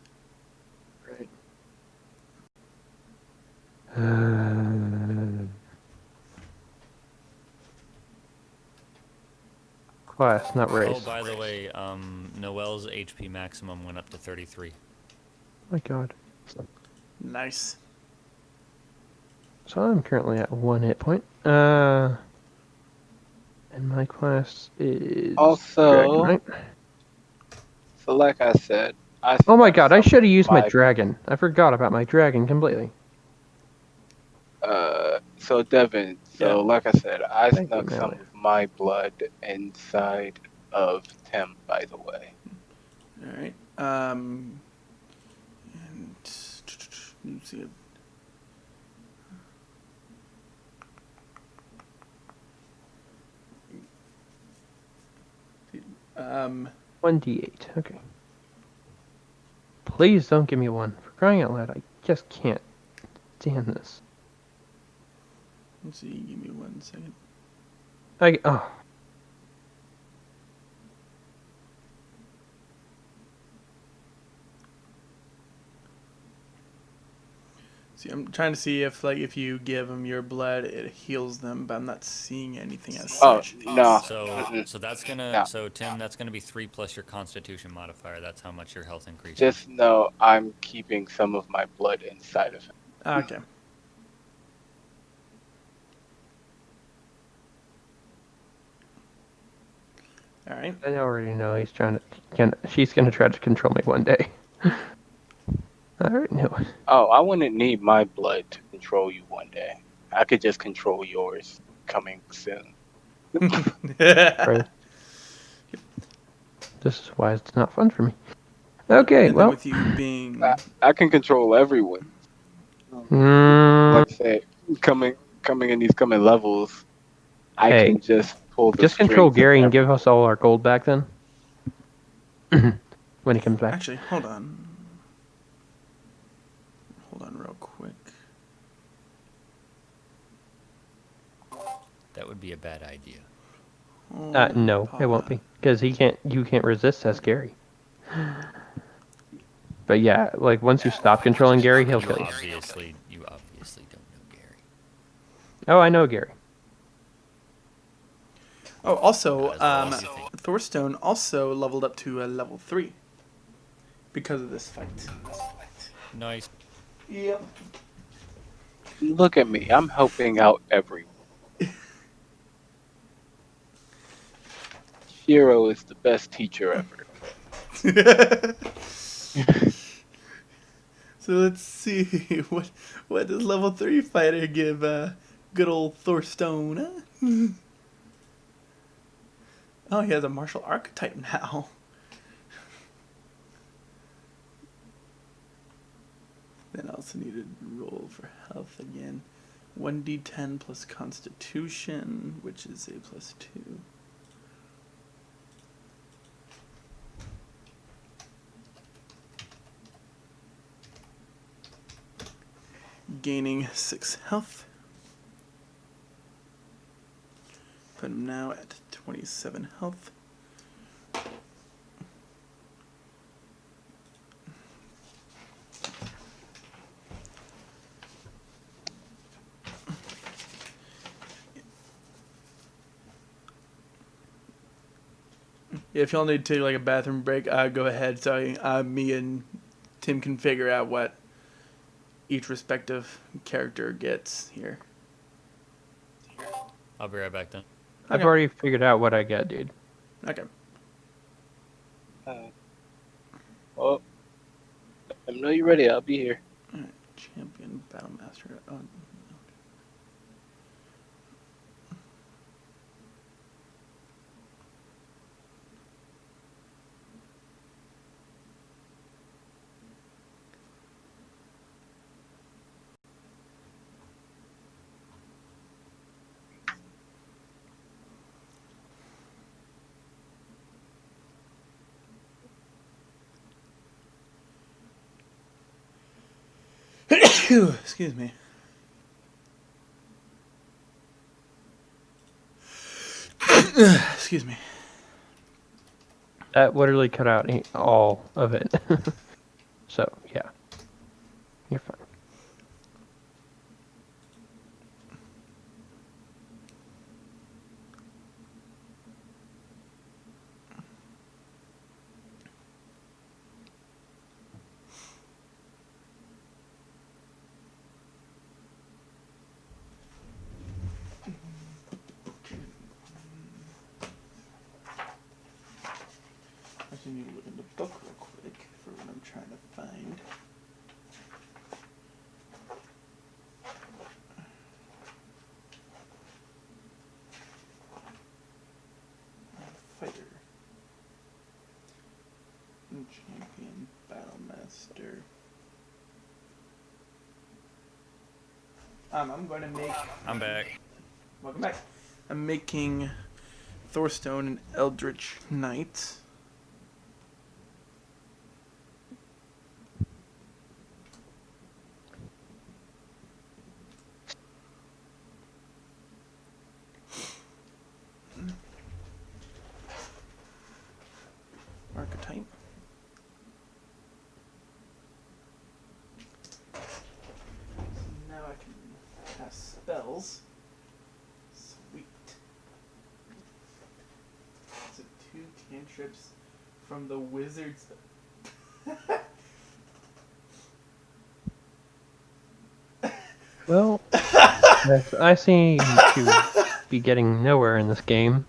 Class, not race. Oh, by the way, Noelle's HP maximum went up to 33. My god. Nice. So I'm currently at 1 hit point. And my class is... Also- Dragon, right? So like I said, Oh my god, I should have used my my- dragon. I forgot about my dragon completely. So Devin, Yeah. like I said, I Thank snuck you, some Melly. of my blood inside of Tim, by the way. All right. And let's see. Um, 1d8, okay. Please don't give me 1. For crying out loud, I just can't stand this. let's see. Give me 1 second. Oh. See, I'm trying to see if if you give them your blood, it heals them, but I'm not seeing anything as Oh such. no. So Mm-mm. so that's gonna No. so Tim, that's gonna be 3 plus your Constitution modifier. That's how much your health increases. Just know I'm keeping some of my blood inside of him. Okay. All right. I already know he's trying to. She's gonna try to control me one day. I already knew it. Oh, I wouldn't need my blood to control you one day. I could just control yours coming soon. Right. This is why it's not fun for me. Okay, And then well. with you being I can control everyone. Mm, Like I say, coming in these coming levels, I Hey, can just pull the just control strings of Gary and give everyone. us all our gold back then. When he comes back. actually, hold on. Hold on, real quick. That would be a bad idea. No, it won't be, because you can't resist as Gary. But yeah, like once you stop controlling Gary, he'll kill you. You obviously don't know Gary. Oh, I know Gary. Oh, also, Not as well as you think. Thorstone also leveled up to a level 3 because of this fight. Nice. Yep. Look at me, I'm helping out everyone. Shiro is the best teacher ever. So let's see what does level 3 fighter give good old Thorstone? Huh? Oh, he has a martial archetype now. Then I also need to roll for health again. 1d10 plus constitution, which is a plus 2. Gaining 6 health. Put him now at 27 health. If y'all need to take like a bathroom break, go ahead. So me and Tim can figure out what each respective character gets here. I'll be right back then. I've Okay. already figured out what I get, dude. Okay. Well, I know you're ready. I'll be here. Alright. Champion, Battlemaster. Oh, excuse me. Excuse me. That literally cut out all of it. So, yeah. You're fine. I just need to look in the book real quick for what I'm trying to find. Fighter. Champion, Battlemaster. I'm going to make. I'm back. Welcome back. I'm making Thorstone an Eldritch Knight. Archetype. cantrips from the wizard's. Well, as I seem to be getting nowhere in this game.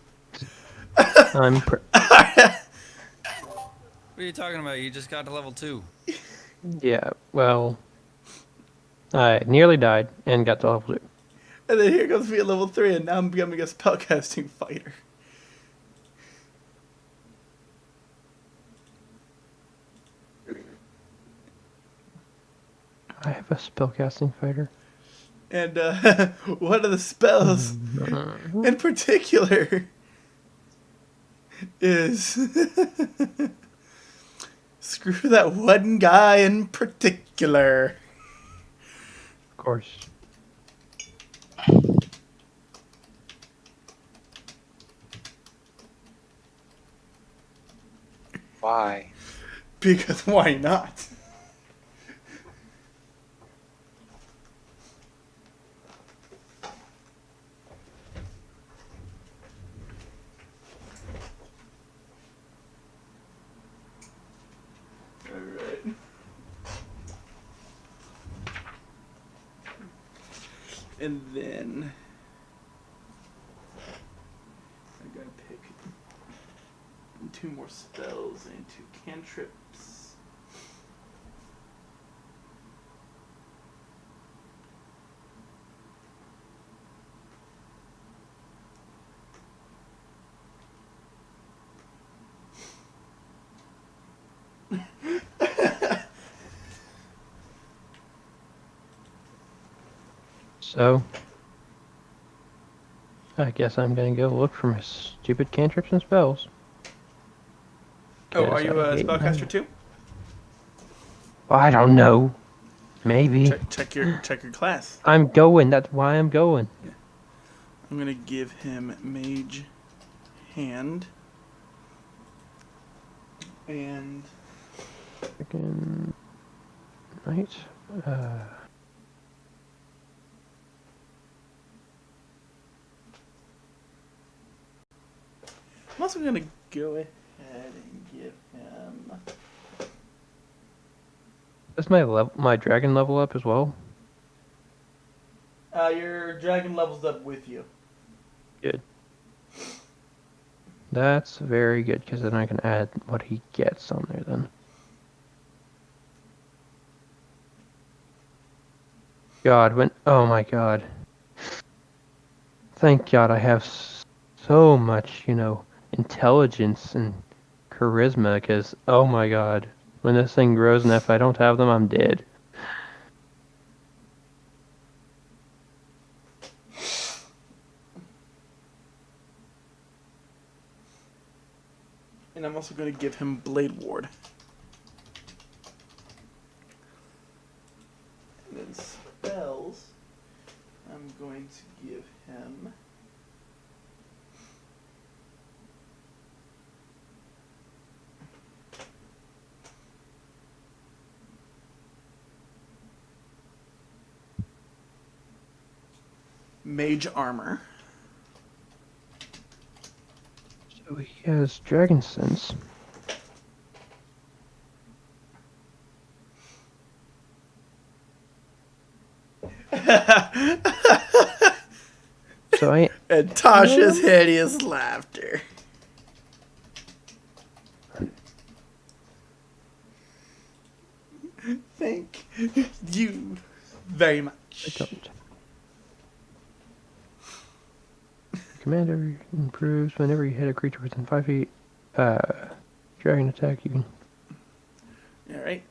I'm. What are you talking about? You just got to level 2. Yeah. Well, I nearly died and got to level 2. And then here comes me at level 3, and now I'm becoming a spellcasting fighter. I have a spellcasting fighter. And one of the spells in particular is screw that one guy in particular. Of course. Why? Because why not? Alright. And then I gotta pick 2 more spells and 2 cantrips. So, I guess I'm gonna go look for my stupid cantrips and spells. Oh, are 'Cause you I a hate spellcaster them. too? I don't know. Maybe. Check your class. I'm going. That's why I'm going. I'm gonna give him Mage Hand. And Freaking right. I'm also gonna go ahead and give him. Does my dragon level up as well? Your dragon levels up with you. Good. That's very good because then I can add what he gets on there then. God, oh my God. Thank God I have so much, intelligence and charisma because, oh my God, when this thing grows and if I don't have them, I'm dead. And I'm also gonna give him Blade Ward. And then spells, I'm going to give him. Mage Armor. So he has Dragon Sense. So And Tasha's hideous laughter. Thank you very I much. don't. Commander improves whenever you hit a creature within 5 feet. Dragon attack, you can. Alright.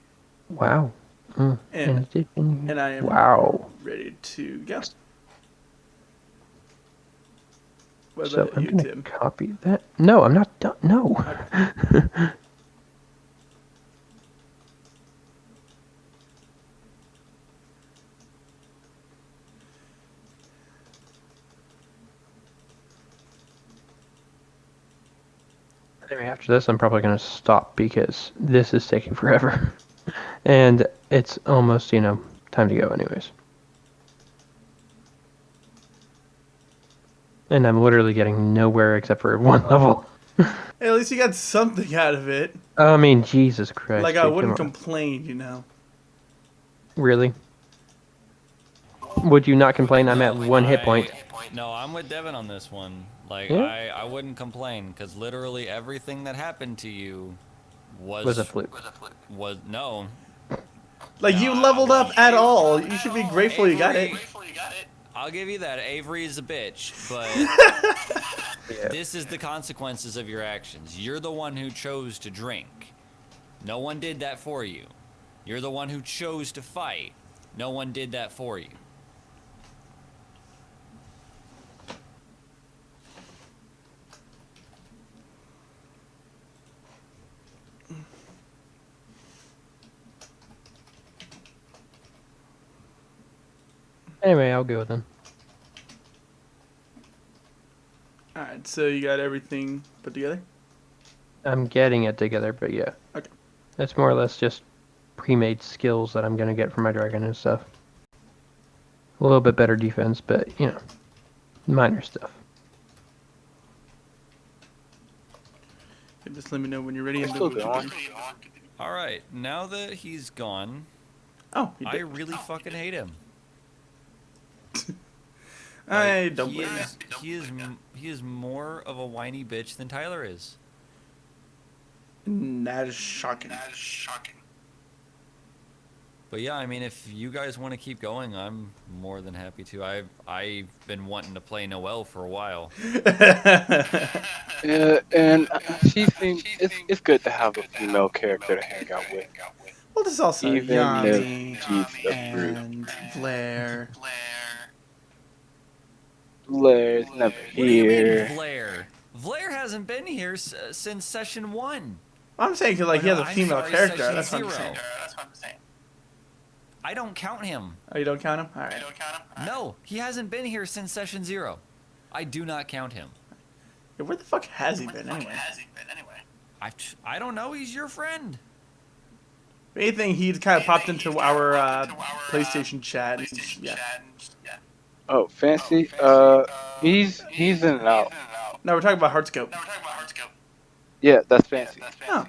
Wow. And- it did. And I am Wow. ready to go. What So about I'm you, gonna Tim? copy that. No, I'm not done. No. Anyway, after this, I'm probably gonna stop because this is taking forever, and it's almost time to go anyways. And I'm literally getting nowhere except for 1 level. Hey, at least you got something out of it. I mean, Jesus Christ. Like, I dude, wouldn't come on. complain, you know. Really? Would you not complain? I'm at 1 hit point. No, I'm with Devin on this one. Like, Yeah? I wouldn't complain because literally everything that happened to you Was a fluke. was no. Like, No, you I leveled up wouldn't. at all. You should be grateful you got it. I'll give you that. Avery is a bitch, but Yeah. this is the consequences of your actions. You're the one who chose to drink. No one did that for you. You're the one who chose to fight. No one did that for you. Anyway, I'll go then. Alright, so you got everything put together? I'm getting it together, but yeah. Okay. It's more or less just pre-made skills that I'm gonna get for my dragon and stuff. A little bit better defense, but you know, minor stuff. Okay, just let me know when you're ready. I'm And still then going. All right, now that he's gone, Oh, you I did. really fucking hate him. I Like, don't he blame is, he is more of a whiny bitch than Tyler is. you. That is shocking. But yeah, I mean, if you guys want to keep going, I'm more than happy to. I've been wanting to play Noelle for a while. Yeah, and she seems it's good to have a female character to hang out with. Well, there's also Even Yami if she's a brute. and Blair. Blair's never What do you mean, here. Vlaire? Vlaire hasn't been here since session 1. I'm saying 'cause, like, he Oh, has no, a I'm female sorry, character. session That's what I'm 0. saying. I don't count him. Oh, you don't count him? Alright. No, he hasn't been here since session 0. I do not count him. Yeah, where the fuck has he been anyway? I don't know. He's your friend. If anything, he'd kind of popped into our PlayStation chat. And, yeah. Oh, fancy. He's in and out. No, we're talking about Heartscope. Yeah, that's fancy. Oh.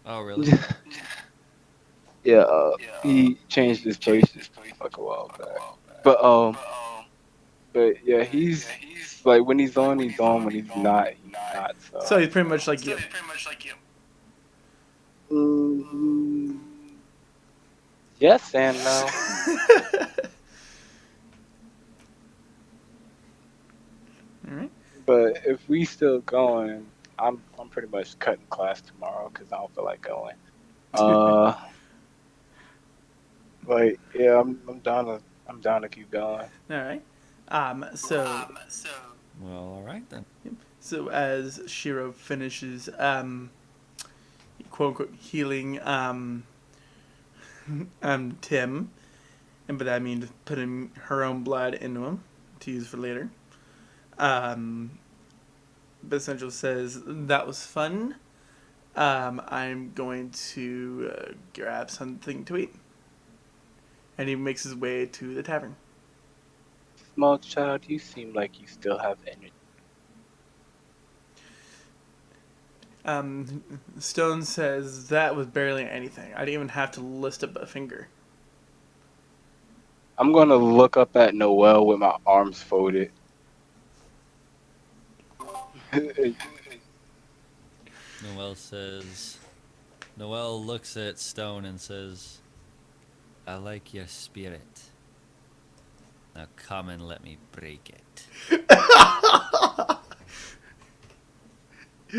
Oh, really? Yeah, he changed his places like a while back. But yeah, he's like when he's on, he's on. When he's not, he's not. So he's pretty much like you. Mhm. Yes and no. Alright. But if we still going, I'm pretty much cutting class tomorrow because I don't feel like going. Like yeah, I'm down to keep going. Alright. Well, all right then. So as Shiro finishes, quote unquote healing, Tim, and by that I mean putting her own blood into him to use for later. But Central says that was fun. I'm going to grab something to eat, and he makes his way to the tavern. Small child, you seem like you still have energy. Stone says that was barely anything. I didn't even have to lift up a finger. I'm gonna look up at Noelle with my arms folded. Noelle looks at Stone and says, I like your spirit. Now come and let me break it.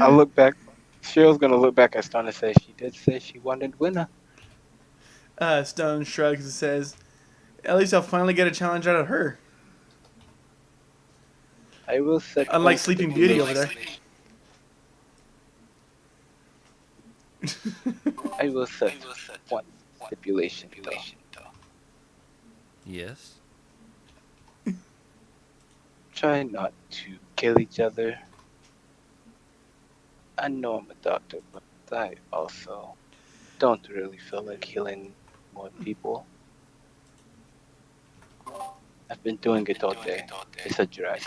I look back. Cheryl's gonna look back at Stone and say she did say she wanted winner. Stone shrugs and says, at least I'll finally get a challenge out of her. I will set. Unlike one Sleeping Beauty over there. I will set one stipulation though. Yes? Try not to kill each other. I know I'm a doctor, but I also don't really feel like killing more people. I've been doing it all day. It's a drag.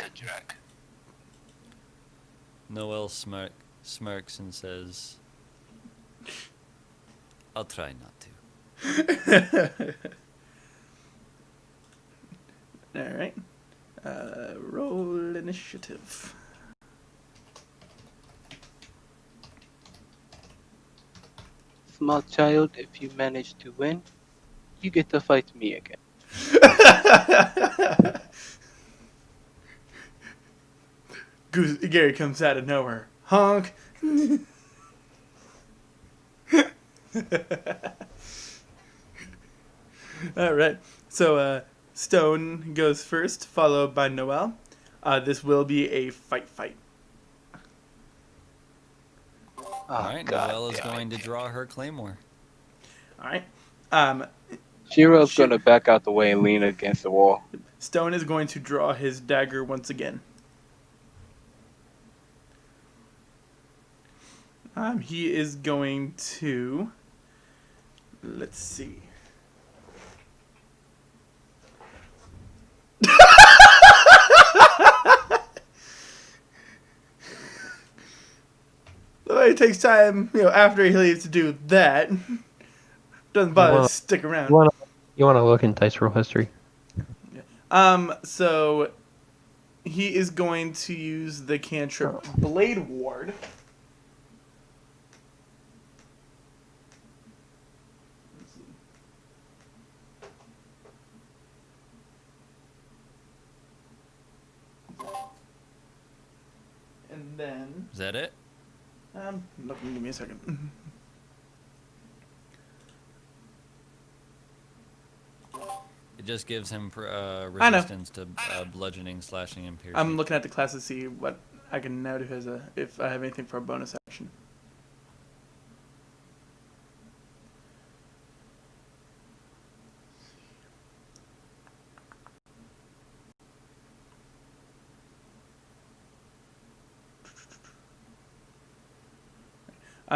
Noel smirks and says, "I'll try not to." All right. Roll initiative. Small child, if you manage to win, you get to fight me again. Gary comes out of nowhere. Honk. All right. So Stone goes first, followed by Noel. This will be a fight. Oh, Alright, God Noelle is damn it. going to draw her claymore. All right. Shiro's gonna back out the way and lean against the wall. Stone is going to draw his dagger once again. He is going to. Let's see. It takes time, after he leaves to do that. Doesn't bother to stick around. You want to look in dice roll history? So he is going to use the cantrip Blade Ward. And then Is that it? looking, give me a second. It just gives him I know. resistance to bludgeoning, slashing, and piercing. I'm looking at the class to see what I can now do as if I have anything for a bonus action.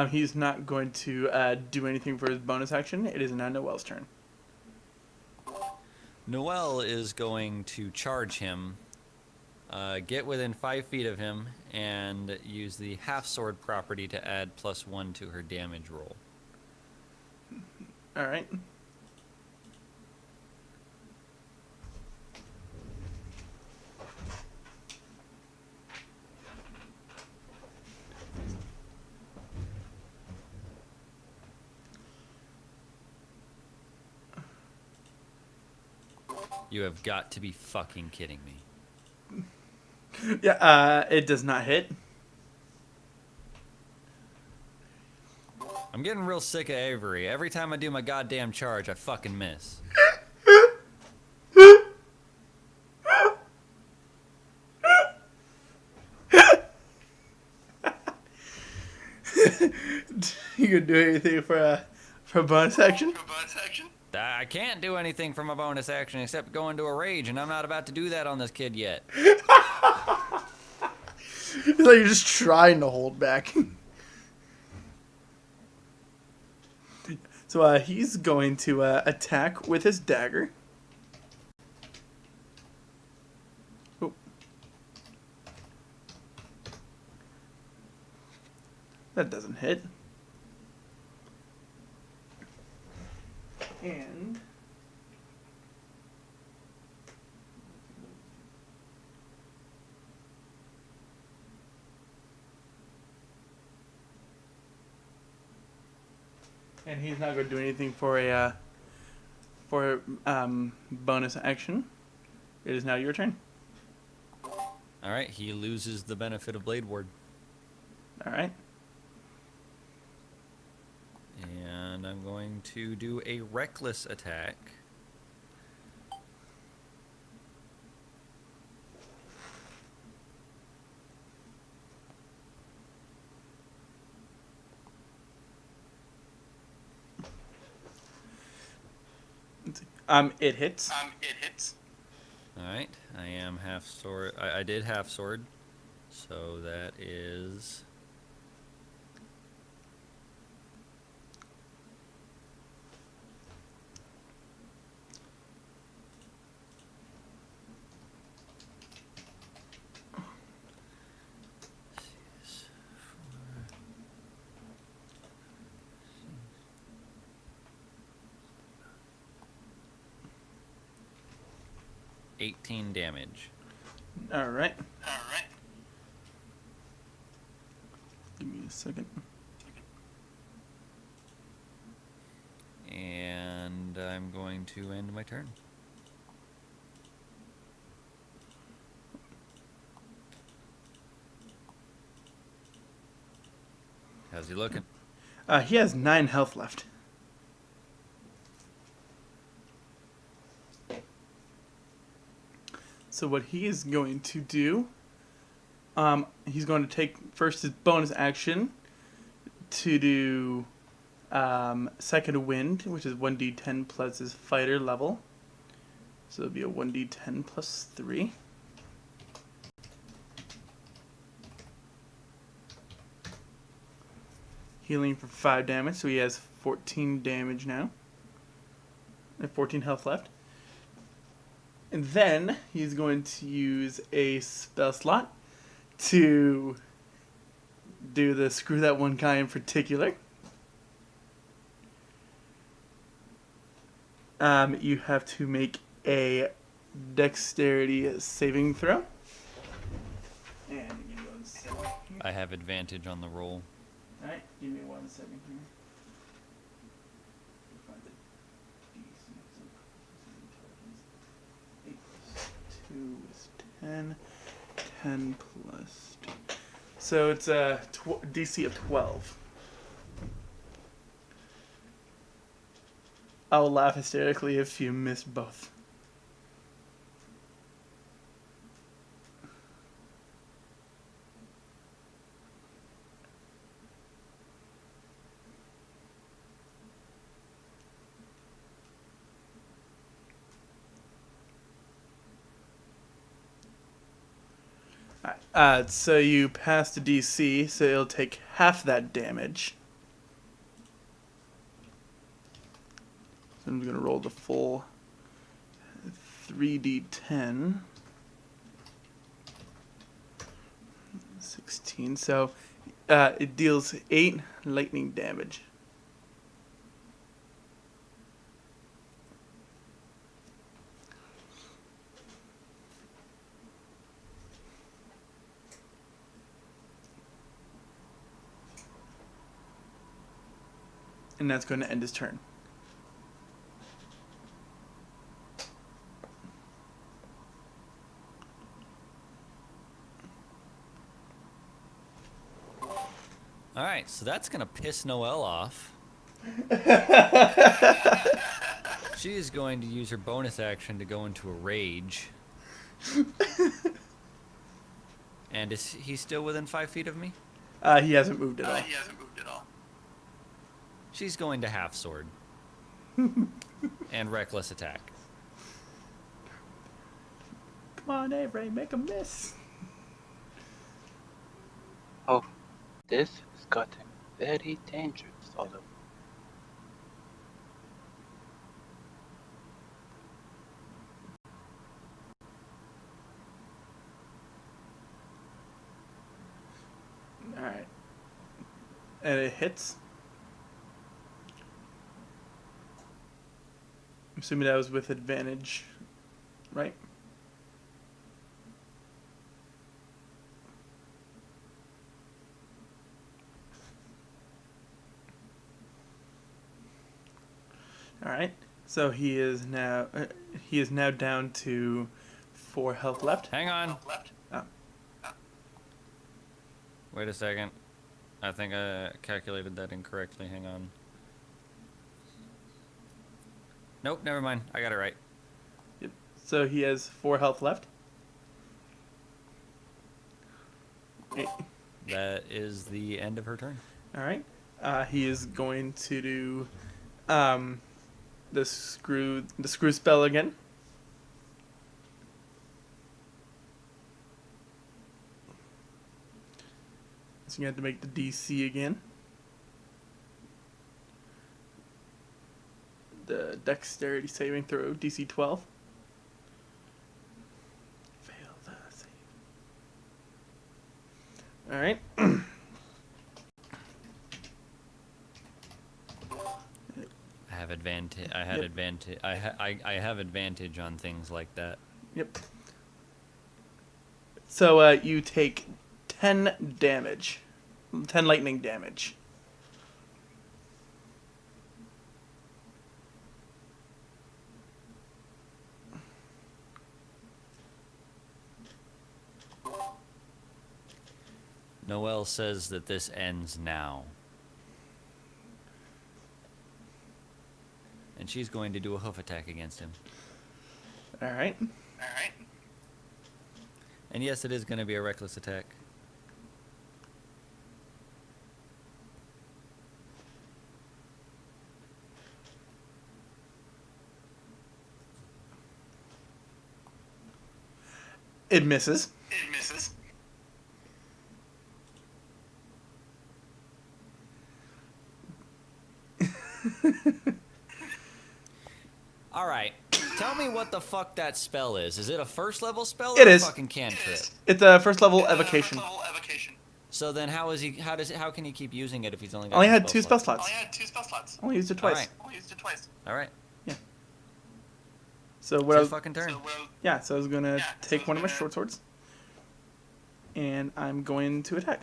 He's not going to do anything for his bonus action. It is now Noel's turn. Noelle is going to charge him, get within 5 feet of him, and use the half sword property to add +1 to her damage roll. All right. You have got to be fucking kidding me. Yeah, it does not hit. I'm getting real sick of Avery. Every time I do my goddamn charge, I fucking miss. You gonna do anything for a bonus action? I can't do anything for my bonus action except go into a rage, and I'm not about to do that on this kid yet. It's like you're just trying to hold back. So he's going to attack with his dagger. Oh. That doesn't hit. And he's not going to do anything for a bonus action. It is now your turn. Alright, he loses the benefit of Blade Ward. All right. And I'm going to do a reckless attack. It hits. Alright, I am half sword. I did half sword. So that is... 18 damage. All right. Give me a second. And I'm going to end my turn. How's he looking? He has 9 health left. So what he is going to do, he's going to take first his bonus action to do second wind, which is 1d10 plus his fighter level. So it'll be a 1d10 plus 3. Healing for 5 damage, so he has 14 damage now. And 14 health left. And then he's going to use a spell slot to do the screw that one guy in particular. You have to make a dexterity saving throw. And give me 1 second. I have advantage on the roll. Alright, give me 1 second here. Find the DC. 8 plus 2 is 10. 10 plus 2. So it's a DC of 12. I'll laugh hysterically if you miss both. So you pass the DC, so it'll take half that damage. So I'm going to roll the full 3d10. 16. So it deals 8 lightning damage. And that's going to end his turn. All right, so that's gonna piss Noelle off. She is going to use her bonus action to go into a rage. And is he still within 5 feet of me? He hasn't moved at all. She's going to half sword. And reckless attack. Come on, Avery, make a miss. Oh, this has gotten very dangerous, although. Alright. And it hits. I'm assuming that was with advantage, right? All right. So he is now down to 4 health left. Hang on. Oh. Wait a second. I think I calculated that incorrectly. Hang on. Nope, never mind. I got it right. Yep. So he has 4 health left. Okay. That is the end of her turn. All right. He is going to do the screw spell again. So you have to make the DC again. The dexterity saving throw, DC 12. Fail the save. All right. I have advantage. I had Yep. advantage. I have advantage on things like that. Yep. So you take 10 damage. 10 lightning damage. Noelle says that this ends now. And she's going to do a hoof attack against him. Alright. And yes, it is going to be a reckless attack. It misses. All right. Tell me what the fuck that spell is. Is it a first level spell or It a is. fucking cantrip? It's a first level evocation. So then how can he keep using it if he's only got Only two had 2 spell slots? slots. Only used it twice. All right. So It's what I his was, fucking turn. yeah, so I was gonna take one of my short swords, and I'm going to attack.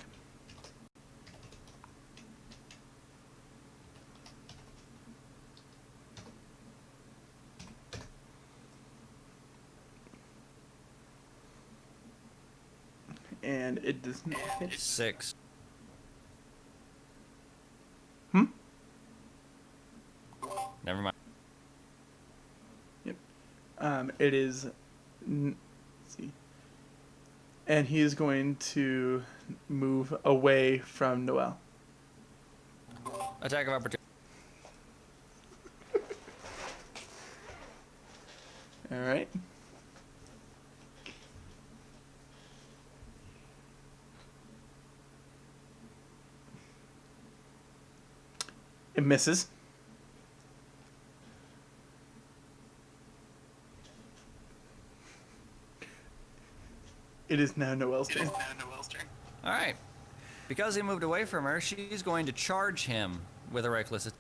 And it does not hit. 6. Hmm? Never mind. It is. Let's see. And he is going to move away from Noelle. Attack of opportunity. All right. It misses. It is now Noelle's turn. All right. Because he moved away from her, she's going to charge him with a reckless attack.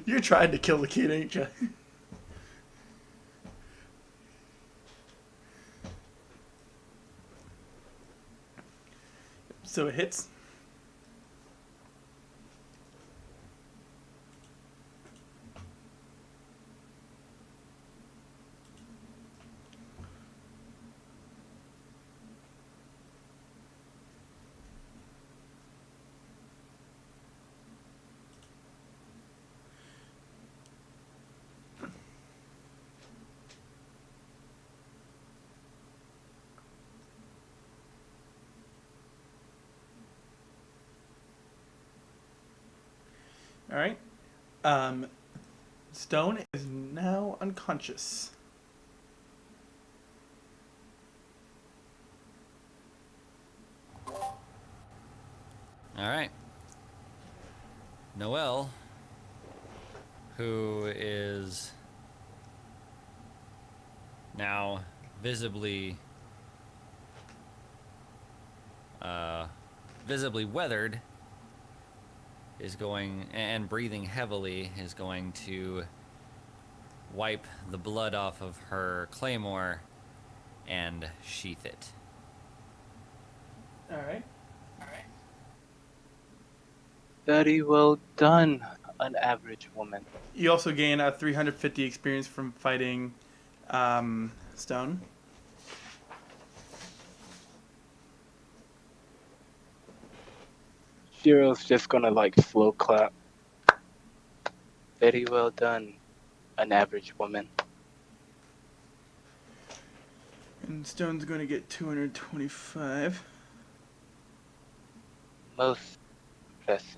You're trying to kill the kid, ain't you? So it hits. All right. Stone is now unconscious. All right. Noelle, who is now visibly weathered, is going, and breathing heavily, is going to wipe the blood off of her claymore and sheath it. All right. Very well done, an average woman. You also gain 350 experience from fighting Stone. Shiro's just gonna like slow clap. Very well done, an average woman. And Stone's going to get 225. Most impressive.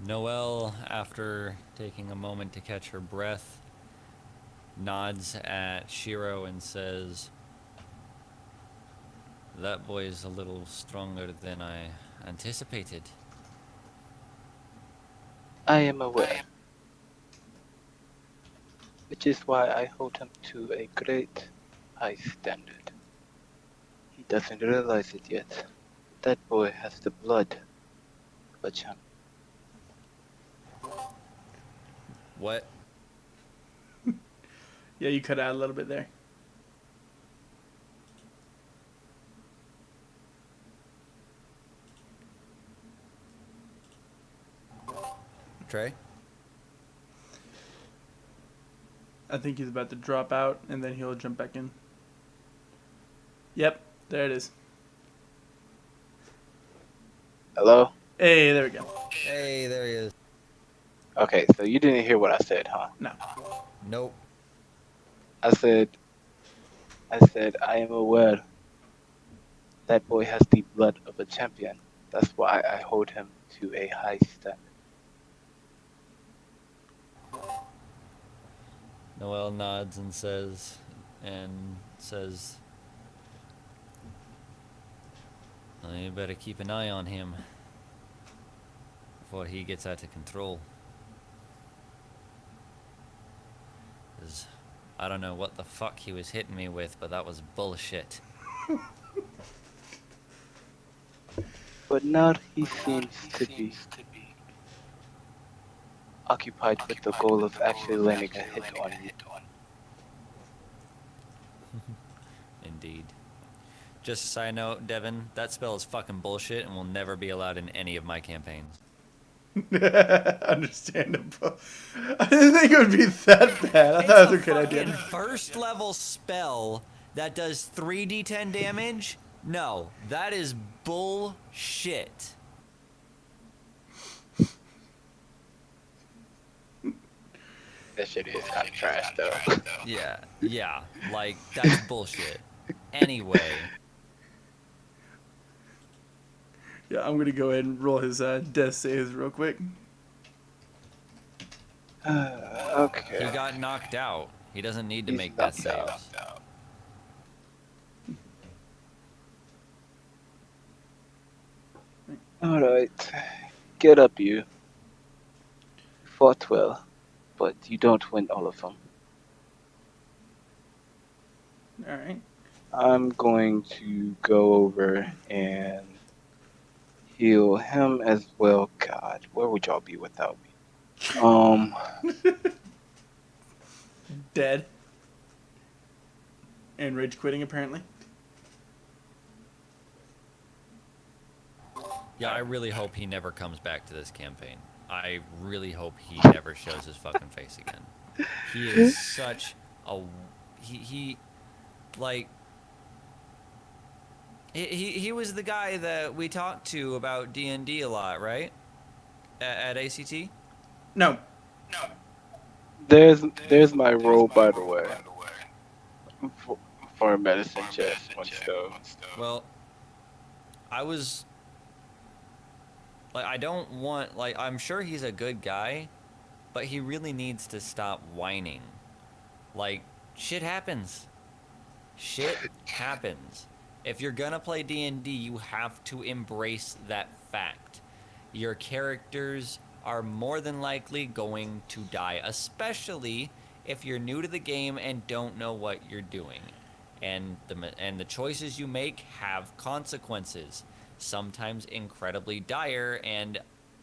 Noelle, after taking a moment to catch her breath, nods at Shiro and says, "That boy is a little stronger than I anticipated." I am aware. which is why I hold him to a great high standard. He doesn't realize it yet. That boy has the blood of a champ. What? Yeah, you cut out a little bit there. Trey? I think he's about to drop out, and then he'll jump back in. Yep, there it is. Hello? Hey, there we go. Hey, there he is. Okay, so you didn't hear what I said, huh? No. Nope. I said, I am aware that boy has the blood of a champion. That's why I hold him to a high standard. Noel nods and says, well, you better keep an eye on him before he gets out of control. 'Cause I don't know what the fuck he was hitting me with, but that was bullshit. But now he seems to be occupied with the goal of actually landing a hit on you. Indeed. Just a side note, Devin, that spell is fucking bullshit and will never be allowed in any of my campaigns. Understandable. I didn't think it would be that bad. I thought it was a good fucking idea. first level spell that does 3d10 damage? No, that is bullshit. That shit is kind of trash, though. Yeah, like, that's bullshit. Anyway, Yeah, I'm gonna go ahead and roll his death saves real quick. Okay. he got knocked out. He doesn't need to He's make death knocked out. saves. Alright. Get up, you. Fought well, but you don't win all of them. All right. I'm going to go over and heal him as well. God, where would y'all be without me? Dead. And rage quitting, apparently. Yeah, I really hope he never comes back to this campaign. I really hope he never shows his fucking face again. He is such a... He like... He was the guy that we talked to about D&D a lot, right? At ACT? No. There's my role, by the way. For a medicine chest, one stone. Well, I was... Like, I don't want... Like, I'm sure he's a good guy, but he really needs to stop whining. Like, shit happens. Shit happens. If you're gonna play D&D, you have to embrace that fact. Your characters are more than likely going to die, especially if you're new to the game and don't know what you're doing. And the choices you make have consequences, sometimes incredibly dire and,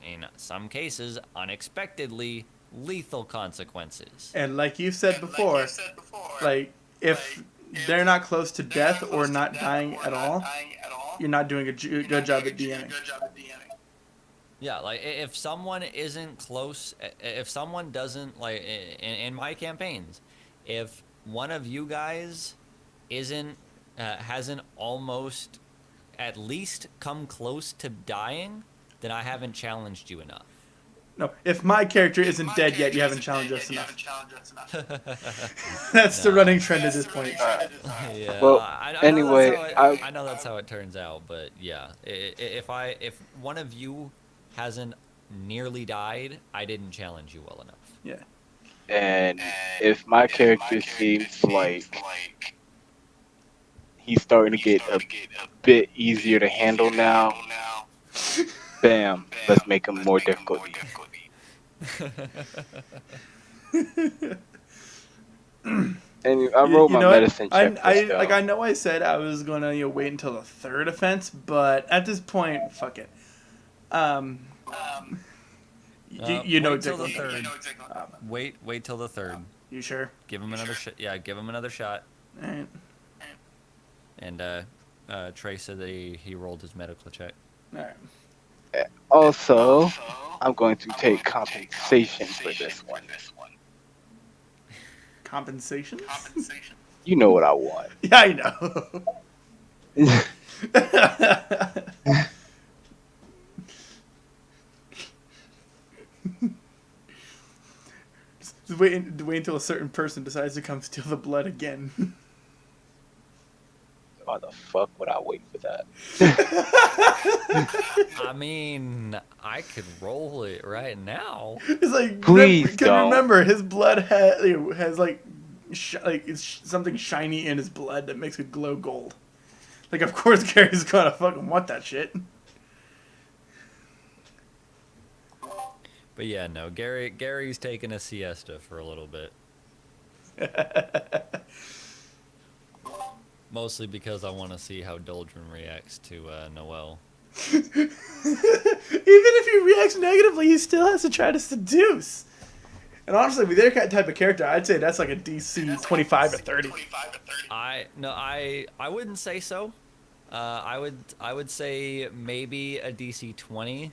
in some cases, unexpectedly lethal consequences. And like you said before, like, if they're not close to death or not dying at all, you're not doing a good job at DMing. Yeah, like if someone isn't close, if someone doesn't, like in my campaigns, if one of you guys hasn't almost at least come close to dying, then I haven't challenged you enough. No, if my character isn't dead yet, you haven't challenged us enough. That's the running trend at this point. Yeah. Well, I anyway, I know that's how it turns out, but yeah, if one of you hasn't nearly died, I didn't challenge you well enough. Yeah. And if my character seems like he's starting to get a bit easier to handle now, bam, let's make him more difficult. And I rolled You my know what? medicine check. I know I said I was gonna wait until the third offense, but at this point, fuck it. You know wait till the exactly. third. Wait till the third. You sure? Give him another shot. Yeah, give him another shot. All right. And Trey said that he rolled his medical check. All right. Also, I'm going to take compensation for this one. Compensation? You know what I want. Yeah, I know. Just wait until a certain person decides to come steal the blood again. Why the fuck would I wait for that? I mean, I could roll it right now. It's like Please don't. remember his blood has like it's something shiny in his blood that makes it glow gold. Like of course Gary's gonna fucking want that shit. But yeah, no, Gary's taking a siesta for a little bit. Mostly because I want to see how Doldrin reacts to Noel. Even if he reacts negatively, he still has to try to seduce. And honestly, with their type of character, I'd say that's like a DC 25 or 30. I wouldn't say so. I would say maybe a DC 20,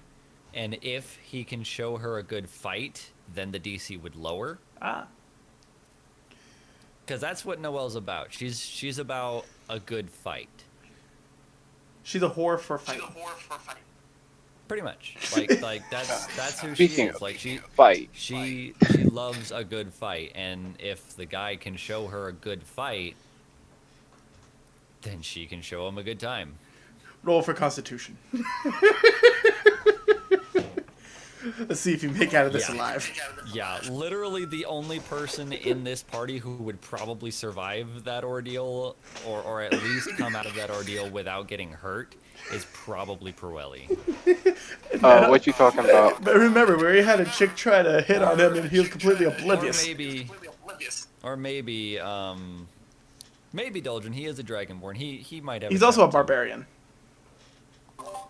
and if he can show her a good fight, then the DC would lower. Ah. Because that's what Noelle's about. She's about a good fight. She's a whore for fighting. Pretty much. Like that's who Speaking she is. of Like fight, she loves a good fight, and if the guy can show her a good fight, then she can show him a good time. Roll for Constitution. Let's see if you make out of this alive. Yeah, literally the only person in this party who would probably survive that ordeal, or at least come out of that ordeal without getting hurt, is probably Pruelli. what you talking about? But remember, where he had a chick try to hit on him and he was completely oblivious. Or maybe Doldrin. He is a Dragonborn. He might have. He's also a barbarian.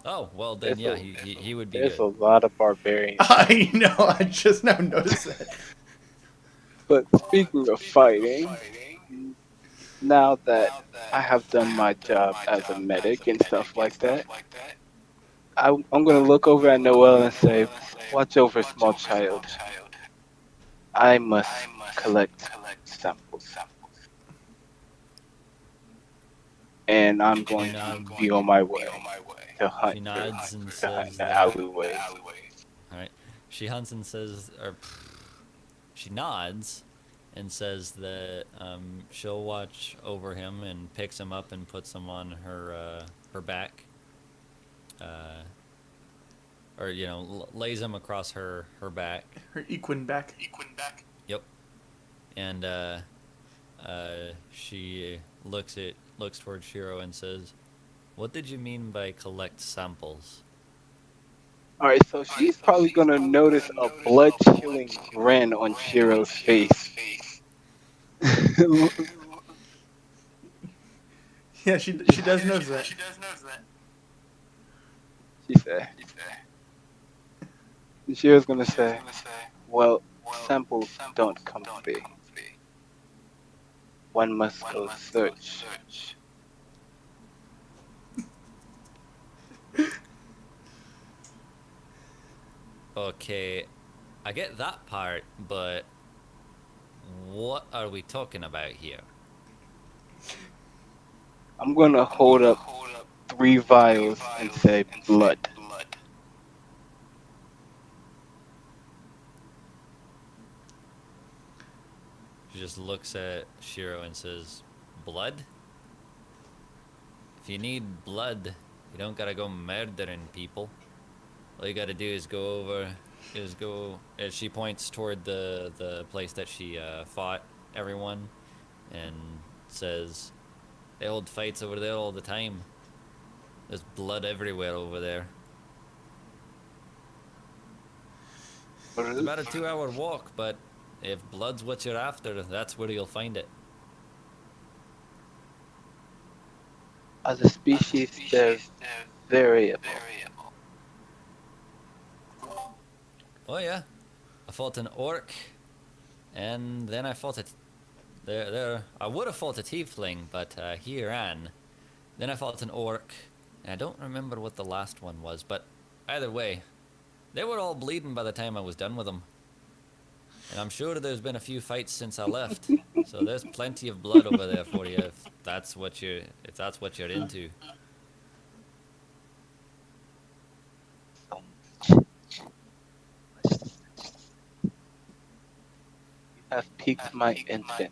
Oh well, then There's yeah, a- he would be There's good. a lot of barbarians. I know, I just now noticed that. But speaking of fighting, now that I have done my job as a medic and stuff like that, I'm gonna look over at Noel and say, "Watch over small child. I must collect samples, and I'm going to be on my way to hunt She nods and behind says, the alleyway." All right. She hunts and says, or she nods and says that she'll watch over him and picks him up and puts him on her back, or lays him across her back. Her equine back. Yep. And she looks towards Shiro and says, "What did you mean by collect samples?" Alright, so she's probably gonna notice a blood-chilling grin on Shiro's face. Yeah, she does notice that. She said. Shiro's gonna say, "Well, samples don't come free. One must go search." Okay, I get that part, but what are we talking about here? I'm gonna hold up 3 vials and say blood. She just looks at Shiro and says, "Blood? If you need blood, you don't gotta go murdering people. All you gotta do is go. As she points toward the place that she fought everyone, and says, "They hold fights over there all the time. There's blood everywhere over there. It's about a 2-hour walk, but if blood's what you're after, that's where you'll find it. As a species, they're variable. Oh yeah, I fought an orc, and then I fought it. I would have fought a tiefling, but he ran. Then I fought an orc, and I don't remember what the last one was. But either way, they were all bleeding by the time I was done with them. And I'm sure there's been a few fights since I left. So there's plenty of blood over there for you if that's what you're into. You have piqued my interest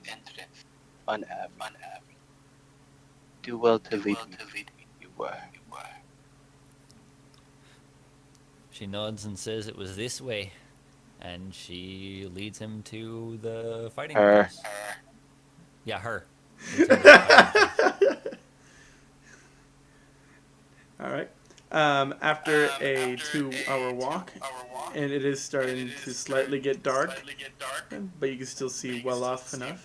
on average. Do well to lead me. You were. She nods and says it was this way, and she leads him to the fighting Her. place. Yeah, her. Leads him to the fighting place. All right. After a 2-hour walk, and it is starting to slightly get dark, but you can still see well off enough.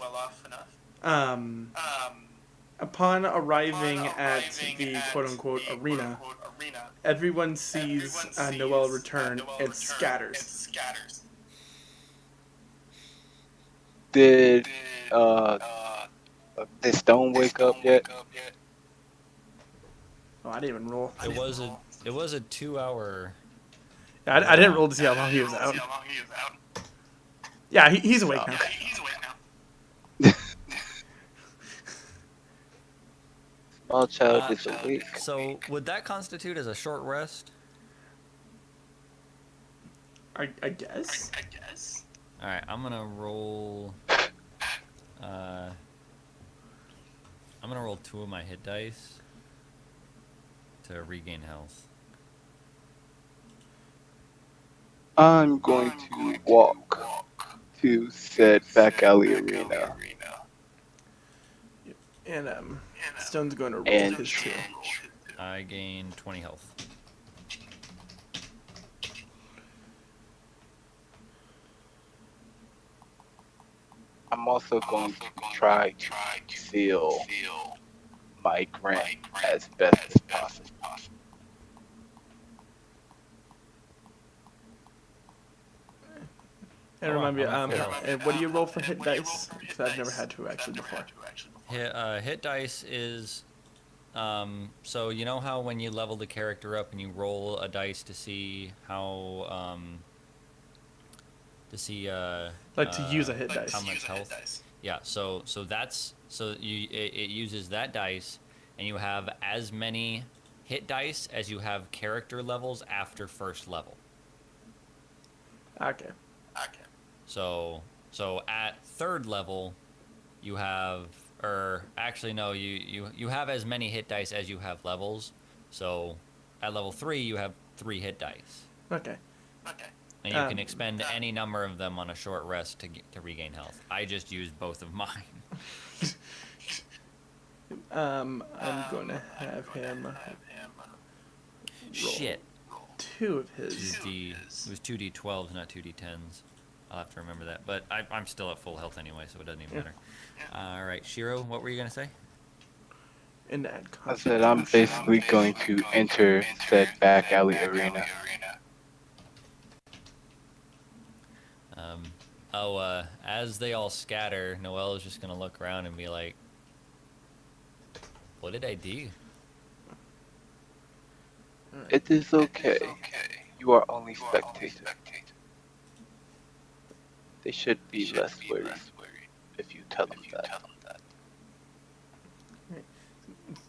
Upon arriving at the quote-unquote arena, everyone sees Noel return and scatters. Did Stone wake up yet? Oh, I didn't even roll. It was a 2-hour. I didn't roll to see how long he was out. Yeah, he's awake now. Small child is awake. So would that constitute as a short rest? I guess. All right, I'm gonna roll. I'm gonna roll 2 of my hit dice to regain health. I'm going to walk to said back alley arena. And Stone's going to roll And- his too. I gain 20 health. I'm also going to try to seal my grant as best as possible. And remind me, I'm at full. and what do you roll for hit dice? Because I've never had to actually before. Hit dice is, so you know how when you level the character up and you roll a dice to see how, Like to use a hit dice. how much health. Yeah, so it uses that dice, and you have as many hit dice as you have character levels after first level. Okay. So at third level, you have, or actually no, you have as many hit dice as you have levels. So at level 3, you have 3 hit dice, Okay. and you can expend any number of them on a short rest to regain health. I just used both of mine. I'm going to have him roll Shit. 2 of his. It was 2d12s, not 2d10s. I'll have to remember that. But I'm still at full health anyway, so it doesn't even matter. All right, Shiro, what were you gonna say? And add I said I'm basically going to enter said back alley arena. As they all scatter, Noelle is just gonna look around and be like, "What did I do?" It is okay. You are only spectators. They should be less worried if you tell them that.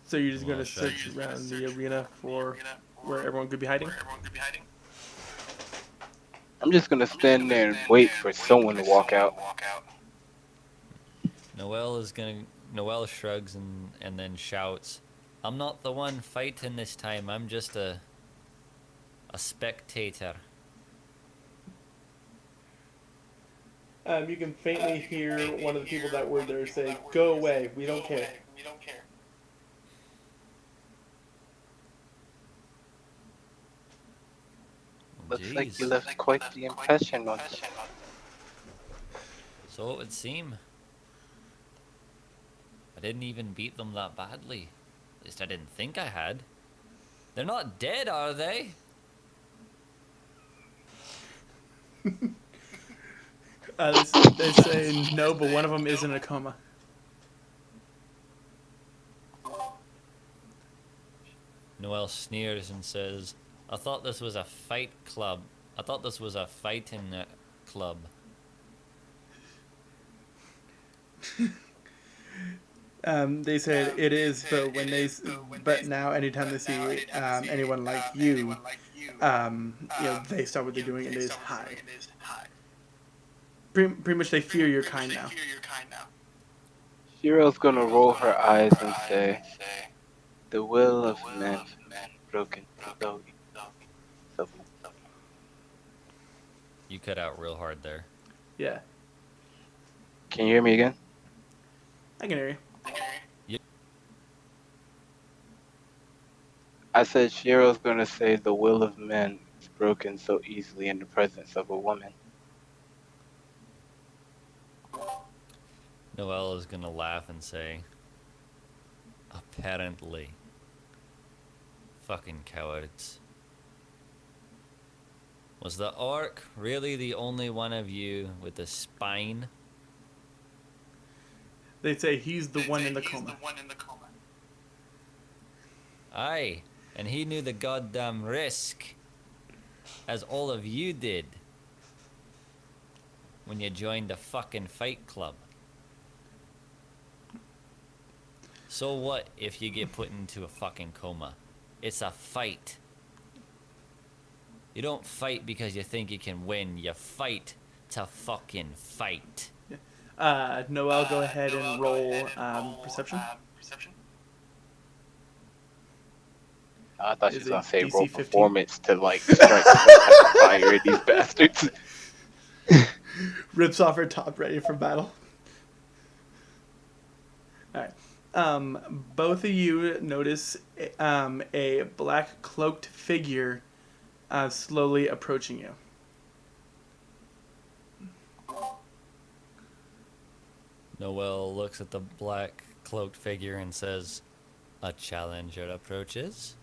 So you're just Well, going to shit. search around the arena for where everyone could be hiding? I'm just gonna stand there and wait for someone to walk out. Noelle shrugs and then shouts, "I'm not the one fighting this time. I'm just a spectator." You can faintly hear one of the people that were there say, "Go away, we don't care." Looks like you Jeez. left quite the impression on them. So it would seem. I didn't even beat them that badly. At least I didn't think I had. They're not dead, are they? They say no, but one of them is in a coma. Noel sneers and says, I thought this was a fight club. I thought this was a fighting club. They said it is, but but now anytime they see anyone like you, they stop what they're doing and they just hide. Pretty much they fear your kind now. Shiro's gonna roll her eyes and say, "The will of men broken so You cut out real hard there. Yeah, Can you hear me again? I can hear you. I said Shiro's gonna say the will of men is broken so easily in the presence of a woman. Noel is gonna laugh and say, apparently. Fucking cowards. Was the orc really the only one of you with a spine? They say he's the one in the coma. Aye, and he knew the goddamn risk, as all of you did, when you joined the fucking fight club. So what if you get put into a fucking coma? It's a fight. You don't fight because you think you can win. You fight to fucking fight. Noel, go ahead and roll perception. I thought she Is was gonna it say DC roll 15? performance to like strike some type of fire in these bastards. Rips off her top, ready for battle. Alright. Both of you notice a black cloaked figure slowly approaching you. Noel looks at the black cloaked figure and says, a challenger approaches.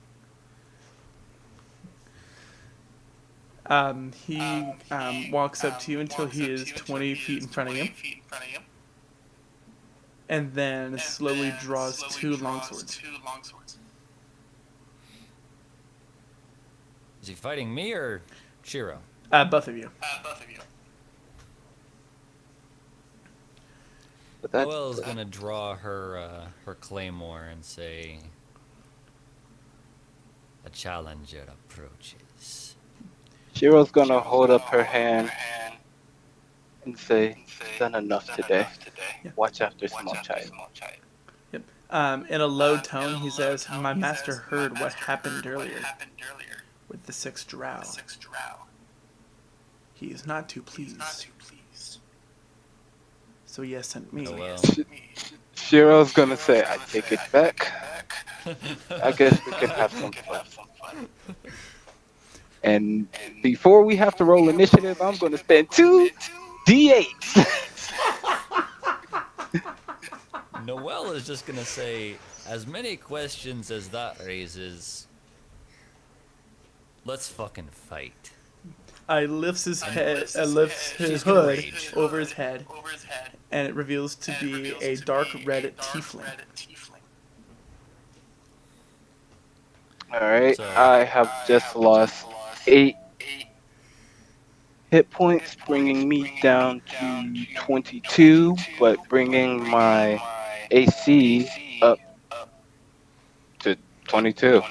He walks up to you until he is 20 feet in front of you, and then slowly draws two longswords. Is he fighting me or Shiro? Both of you. But that's Noel's gonna draw her claymore and say, a challenger approaches. Shiro's gonna hold up her hand and say, "Done enough today. Yeah. Watch after small child." Yep. In a low tone, he says, "My master heard what happened earlier with the 6 drow. He is not too pleased. So he has sent me." Noel. Shiro's gonna say, "I take it back. I guess we can have some fun." And before we have to roll initiative, I'm gonna spend 2 D8s. Noel is just gonna say, as many questions as that raises, let's fucking fight. Lifts his head, lifts his She's gonna hood rage. over his head, and it reveals to be a dark red tiefling. Alright, So- I have just lost 8 hit points, bringing me down to 22, but bringing my AC up to 22.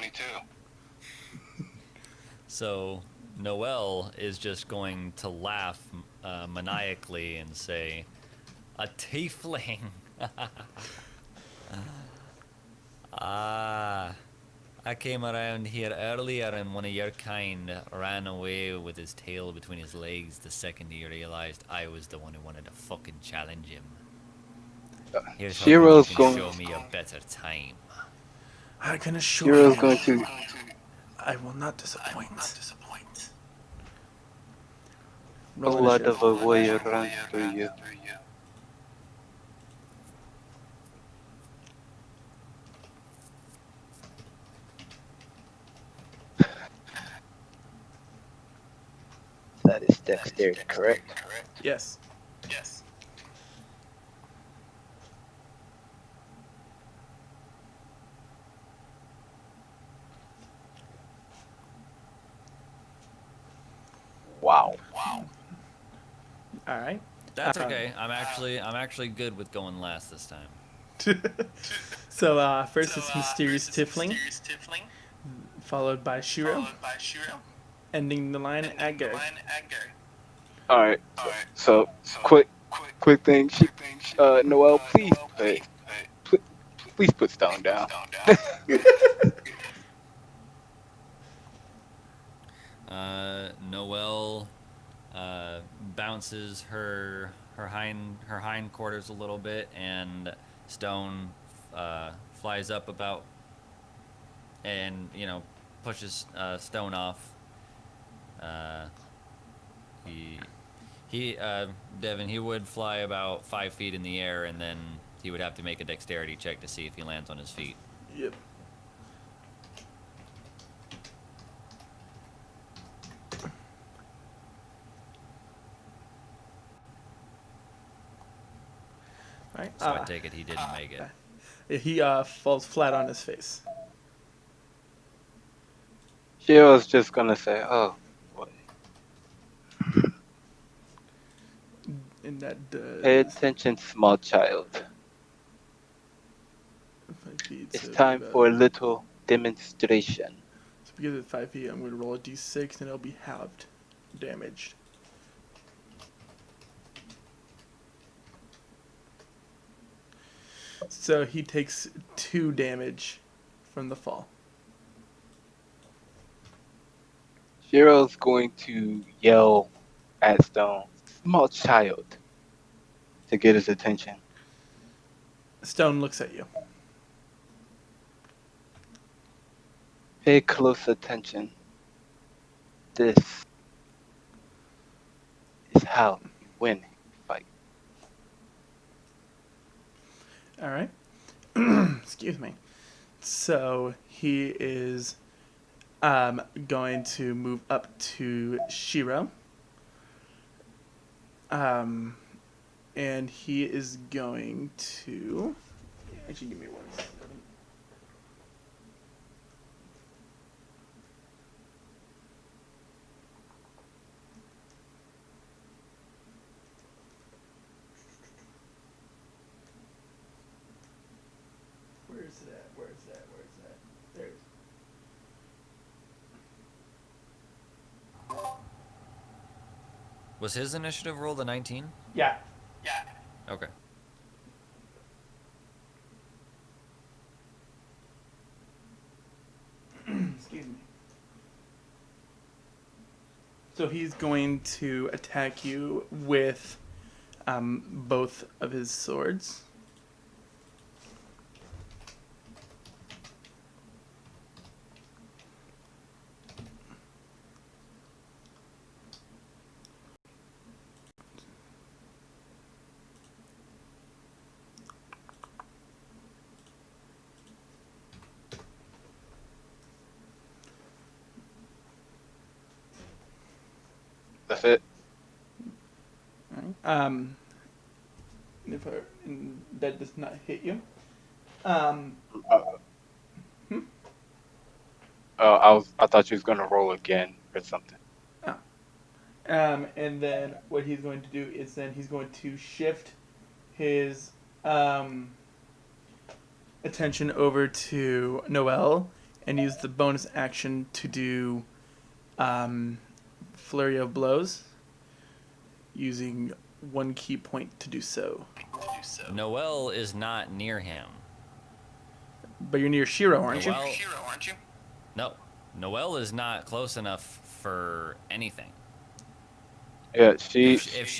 So Noel is just going to laugh maniacally and say, a tiefling. Ah, I came around here earlier and one of your kind ran away with his tail between his legs the second he realized I was the one who wanted to fucking challenge him. Here's hoping Shiro's you can going- show me a better time. I can assure Shiro's you, going to I will not disappoint. Roll blood initiative. of a warrior runs through you. That is dexterity, correct? Yes. Yes. Wow. All right. That's okay. I'm actually good with going last this time. So first is Mysterious Tiefling, followed by Shiro, ending the line at Gary. All right. So quick thing. Noel, please put Stone down. Noelle bounces her hind quarters a little bit, and Stone flies up about, and pushes Stone off. He Devin, he would fly about 5 feet in the air, and then he would have to make a dexterity check to see if he lands on his feet. Yep. All right. So I take it he didn't make it. He falls flat on his face. Shiro's just gonna say, "Oh, boy. And that does. Pay attention, small child. 5 feet, It's so time about- for a little demonstration." So because it's 5 feet, I'm going to roll a d6 and it'll be halved damaged. So he takes 2 damage from the fall. Shiro's going to yell at Stone, "Small child," to get his attention. Stone looks at you. Pay close attention. This is how you win a fight. All right. Excuse me. So he is going to move up to Shiro. And he is going to. Actually, give me 1 second. Where is it at? Where is that? Where is that? There it is. Was his initiative roll the 19? Yeah. Okay. Excuse me. So he's going to attack you with both of his swords. That's it. If that does not hit you. I thought you was gonna roll again or something. And then what he's going to do is then he's going to shift his attention over to Noelle and use the bonus action to do Flurry of Blows, using 1 key point to do so. Noelle is not near him. But you're near Shiro, aren't you? No. Noelle is not close enough for anything. Yeah, If she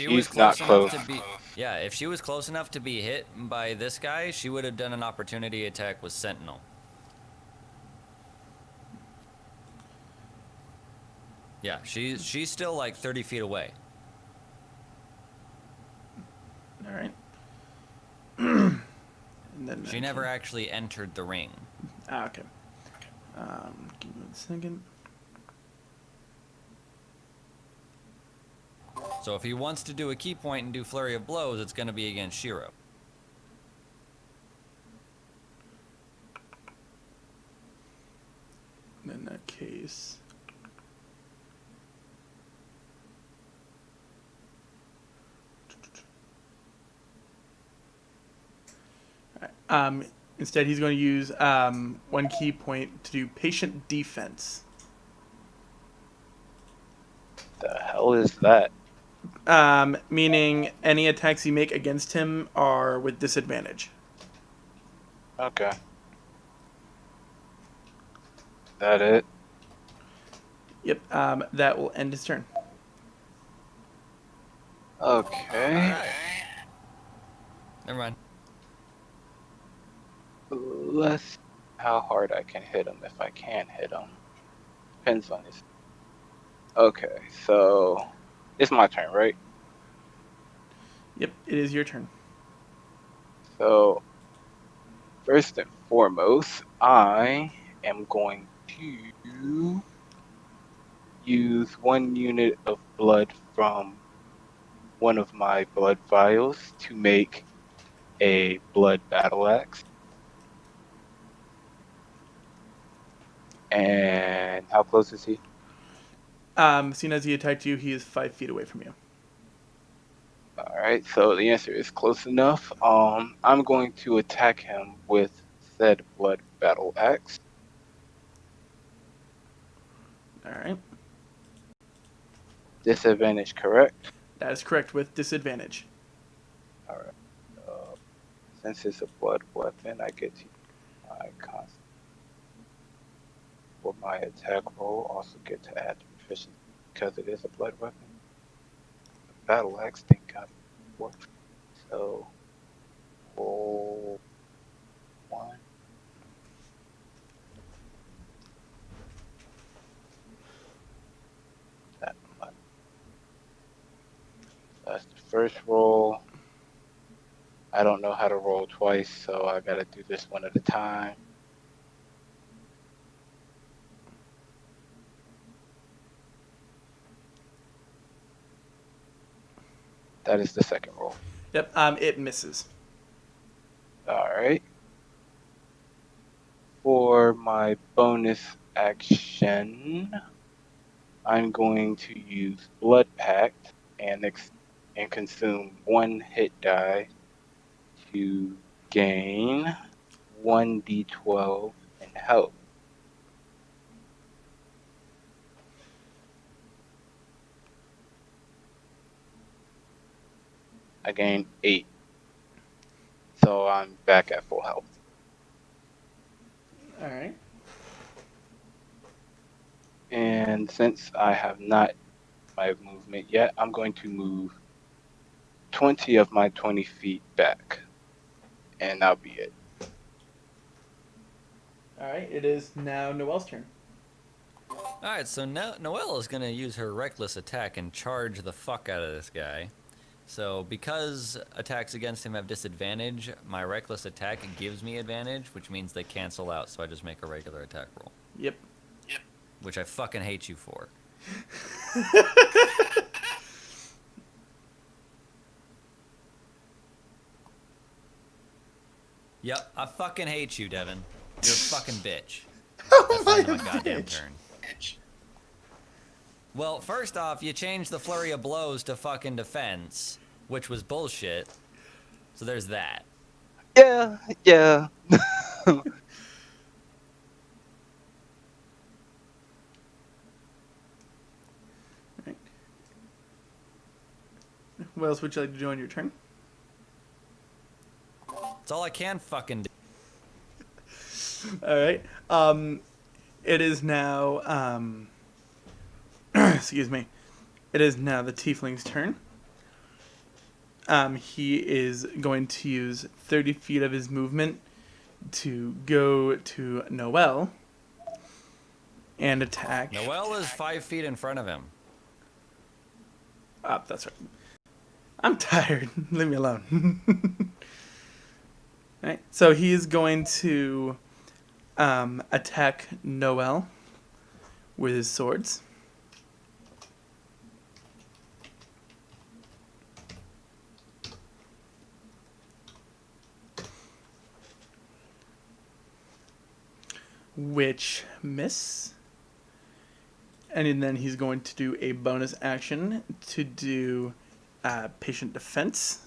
was she's not close close. enough to be, yeah, if she was close enough to be hit by this guy, she would have done an opportunity attack with Sentinel. Yeah, she's still like 30 feet away. All right. And then She never actually entered the ring. Okay. Give me 1 second. So if he wants to do a key point and do flurry of blows, it's going to be against Shiro. In that case, instead he's going to use one key point to do patient defense. The hell is that? Meaning any attacks you make against him are with disadvantage. Okay. That it? Yep. That will end his turn. Okay. Never mind. Let's see how hard I can hit him if I can hit him. Depends on his. Okay, so it's my turn, right? Yep. It is your turn. So first and foremost, I am going to use 1 unit of blood from one of my blood vials to make a blood battle axe. And how close is he? Seeing as he attacked you, he is 5 feet away from you. Alright, so the answer is close enough. I'm going to attack him with said blood battle axe. All right. Disadvantage, correct? That is correct with disadvantage. Alright. Since it's a blood weapon, I get to use my constant. For my attack roll, also get to add proficiency because it is a blood weapon. The battle axe, thank God for. So, roll 1. That one. That's the first roll. I don't know how to roll twice, so I gotta do this one at a time. That is the second roll. Yep. It misses. Alright. For my bonus action, I'm going to use Blood Pact and consume 1 hit die to gain 1d12 in health. I gained 8. So I'm back at full health. All right. And since I have not my movement yet, I'm going to move 20 of my 20 feet back. And that'll be it. All right. It is now Noel's turn. Alright, so now Noelle is going to use her reckless attack and charge the fuck out of this guy. So because attacks against him have disadvantage, my reckless attack gives me advantage, which means they cancel out, so I just make a regular attack roll. Yep. Which I fucking hate you for. Yep, I fucking hate you, Devin. You're a fucking bitch. Oh Have my fun on my goddamn bitch. turn. Well, first off, you changed the flurry of blows to fucking defense, which was bullshit. So there's that. Yeah. What else would you like to do on your turn? It's all I can fucking do. All right. It is now. Excuse me. It is now the tiefling's turn. He is going to use 30 feet of his movement to go to Noelle and attack. Noelle is 5 feet in front of him. That's right. I'm tired. Leave me alone. Alright, so he is going to attack Noelle with his swords. which miss. And then he's going to do a bonus action to do patient defense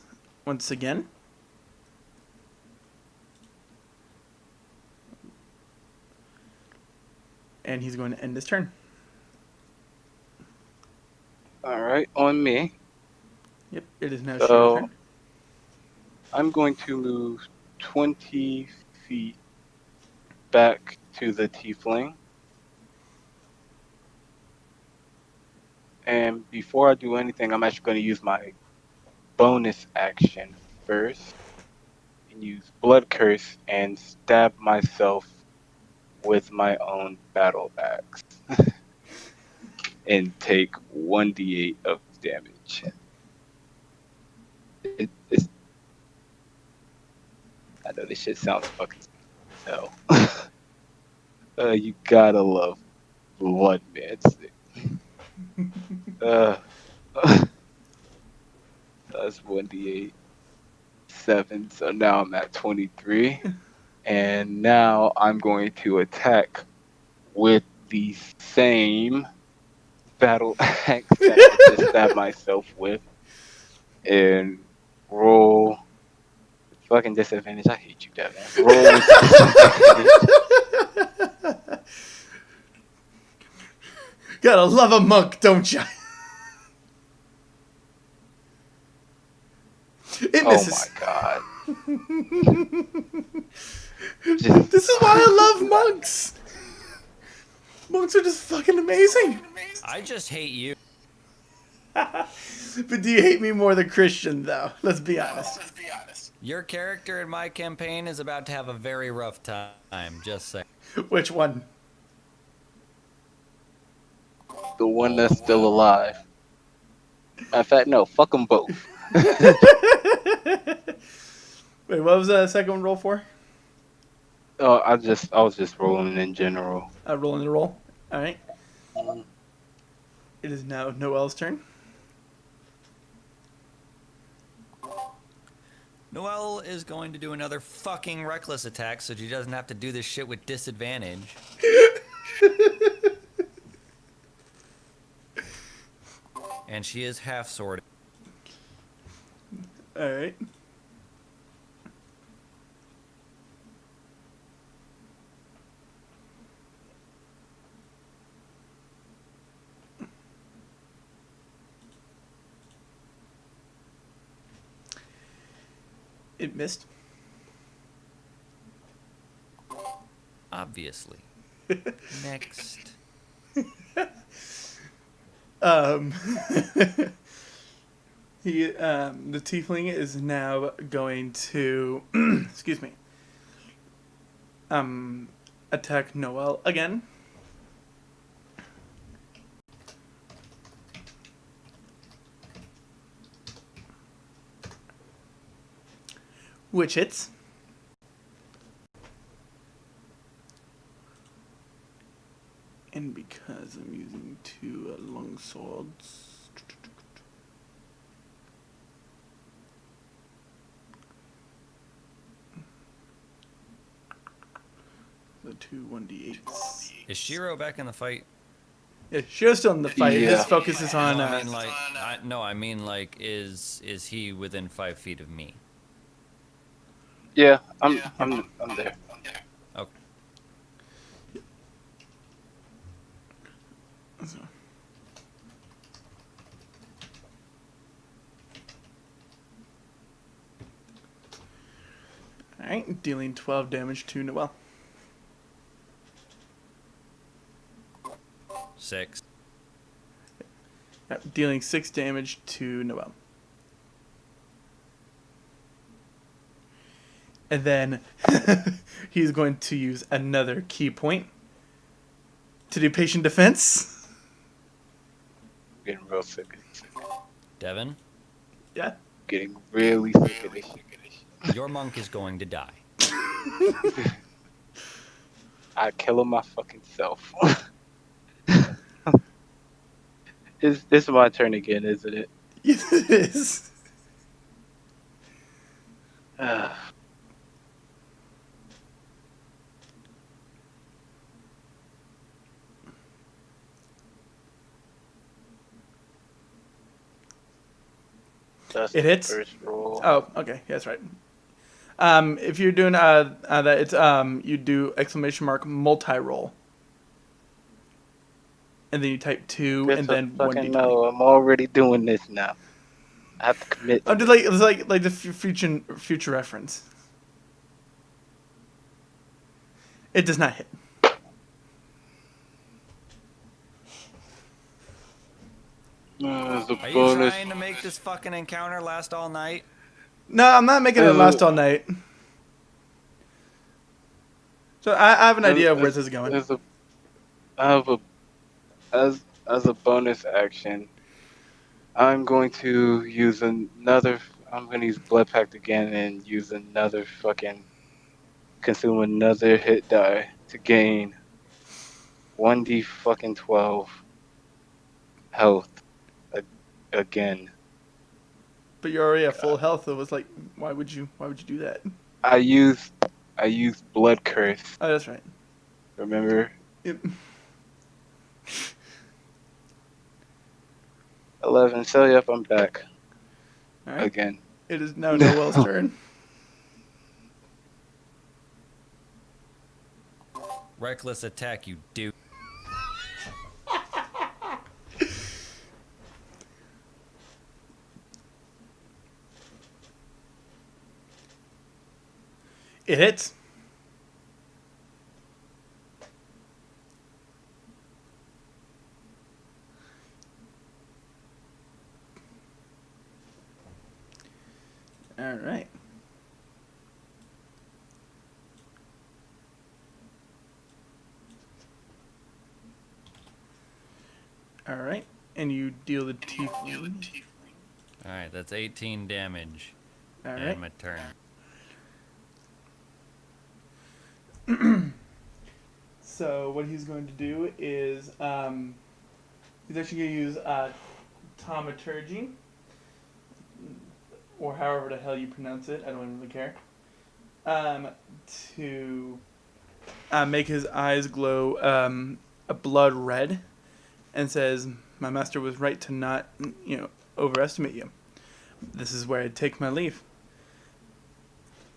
once again. And he's going to end his turn. All right, on me. Yep, it is now So- Shiro's turn. I'm going to move 20 feet back to the tiefling. And before I do anything, I'm actually going to use my bonus action first and use Blood Curse and stab myself with my own battle axe and take 1d8 of damage. It's I know this shit sounds fucking hell. You gotta love blood, man. That's 1d8. 7, so now I'm at 23. And now I'm going to attack with the same battle axe that I just stabbed myself with. And roll fucking disadvantage. I hate you, Devin. Roll with disadvantage. Gotta love a monk, don't ya? It Oh misses. my god. This is why I love monks. Monks are just fucking amazing. I just hate you. But do you hate me more than Christian, though? Let's be honest. Your character in my campaign is about to have a very rough time. Just saying. Which one? The one that's still alive. Matter of fact, no, fuck them both. Wait, what was the second one roll for? Oh, I was just rolling in general. Rolling the roll. All right. Mhm. It is now Noel's turn. Noelle is going to do another fucking reckless attack so she doesn't have to do this shit with disadvantage. And she is half sworded. All right. It missed. Obviously. Next. The tiefling is now going to, excuse me, attack Noelle again. Which hits. And because I'm using two long swords, the two 1d8s. Is Shiro back in the fight? Yeah, Shiro's still in the fight. Yeah. His focus is on. No, I mean like, is he within 5 feet of me? Yeah, I'm there. Okay. So. Alright, dealing 12 damage to Noelle. 6. Yep, dealing 6 damage to Noelle. And then he's going to use another key point to do patient defense. I'm getting real sick of this. Devin, Yeah. Getting really sick of this shit. your monk is going to die. I'd kill him my fucking self. It's my turn again, isn't it? Yes, it is. That's It the hits? first roll. Oh, okay, yeah, that's right. If you're doing that, it's you do exclamation mark multi-roll, and then you type 2, Just and a then fucking 1d20. no. I'm already doing this now. I have to commit. I'm just like it's like the future reference. It does not hit. As a Are you bonus. trying to make this fucking encounter last all night? No, I'm not making it last all night. So I have an idea of where this is going. I have a as a bonus action. I'm going to use another. I'm going to use Blood Pact again and use another fucking consume another hit die to gain 1d fucking 12 health again. But you're already at full health. So it was like, why would you do that? I used Blood Curse. Oh, that's right. Remember? Yep. 11. So yep, I'm back All right. again. It is now Noel's turn. Reckless attack, you dude. It hits. All right. All right, and you deal the tiefling. Alright, that's 18 damage. All And right. my turn. So what he's going to do is he's actually going to use taumaturgy, or however the hell you pronounce it. I don't really care. To make his eyes glow a blood red, and says, "My master was right to not, overestimate you. This is where I take my leave."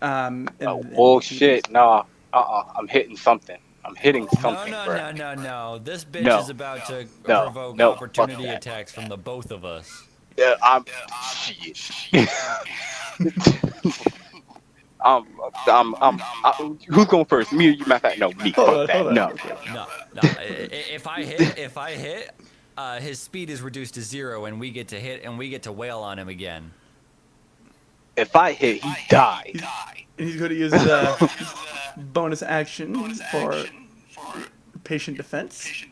Bullshit. Nah. I'm hitting something. I'm hitting something, bro. No. This bitch No. is about to No. provoke No. Fuck opportunity that. attacks from the both of us. Yeah, shit. Who's going first? Me or you? Matter of fact, no, me. Hold Fuck on, that. No. No. If I hit, his speed is reduced to 0, and we get to hit, and we get to wail on him again. If I hit, he dies. And he's going to use the bonus action for patient defense.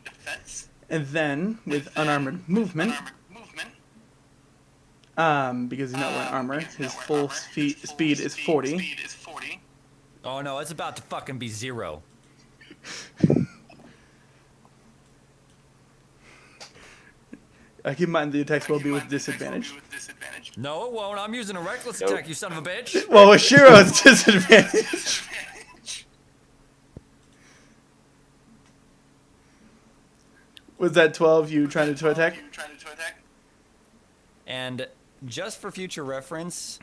And then, with unarmored movement, because he's not wearing armor, his full speed is 40. Oh no, it's about to fucking be 0. Keep in mind the attacks will be with disadvantage. No, it won't. I'm using a reckless attack, you son of a bitch. Well, with Shiro, it's disadvantage. Was that 12 you trying to attack? And just for future reference,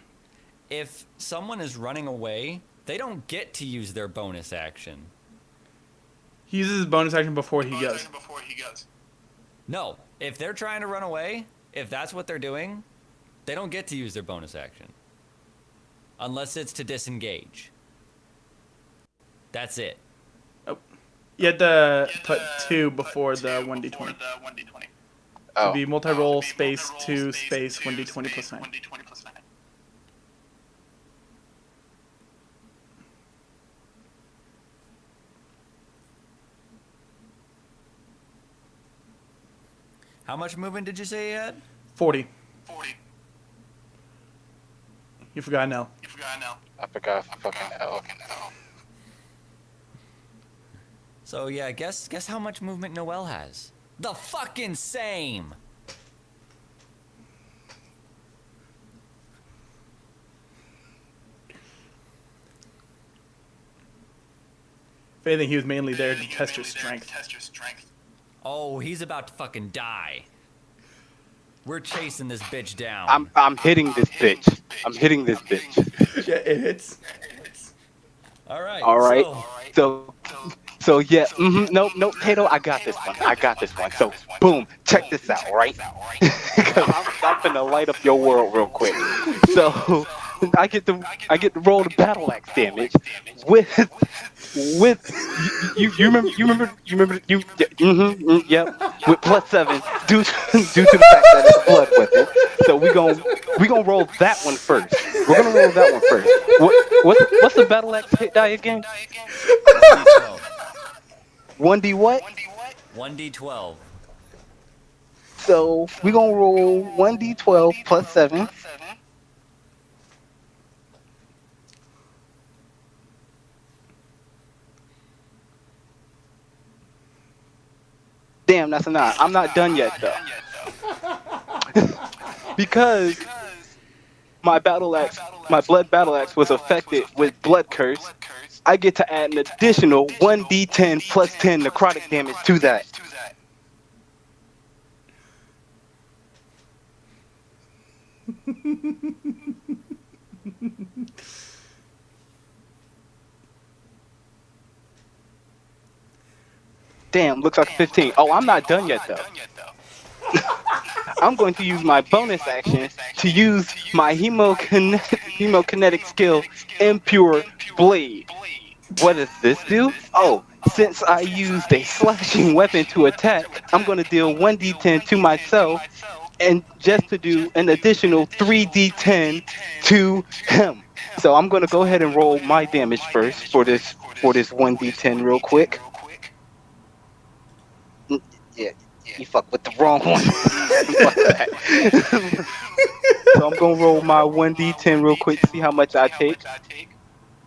if someone is running away, they don't get to use their bonus action. He uses his bonus action before he goes. No, if they're trying to run away, if that's what they're doing, they don't get to use their bonus action. Unless it's to disengage. That's it. You had to put 2 before the 1d20. Oh. It'd be multi-roll space 2 space 1d20 plus 9. How much movement did you say he had? 40. You forgot now. I forgot fucking hell. So yeah, guess how much movement Noel has? The fucking same! If anything, he was mainly there to test your strength. Oh, he's about to fucking die. We're chasing this bitch down. I'm hitting this bitch. I'm hitting this bitch. Yeah, it hits. All right. All right. So, So yeah. Nope. Tato, I got this one. So boom. Check this out, right? Because I'm finna light up your world real quick. So I get to roll the battle axe damage with you remember yep, with +7 due to the fact that it's a blood weapon. So we gonna roll that one first. We're gonna roll that one first. What's the battle axe hit die again? 1d what? 1d12. So we gonna roll 1d12 +7. Damn, that's a 9. I'm not done yet though. Because my blood battle axe was affected with blood curse. I get to add an additional 1d10 +10 necrotic damage to that. Damn, looks like a 15. Oh, I'm not done yet though. I'm going to use my bonus action to use my hemokinetic skill, Impure Blade. What does this do? Oh, since I used a slashing weapon to attack, I'm going to deal 1d10 to myself, and just to do an additional 3d10 to him. So I'm going to go ahead and roll my damage first for this 1d10 real quick. Yeah, you fuck with the wrong one. Fuck that. So I'm gonna roll my 1d10 real quick to see how much I take.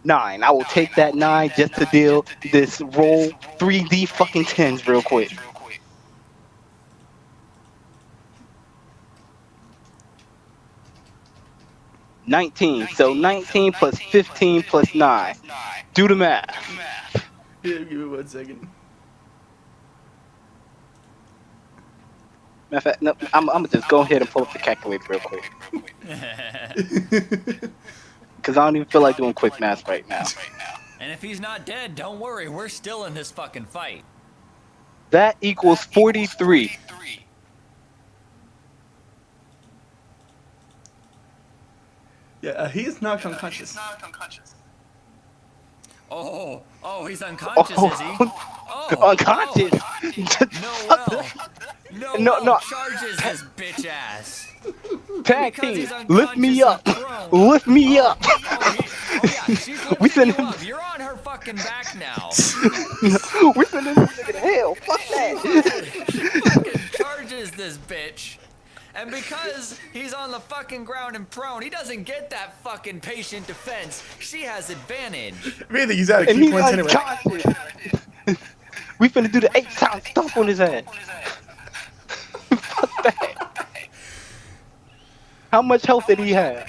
9. I will take that 9 just to deal this roll 3d fucking 10s real quick. $19. So 19 plus 15 plus 9. Do the math. Yeah, give me 1 second. Matter of fact, no, I'm gonna just go ahead and pull up the calculator real quick. Because I don't even feel like doing quick math right now. And if he's not dead, don't worry. We're still in this fucking fight. That equals 43. Yeah, he is knocked unconscious. Oh, he's unconscious, is he? Oh, Unconscious? No, charges his bitch ass. Tag Because team, he's lift me up. unconscious and Lift me up. yeah, she's lifting We send you him- up. You're on her fucking back now. We're sending this nigga to hell. Fuck that. Fucking charges this bitch. And because he's on the fucking ground and prone, he doesn't get that fucking patient defense. She has advantage. If anything, he's out of And key he's points anyway. unconscious. We finna do the 8-time stomp on his ass. Fuck that. How much health did he have?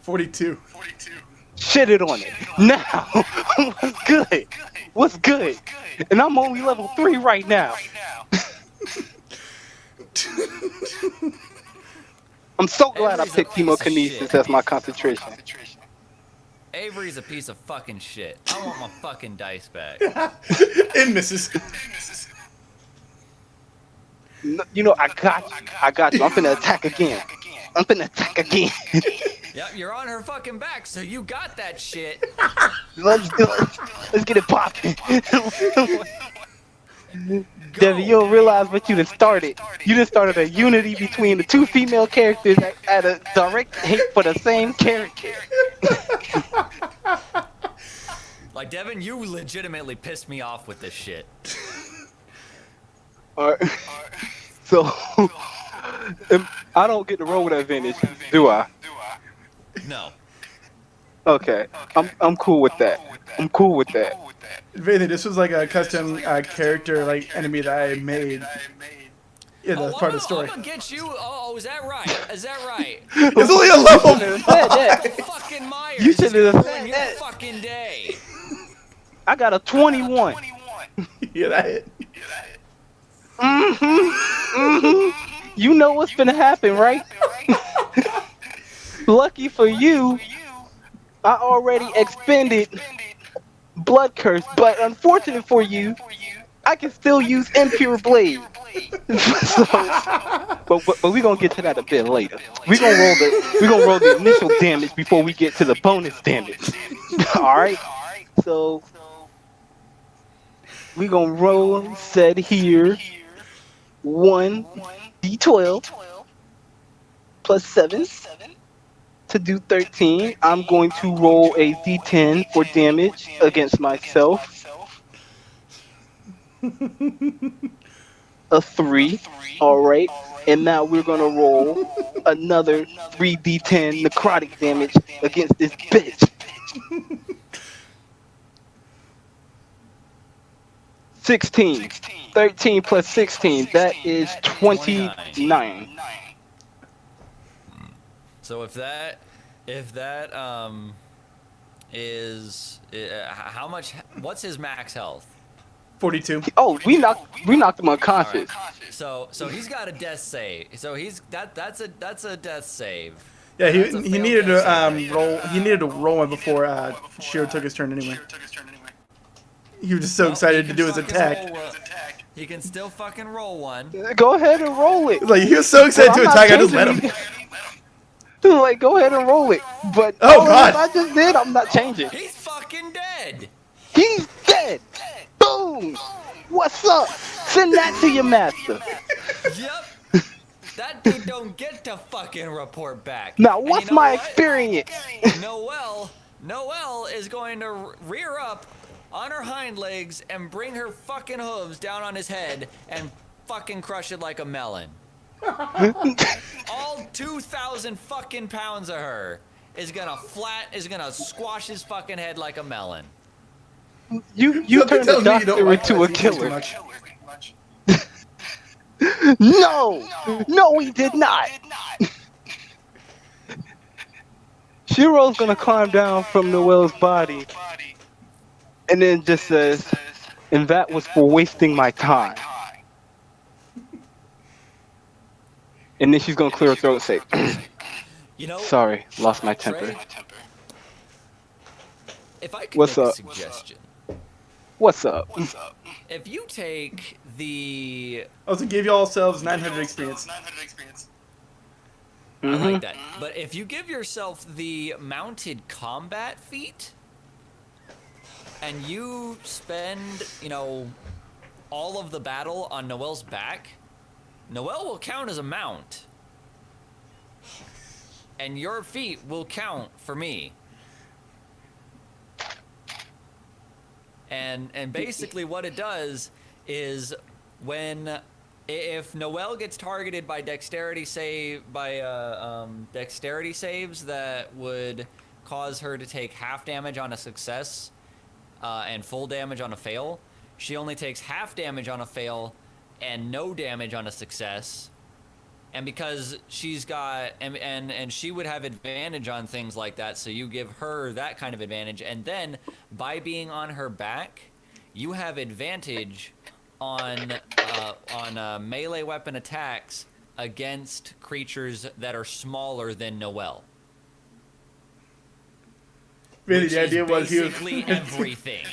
42. Shit it on it. Now, what's good? And I'm only level 3 right now. I'm so glad I Avery's a picked piece of hemokinesis shit. as my concentration. Avery's a piece of fucking shit. I want my fucking dice back. And misses. No, you know, I got you. I'm finna attack again. Yep, you're on her fucking back, so you got that shit. Let's do it. Let's get it popping. Go. Debbie, you don't realize what you done started. You done started a unity between the two female characters at a direct hate for the same character. Like, Devin, you legitimately pissed me off with this shit. Alright. So, I don't get to roll with advantage, do I? No. Okay. I'm cool with that. If anything, this was like a custom character, like enemy that I made. Yeah, that's part of the story. I'm gonna get you. Oh, is that right? Is that right? It's only a level. Fucking Myers. You should have ruin said your that. fucking day. I got a 21. Yeah, that hit. You know what's gonna happen, right? Lucky for you, I already expended Blood Curse, but unfortunate for you, I can still use Impure Blade. So, but we gonna get to that a bit later. We gonna roll the initial damage before we get to the bonus damage. All right. So we gonna roll said here 1d12 plus 7 to do 13. I'm going to roll a d10 for damage against myself. A 3. All right. And now we're gonna roll another 3d10 necrotic damage against this bitch. 16. 13 plus 16. That is 29. So if that is how much? What's his max health? 42. Oh, we knocked him unconscious. So he's got a death save. So that's a death save. Yeah, That's a he failed needed death to save. roll. He needed to roll one before Shiro took his turn anyway. He was just so Well, excited he to can do his fucking attack. roll one. He can still fucking roll one. Go ahead and roll it. Like he was so excited to I'm not attack, I just let changing him. Like, go ahead and roll it. But Oh, all God. I just did, I'm not changing. He's fucking dead. He's dead. Boom. What's up? Send that to your master. Yep. That dude don't get to fucking report back. Now, And what's you know my what? experience? Noelle is going to rear up on her hind legs and bring her fucking hooves down on his head and fucking crush it like a melon. All 2,000 fucking pounds of her is gonna squash his fucking head like a melon. You Something turned the tells me you don't doctor like into a Lexi too killer. much. No, he did not. Shiro's gonna climb down from Noelle's body and then just says, and that was for wasting my time. And then she's gonna clear her throat and say, You know, sorry, lost my temper. Trey, if I could What's make up? a suggestion. What's up? If you take the Also, give yourselves 900 experience. I Mhm. like that. But if you give yourself the mounted combat feat and you spend, all of the battle on Noelle's back, Noelle will count as a mount. And your feat will count for me. And basically what it does is if Noelle gets targeted by dexterity saves that would cause her to take half damage on a success and full damage on a fail, she only takes half damage on a fail and no damage on a success. And because she's got and she would have advantage on things like that, so you give her that kind of advantage, and then by being on her back, you have advantage on melee weapon attacks against creatures that are smaller than Noelle. Really, Which the idea is was he was. basically everything.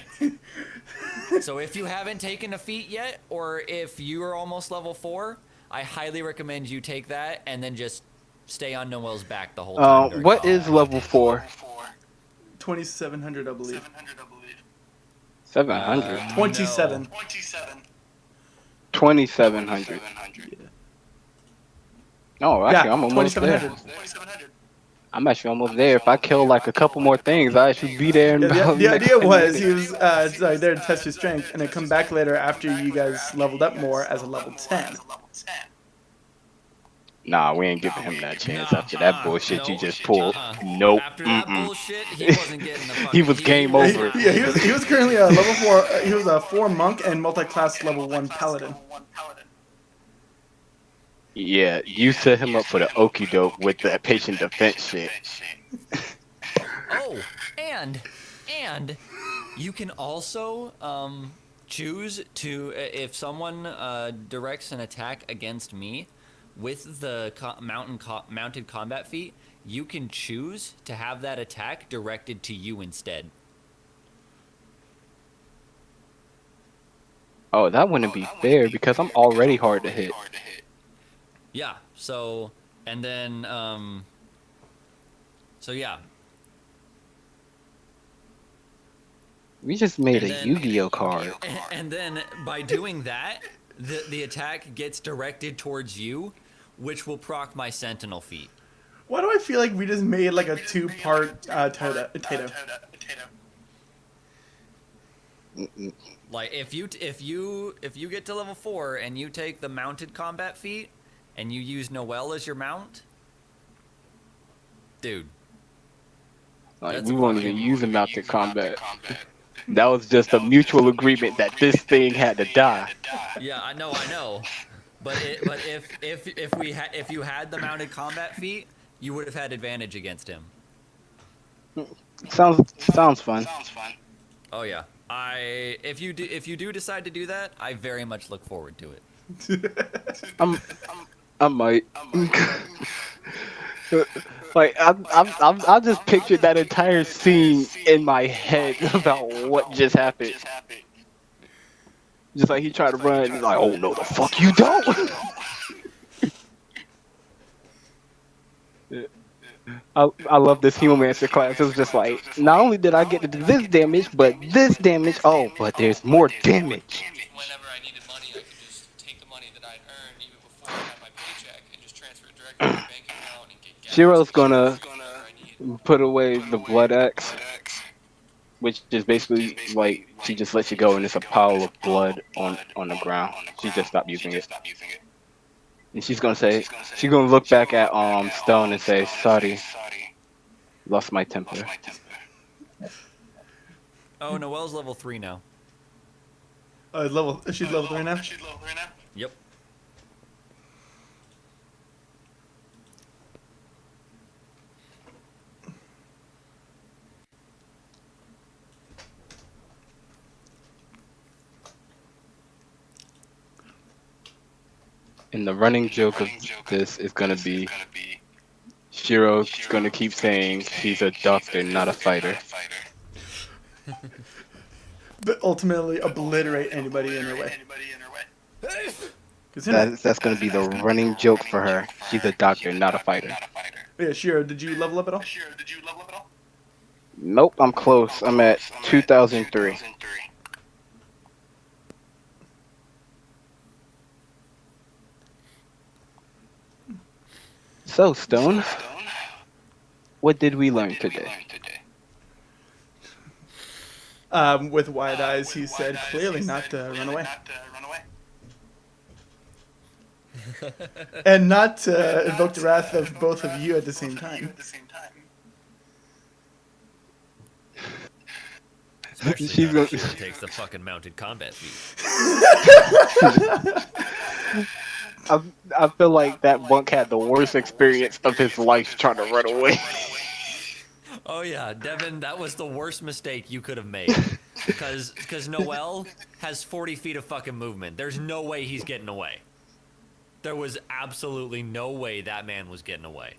So if you haven't taken a feat yet, or if you are almost level 4, I highly recommend you take that and then just stay on Noelle's back the whole time. during What combat. is level 4? 2,700, I believe. 700. 27. 2,700. Oh, actually, Yeah, I'm almost there. 2,700. I'm actually almost there. If I kill like a couple more things, I should be there in Yeah, about the next idea 10 was he minutes. was there to test his strength and then come back later after you guys leveled up more as a level 10. Nah, we ain't giving him that chance after that bullshit you no, just pulled. uh-uh. Nope. After that Mm-mm. bullshit, he wasn't getting the fucking... He was game was over. not- Yeah, he was currently a level 4. He was a 4 monk and multi-class level 1 paladin. Yeah, you set him up for the okie doke with the patient defense shit. Oh, and you can also choose to, if someone directs an attack against me, with the mounted combat feat, you can choose to have that attack directed to you instead. Oh, that wouldn't be fair because I'm already hard to hit. Yeah. So, and then, so yeah. We just made And a then- Yu-Gi-Oh card. And then by doing that, the attack gets directed towards you, which will proc my Sentinel feat. Why do I feel like we just made like a 2-part potato? Like if you get to level 4 and you take the mounted combat feat and you use Noelle as your mount, dude. Like, That's we a won't fucking- even use mounted combat. That was just a mutual agreement that this thing had to die. Yeah, I know. But if you had the mounted combat feat, you would have had advantage against him. Sounds fun. Oh yeah. If you do decide to do that, I very much look forward to it. I might. Like I just pictured that entire scene in my head about what just happened. Just like he tried to run, he's like, "Oh no, the fuck you don't!" I love this Hemomancer class. It was just like, not only did I get to do this damage, but this damage. Oh, but there's more damage. Whenever I needed money, I could just take the money that I'd earned even before I had my paycheck and just transfer it directly to my bank account and get gas. Shiro's gonna whatever I need. put away the Blood Axe, which is basically like she just lets you go and it's a pile of blood on the ground. She just stopped using it. And she's gonna look back at Stone and say, "Sorry, lost my temper." Oh, Noelle's level 3 now. She's level 3 now. Yep. And the running joke of this is gonna be Shiro's gonna keep saying she's a doctor, not a fighter. But ultimately obliterate anybody in her way. 'Cause, you know, That's gonna be the running joke for her. She's a doctor, not a fighter. yeah, Shiro, did you level up at all? Nope, I'm close. I'm at 2003. So, Stone, what did we learn today? With wide eyes, he said clearly not to run away. And not to invoke the wrath of both of you at the same time. Especially She's now that gonna- Shiro takes the fucking mounted combat feat. I feel like that monk had the worst experience of his life trying to run away. Oh yeah, Devin, that was the worst mistake you could have made. Because Noelle has 40 feet of fucking movement. There's no way he's getting away. There was absolutely no way that man was getting away.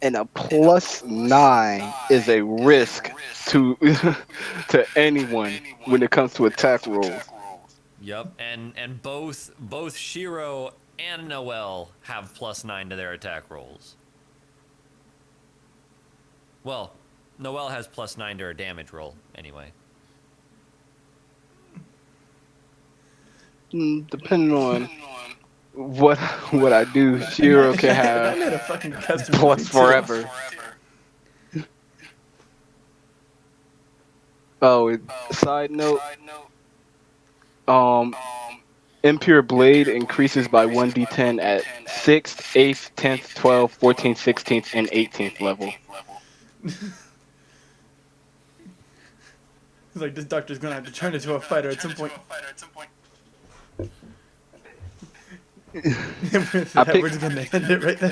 And a +9 is a risk to to anyone when it comes to attack rolls. Yep, and both Shiro and Noelle have +9 to their attack rolls. Well, Noelle has +9 to her damage roll, anyway. Depending on what I do, Shiro can I have made a fucking custom plus too. forever. Oh, side note, Impure Blade increases by 1d10 at 6th, 8th, 10th, 12th, 14th, 16th, and 18th level. He's like, this doctor's gonna have to turn into a fighter at some point. With I that, pick- we're just gonna end it right there.